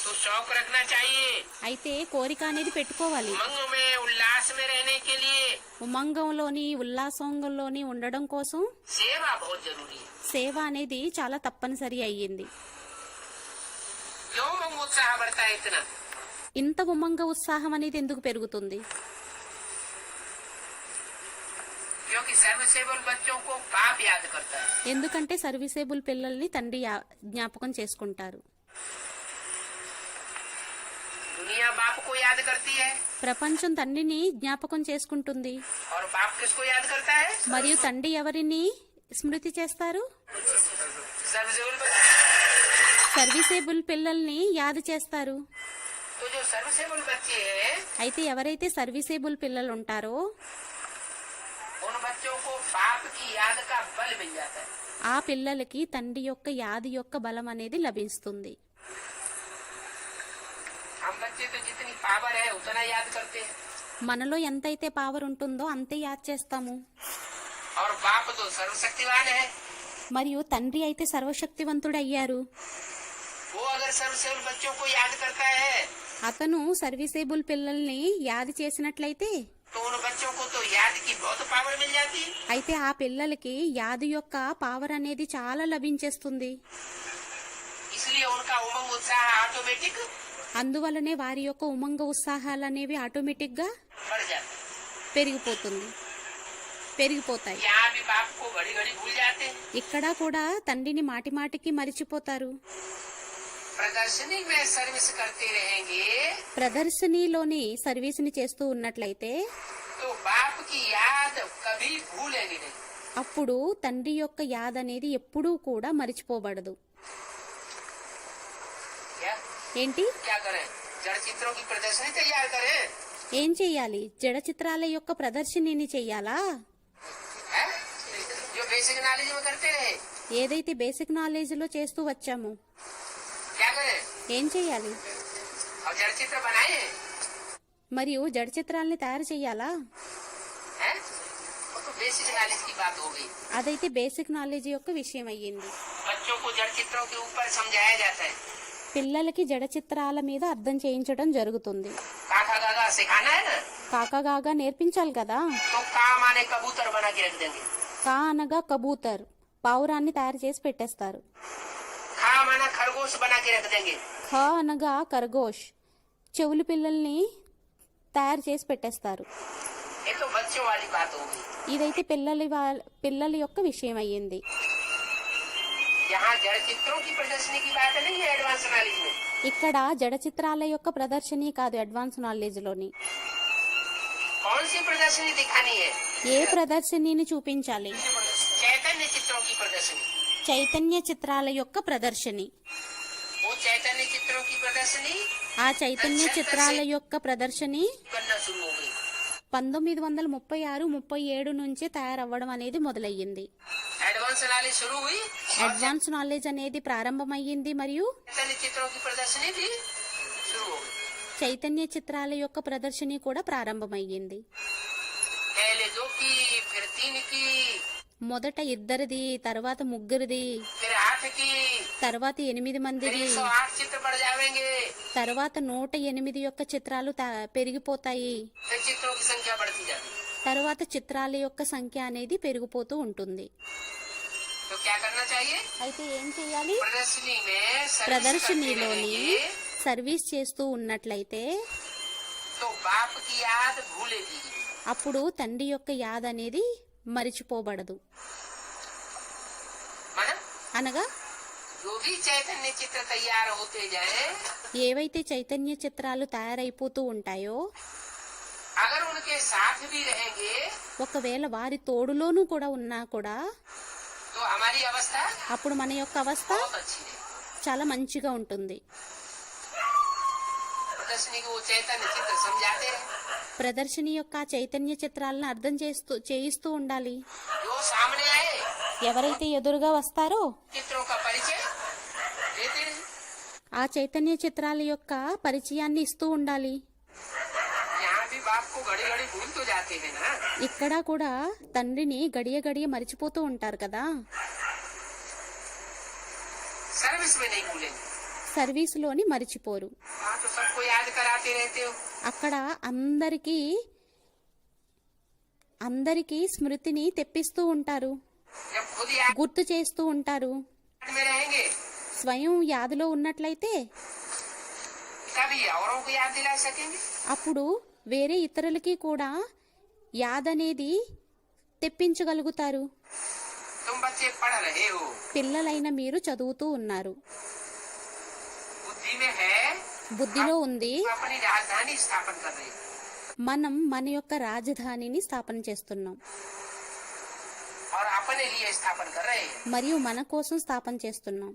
तो शौक रखना चाहिए అయితే కోరిక అనేది పెట్టుకోవాలి. उमंग में उल्लास में रहने के लिए ఉమంగంలోని ఉల్లాసంలోని ఉండడం కోసం सेवा बहुत जरूरी है। సేవ అనేది చాలా తప్పనిసరి అయ్యింది. क्यों उमंग उत्साह बढ़ता है इतना? ఇంత ఉమంగ ఉత్సాహం అనేది ఎందుకు పెరుగుతుంది? क्योंकि सर्विसेबल बच्चों को बाप याद करता है। ఎందుకంటే సర్వీసేబుల్ పిల్లల్ని తండ్రి జ్ఞాపకం చేసుకుంటారు. दुनिया बाप को याद करती है ప్రపంచం తండ్రిని జ్ఞాపకం చేసుకుంటుంది. और बाप किसको याद करता है? మరియు తండ్రి ఎవరిని స్మృతి చేస్తారు? सर्विसेबल बच्चे। సర్వీసేబుల్ పిల్లల్ని యాద చేస్తారు. तो जो सर्विसेबल बच्चे हैं అయితే ఎవరైతే సర్వీసేబుల్ పిల్లలు ఉంటారో उन बच्चों को बाप की याद का बल मिल जाता है। ఆ పిల్లలకి తండ్రి యొక్క యాది యొక్క బలం అనేది లభిస్తుంది. हम बच्चे तो जितनी पावर है उतना याद करते हैं మనలో ఎంతైతే పవర్ ఉంటుందో అంతే యాద్ చేస్తాము. और बाप तो सर्वशक्तिवान है। మరియు తండ్రి అయితే సర్వశక్తివంతుడు అయ్యారు. वो अगर सर्विसेबल बच्चों को याद करता है అతను సర్వీసేబుల్ పిల్లల్ని యాది చేసినట్లయితే तो उन बच्चों को तो याद की बहुत पावर मिल जाती है। అయితే ఆ పిల్లలకి యాది యొక్క పవర్ అనేది చాలా లభించేస్తుంది. इसलिए उनका उमंग उत्साह ऑटोमेटिक అందువలనే వారి యొక్క ఉమంగ ఉత్సాహాలు అనేవి ఆటోమేటిక్ గా बढ़ जाता है। పెరిగిపోతాయి. यहाँ भी बाप को घड़ी घड़ी भूल जाते हैं। ఇక్కడ కూడా తండ్రిని మాటి మాటికి మరిచిపోతారు. प्रदर्शनी में सर्विस करते रहेंगे ప్రదర్శనలోని సర్వీస్ని చేస్తూ ఉన్నట్లయితే तो बाप की याद कभी भूलेंगे नहीं। అప్పుడు తండ్రి యొక్క యాద అనేది ఎప్పుడూ కూడా మరిచిపోబడదు. क्या ఏంటి? क्या करें? जड़ चित्रों की प्रदर्शनी तैयार करें ఏం చెయ్యాలి? జడ చిత్రాల యొక్క ప్రదర్శనని చెయ్యాలా? है? जो बेसिक नॉलेज में करते रहे ఏదైతే బేసిక్ నాలెడ్జ్ లో చేస్తూ వచ్చామో क्या करें? ఏం చెయ్యాలి? और जड़ चित्र बनाए మరియు జడ చిత్రాలని తయారు చెయ్యాలా? हैं? वो तो बेसिक नॉलेज की बात हो गई। అదైతే బేసిక్ నాలెడ్జ్ యొక్క విషయం అయ్యింది. बच्चों को जड़ चित्रों के ऊपर समझाया जाता है। పిల్లలకి జడ చిత్రాల మీద అర్థం చేయించడం జరుగుతుంది. काका गागा सिखाना है ना కాకగాగా నేర్పించాలి కదా. तो काम आने कबूतर बना के रख देंगे। కా అనగా కబూతర్, పావురాన్ని తయారు చేసి పెట్టేస్తారు. खा माना खरगोश बना के रख देंगे। ఖ అనగా ఖర్గోష్, చెవులు పిల్లల్ని తయారు చేసి పెట్టేస్తారు. ये तो बच्चों वाली बात होगी। ఇదైతే పిల్లల యొక్క విషయం అయ్యింది. यहाँ जड़ चित्रों की प्रदर्शनी की बात नहीं है एडवांस नॉलेज में। ఇక్కడ జడ చిత్రాల యొక్క ప్రదర్శని కాదు అడ్వాన్స్ నాలెడ్జ్ లోని. कौन सी प्रदर्शनी दिखानी है? ఏ ప్రదర్శనని చూపించాలి? चैतन्य चित्रों की प्रदर्शनी। చైతన్య చిత్రాల యొక్క ప్రదర్శని. वो चैतन्य चित्रों की प्रदर्शनी ఆ చైతన్య చిత్రాల యొక్క ప్రదర్శని करना शुरू हो गई। 1936-37 నుంచే తయారవ్వడం అనేది మొదలయ్యింది. एडवांस नॉलेज शुरू हुई, అడ్వాన్స్ నాలెడ్జ్ అనేది ప్రారంభమయ్యింది మరియు चैतन्य चित्रों की प्रदर्शनी भी शुरू हो गई। చైతన్య చిత్రాల యొక్క ప్రదర్శని కూడా ప్రారంభమయ్యింది. पहले 2 की, फिर 3 की, మొదట ఇద్దరిది, తర్వాత ముగ్గురిది, फिर 8 की, తర్వాత 8 फिर మందిది, 108 चित्र बढ़ जाएंगे, తర్వాత 108 యొక్క చిత్రాలు పెరిగిపోతాయి. फिर चित्रों की संख्या बढ़ती जाती है। తర్వాత చిత్రాల యొక్క సంఖ్య అనేది పెరిగిపోతూ ఉంటుంది. तो क्या करना चाहिए? అయితే ఏం చేయాలి? प्रदर्शनी में सर्विस करते ప్రదర్శనలోని रहेंगे, సర్వీస్ చేస్తూ ఉన్నట్లయితే तो बाप की याद भूलेगी। అప్పుడు తండ్రి యొక్క యాద అనేది మరిచిపోబడదు. माना అనగా जो भी चैतन्य चित्र तैयार होते जाए, ఏవైతే చైతన్య చిత్రాలు తయారైపోతూ ఉంటాయో अगर उनके साथ भी रहेंगे ఒకవేళ వారి తోడులోనూ కూడా ఉన్నా కూడా तो हमारी अवस्था అప్పుడు మన యొక్క అవస్థ बहुत अच्छी है। చాలా మంచిగా ఉంటుంది. प्रदर्शनी को वो चैतन्य चित्र समझाते रहे, ప్రదర్శని యొక్క ఆ చైతన్య చిత్రాలను అర్థం చేయిస్తూ ఉండాలి. जो सामने आए ఎవరైతే ఎదురుగా వస్తారో चित्रों का परिचय देते रहे। ఆ చైతన్య చిత్రాల యొక్క పరిచయాన్ని ఇస్తూ ఉండాలి. यहाँ भी बाप को घड़ी घड़ी भूल तो जाते हैं ना। ఇక్కడ కూడా తండ్రిని గడియ గడియ మరిచిపోతూ ఉంటారు కదా. सर्विस में नहीं भूलेंगे, సర్వీసులోని మరిచిపోరు. वहाँ तो सबको याद कराते रहते हो। అక్కడ అందరికీ స్మృతిని తెప్పిస్తూ ఉంటారు, जब खुद याद గుర్తు చేస్తూ ఉంటారు. में रहेंगे స్వయం యాదలో ఉన్నట్లయితే तभी औरों को याद दिला सकेंगे। అప్పుడు వేరే ఇతరులకి కూడా యాద్ అనేది తెప్పించగలుగుతారు. तुम बच्चे पढ़ रहे हो, పిల్లలైన మీరు చదువుతూ ఉన్నారు, बुद्धि में है, బుద్ధిలో ఉంది. अपनी राजधानी स्थापन कर रहे हो। మనం మన యొక్క రాజధానిని స్థాపన చేస్తున్నాం और अपने लिए स्थापन कर रहे हैं। మరియు మన కోసం స్థాపన చేస్తున్నాం.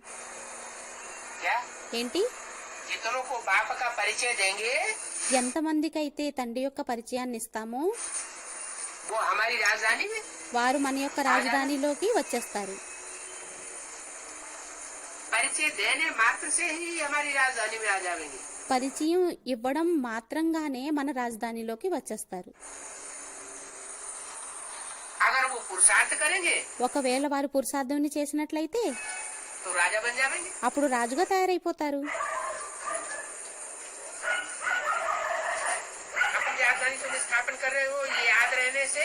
क्या ఏంటి? जितनों को बाप का परिचय देंगे ఎంతమందికైతే తండ్రి యొక్క పరిచయాన్ని ఇస్తామో वो हमारी राजधानी में, వారు మన యొక్క రాజధానిలోకి వచ్చేస్తారు. परिचय देने मात्र से ही हमारी राजधानी में आ जाएंगे। పరిచయం ఇవ్వడం మాత్రంగానే మన రాజధానిలోకి వచ్చేస్తారు. अगर वो पुरुषार्थ करेंगे ఒకవేళ వారు పురుషార్థం చేసినట్లయితే तो राजा बन जाएंगे। అప్పుడు రాజుగా తయారైపోతారు. अपनी राजधानी को स्थापन कर रहे हो, ये याद रहने से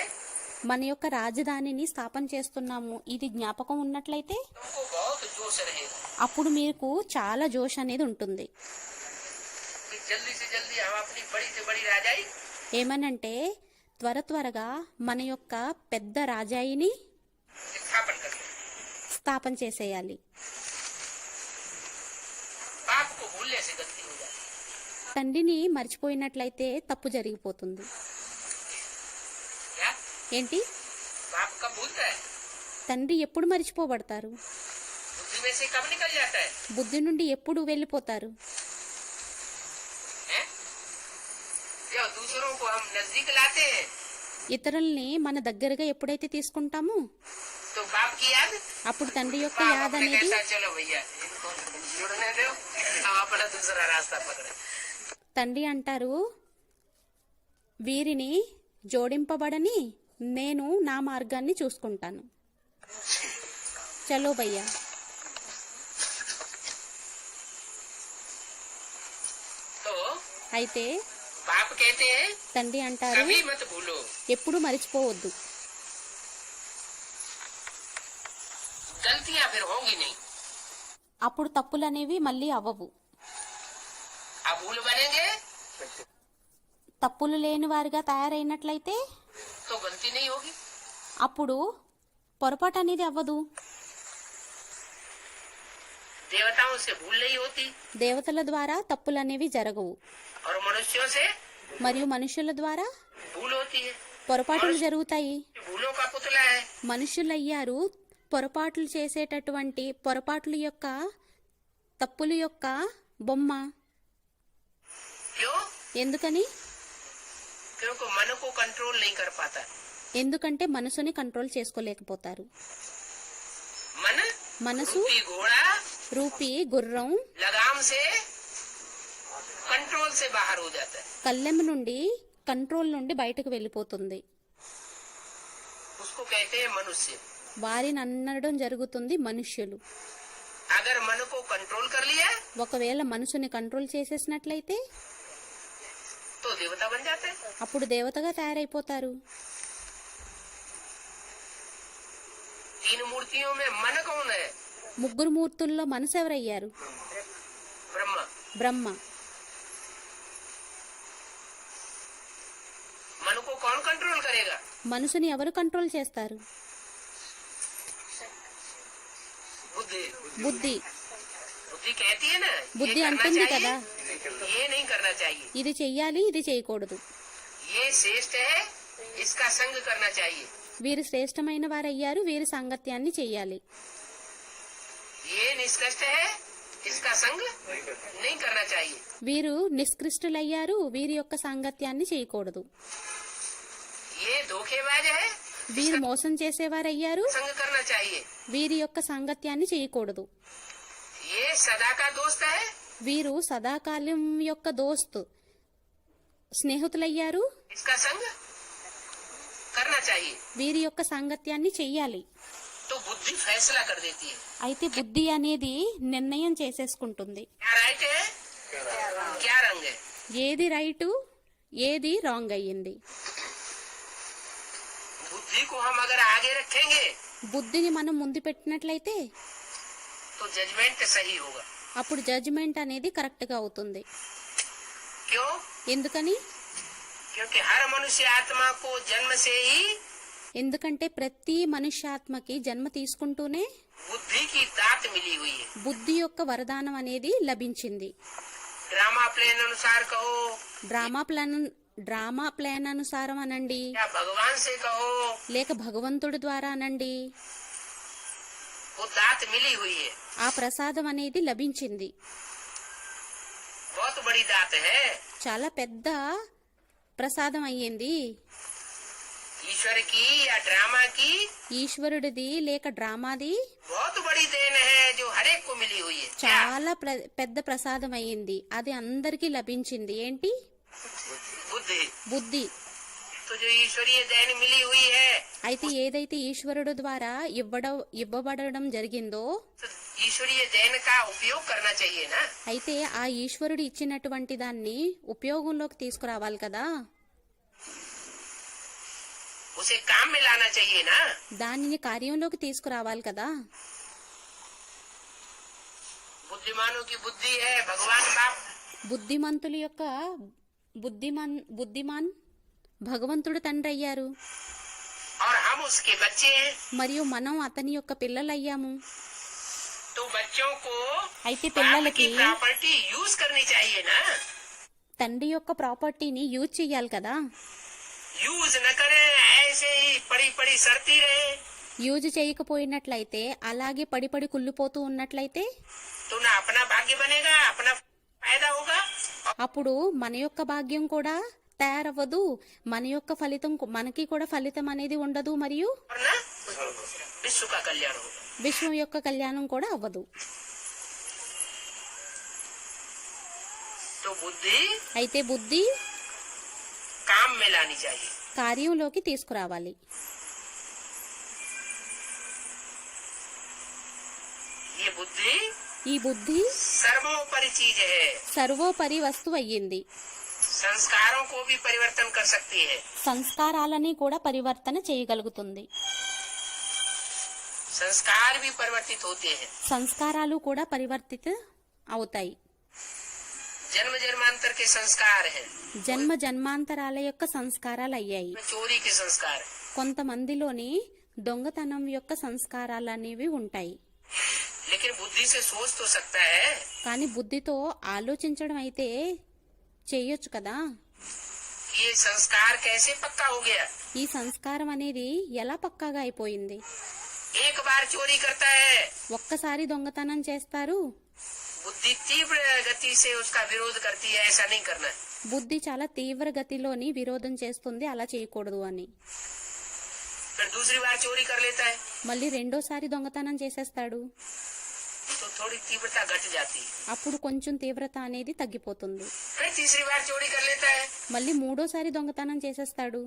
మన యొక్క రాజధానిని స్థాపన చేస్తున్నాము, ఇది జ్ఞాపకం ఉన్నట్లయితే तुमको बहुत जोश रहेगा అప్పుడు మీకు చాలా జోష్ అనేది ఉంటుంది. कि जल्दी से जल्दी हम अपनी बड़ी से बड़ी राजाई ఏమనంటే త్వరగా మన యొక్క పెద్ద రాజాయిని स्थापन कर ले। స్థాపన చేసేయాలి. बाप को भूलने से गलती हो जाती తండ్రిని మర్చిపోయినట్లయితే తప్పు జరిగిపోతుంది. है। क्या ఏంటి? बाप कब भूलता है? తండ్రి ఎప్పుడు మర్చిపోబడతారు? बुद्धि में से कब निकल जाता है? బుద్ధి నుండి ఎప్పుడు వెళ్ళిపోతారు? हैं? जब दूसरों को हम नजदीक लाते हैं ఇతరుల్ని మన దగ్గరగా ఎప్పుడైతే తీసుకుంటామో तो बाप की याद, అప్పుడు తండ్రి యొక్క बाप యాద अपने అనేది कहता है, चलो भैया इनको जुड़ने दो, हम अपना दूसरा रास्ता पकड़े। తండ్రి అంటారు, వీరిని జోడింపబడని నేను నా మార్గాన్ని చూసుకుంటాను, చలో భయ్యా. तो అయితే बाप कहते हैं తండ్రి అంటారు, कभी मत भूलो, ఎప్పుడు మరిచిపోవద్దు, गलतियां फिर होंगी नहीं। అప్పుడు తప్పులనేవి మళ్ళీ అవ్వవు. अब भूल बनेंगे తప్పులు లేని వారిగా తయారైనట్లయితే तो गलती नहीं होगी। అప్పుడు పొరపాటు అనేది అవ్వదు. देवताओं से भूल नहीं होती దేవతల ద్వారా తప్పులు అనేవి జరగవు. और मनुष्यों से మరియు మనుషుల ద్వారా भूल होती है। పొరపాట్లు జరుగుతాయి. भूलों का पुतला है। మనుషులయ్యారు పొరపాట్లు చేసేటటువంటి పొరపాట్ల యొక్క తప్పుల యొక్క బొమ్మ. क्यों? ఎందుకని? क्योंकि मन को कंट्रोल नहीं कर पाता। ఎందుకంటే మనసుని కంట్రోల్ చేసుకోలేకపోతారు. मन మనసు रूपी घोड़ा రూపీ గుర్రం लगाम से कंट्रोल से बाहर हो जाता है। కళ్ళెం నుండి కంట్రోల్ నుండి బయటకు వెళ్ళిపోతుంది. उसको कहते हैं मनुष्य। వారిని అనడం జరుగుతుంది మనుష్యులు. अगर मन को कंट्रोल कर लिया ఒకవేళ మనసుని కంట్రోల్ చేసేసినట్లయితే तो देवता बन जाते हैं। అప్పుడు దేవతగా తయారైపోతారు. तीन मूर्तियों में मन कौन है? ముగ్గురు మూర్తుల్లో మనసు ఎవరయ్యారు? ब्रह्मा। బ్రహ్మ. मन को कौन कंट्रोल करेगा? మనసుని ఎవరు కంట్రోల్ చేస్తారు? बुद्धि। బుద్ధి. बुद्धि कहती है ना బుద్ధి ये करना అంటుంది चाहिए, కదా, ये नहीं करना चाहिए, ఇది చెయ్యాలి, ఇది చేయకూడదు. ये श्रेष्ठ है, इसका संग करना चाहिए, వీరు శ్రేష్టమైన వారయ్యారు, వీరి సాంగత్యాన్ని చెయ్యాలి. ये निष्कृष्ट है, इसका संग नहीं करना चाहिए, వీరు నిష్కృష్టులయ్యారు, వీరి యొక్క సాంగత్యాన్ని చేయకూడదు. ये धोखेबाज है, వీరు మోసం చేసేవారయ్యారు, संग करना चाहिए, వీరి యొక్క సాంగత్యాన్ని చేయకూడదు. ये सदा का दोस्त है, వీరు సదాకాలం యొక్క దోస్తు స్నేహితులయ్యారు, इसका संग करना चाहिए। వీరి యొక్క సాంగత్యాన్ని చెయ్యాలి. तो बुद्धि फैसला कर देती है అయితే బుద్ధి అనేది నిర్ణయం చేసేసుకుంటుంది. क्या राइट है, क्या रंग है। ఏది రైటు, ఏది రాంగ్ అయ్యింది. बुद्धि को हम अगर आगे रखेंगे బుద్ధిని మనం ముందు పెట్టినట్లయితే तो जजमेंट सही होगा। అప్పుడు జడ్జిమెంట్ అనేది కరెక్ట్ గా అవుతుంది. क्यों? ఎందుకని? क्योंकि हर मनुष्य आत्मा को जन्म से ही ఎందుకంటే ప్రతి మనుష్యాత్మకి జన్మ తీసుకుంటూనే बुद्धि की दात मिली हुई है। బుద్ధి యొక్క వరదానం అనేది లభించింది. ड्रामा प्लान अनुसार कहो డ్రామా ప్లాన్ అనుసారం అనండి, या भगवान से कहो, లేక భగవంతుడి ద్వారా అనండి, वो दात मिली हुई है। ఆ ప్రసాదం అనేది లభించింది. बहुत बड़ी दात है। చాలా పెద్ద ప్రసాదం అయ్యింది. ईश्वर की या ड्रामा की ఈశ్వరుడిది లేక డ్రామాది बहुत बड़ी देन है जो हरेक को मिली हुई है। क्या? చాలా పెద్ద ప్రసాదం అయ్యింది. అది అందరికీ లభించింది. ఏంటి? बुद्धि। బుద్ధి. तो जो ईश्वरीय देन मिली हुई है అయితే ఏదైతే ఈశ్వరుడు ద్వారా ఇవ్వబడడం జరిగిందో तो ईश्वरीय देन का उपयोग करना चाहिए ना। అయితే ఆ ఈశ్వరుడు ఇచ్చినటువంటి దాన్ని ఉపయోగంలోకి తీసుకురావాలి కదా, उसे काम में लाना चाहिए ना। దానిని కార్యంలోకి తీసుకురావాలి కదా. बुद्धिमानों की बुद्धि है भगवान बाप, బుద్ధిమంతుల యొక్క బుద్ధిమాన్ భగవంతుడు తండ్రి అయ్యారు, और हम उसके बच्चे हैं। మరియు మనం అతని యొక్క పిల్లలయ్యాము. तो बच्चों को అయితే बाप की పిల్లలకి प्रॉपर्टी यूज करनी चाहिए ना। తండ్రి యొక్క ప్రాపర్టీని యూజ్ చెయ్యాలి కదా. यूज न करें, ऐसे ही पड़ी पड़ी सरती रहे యూజ్ చేయకపోయినట్లయితే అలాగే పడి కుళ్ళిపోతూ ఉన్నట్లయితే तो ना अपना भाग्य बनेगा, अपना फायदा होगा, అప్పుడు మన యొక్క భాగ్యం కూడా తయారవ్వదు, మన యొక్క ఫలితం మనకి కూడా ఫలితం అనేది ఉండదు, మరియు और ना विश्व का कल्याण होगा। విశ్వం యొక్క కళ్యాణం కూడా అవ్వదు. तो बुद्धि అయితే బుద్ధి काम में लानी चाहिए। కార్యంలోకి తీసుకురావాలి. ये बुद्धि ఈ బుద్ధి सर्वोपरि चीज है, సర్వోపరి వస్తువు అయ్యింది. संस्कारों को भी परिवर्तन कर सकती है। సంస్కారాలని కూడా పరివర్తన చేయగలుగుతుంది. संस्कार भी परिवर्तित होते हैं। సంస్కారాలు కూడా పరివర్తిత అవుతాయి. जन्म जन्मांतर के संस्कार हैं, జన్మ జన్మాంతరాల యొక్క సంస్కారాలు అయ్యాయి. चोरी के संस्कार हैं। కొంతమందిలోని దొంగతనం యొక్క సంస్కారాలు అనేవి ఉంటాయి. लेकिन बुद्धि से सोच तो सकता है కానీ బుద్ధితో ఆలోచించడం అయితే చేయొచ్చు కదా. कि ये संस्कार कैसे पक्का हो गया। ఈ సంస్కారం అనేది ఎలా పక్కాగా అయిపోయింది. एक बार चोरी करता है, ఒక్కసారి దొంగతనం చేస్తారు, बुद्धि तीव्र गति से उसका विरोध करती है, ऐसा नहीं करना है। బుద్ధి చాలా తీవ్ర గతిలోని విరోధం చేస్తుంది, అలా చేయకూడదు అని. फिर दूसरी बार चोरी कर लेता है మళ్ళీ రెండోసారి దొంగతనం చేసేస్తాడు, तो थोड़ी तीव्रता घट जाती है। అప్పుడు కొంచెం తీవ్రత అనేది తగ్గిపోతుంది. फिर तीसरी बार चोरी कर लेता है, మళ్ళీ మూడోసారి దొంగతనం చేసేస్తాడు,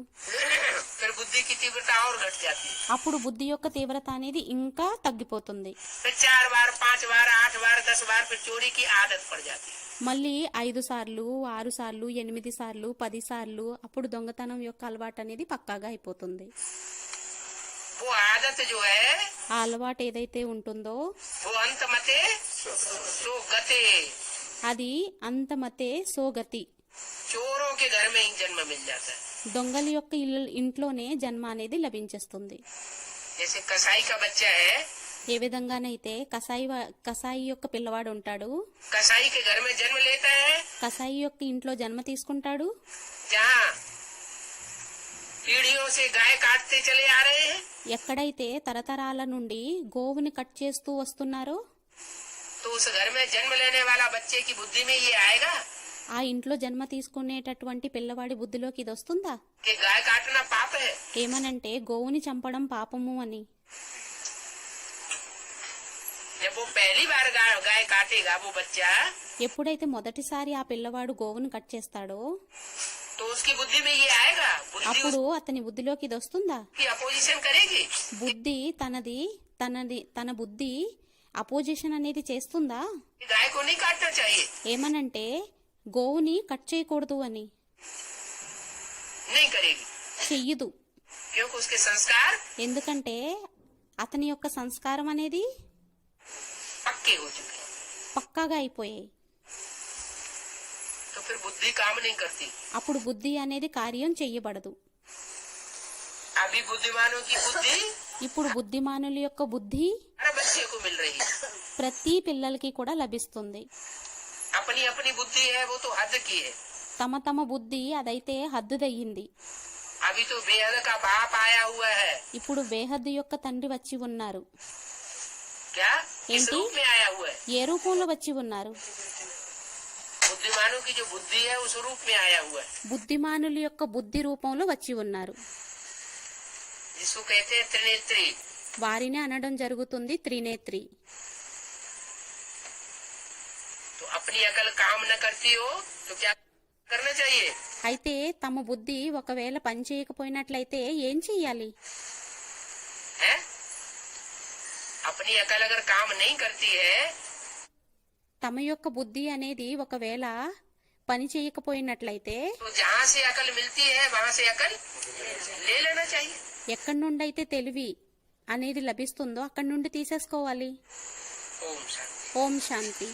फिर बुद्धि की तीव्रता और घट जाती है। అప్పుడు బుద్ధి యొక్క తీవ్రత అనేది ఇంకా తగ్గిపోతుంది. फिर 4 बार 5 बार 8 बार 10 बार फिर चोरी की आदत पड़ जाती है। మళ్ళీ 5 సార్లు 6 సార్లు 8 సార్లు 10 సార్లు అప్పుడు దొంగతనం యొక్క అలవాటు అనేది పక్కాగా అయిపోతుంది. वो आदत जो है ఆ అలవాటు ఏదైతే ఉంటుందో वो अंत मते सो गते, అది అంతమతే సోగతి, चोरों के घर में ही जन्म मिल जाता है। దొంగల యొక్క ఇంట్లోనే జన్మ అనేది లభించేస్తుంది. जैसे कसाई का बच्चा है, ఏ విధంగానైతే కసాయి యొక్క పిల్లవాడు ఉంటాడు, कसाई के घर में जन्म लेता है, కసాయి యొక్క ఇంట్లో జన్మ తీసుకుంటాడు, जहाँ पीढ़ियों से गाय काटते चले आ रहे हैं, ఎక్కడైతే తరతరాల నుండి గోవుని కట్ చేస్తూ వస్తున్నారో तो उस घर में जन्म लेने वाला बच्चे की बुद्धि में ये आएगा ఆ ఇంట్లో జన్మ తీసుకునేటటువంటి పిల్లవాడి బుద్ధిలోకి ఇది వస్తుందా कि गाय काटना पाप है। ఏమనంటే గోవుని చంపడం పాపము అని. जब वो पहली बार गाय काटेगा वो बच्चा, ఎప్పుడైతే మొదటిసారి ఆ పిల్లవాడు గోవుని కట్ చేస్తాడో तो उसकी बुद्धि में ये आएगा, बुद्धि అప్పుడు అతని బుద్ధిలోకి ఇది వస్తుందా. उसकी अपोजिशन करेगी। బుద్ధి తన బుద్ధి అపోజిషన్ అనేది చేస్తుందా, कि गाय को नहीं काटना चाहिए, ఏమనంటే గోవుని కట్ చేయకూడదు అని. नहीं करेगी, చెయ్యదు, क्योंकि उसके संस्कार ఎందుకంటే అతని యొక్క సంస్కారం అనేది पक्के हो चुके हैं। పక్కాగా అయిపోయాయి. तो फिर बुद्धि काम नहीं करती। అప్పుడు బుద్ధి అనేది కార్యం చెయ్యబడదు. अभी बुद्धिमानों की बुद्धि ఇప్పుడు బుద్ధిమానుల యొక్క బుద్ధి हर बच्चे को मिल रही है। ప్రతి పిల్లలకి కూడా లభిస్తుంది. अपनी अपनी बुद्धि है वो तो हद की है। తమ తమ బుద్ధి అదైతే హద్దుదయ్యింది. अभी तो बेहद का बाप आया हुआ है। ఇప్పుడు బేహద్దు యొక్క తండ్రి వచ్చి ఉన్నారు. क्या किस ఏంటి? रूप में आया हुआ है? ఏ రూపంలో వచ్చి ఉన్నారు? बुद्धिमानों की जो बुद्धि है उस रूप में आया हुआ है, బుద్ధిమానుల యొక్క బుద్ధి రూపంలో వచ్చి ఉన్నారు. जिसको कहते हैं त्रिनेत्री। వారిని అనడం జరుగుతుంది త్రినేత్రి. तो अपनी अकल काम न करती हो तो क्या करना चाहिए? అయితే తమ బుద్ధి ఒకవేళ పని చేయకపోయినట్లయితే ఏం చెయ్యాలి? है अपनी अकल अगर काम नहीं करती है తమ యొక్క బుద్ధి అనేది ఒకవేళ పని చేయకపోయినట్లయితే तो जहाँ से अकल मिलती है वहाँ से अकल ले लेना चाहिए। ఎక్కడి నుండి అయితే తెలివి అనేది లభిస్తుందో అక్కడి నుండి తీసేసుకోవాలి. ओम शांति। ఓం శాంతి.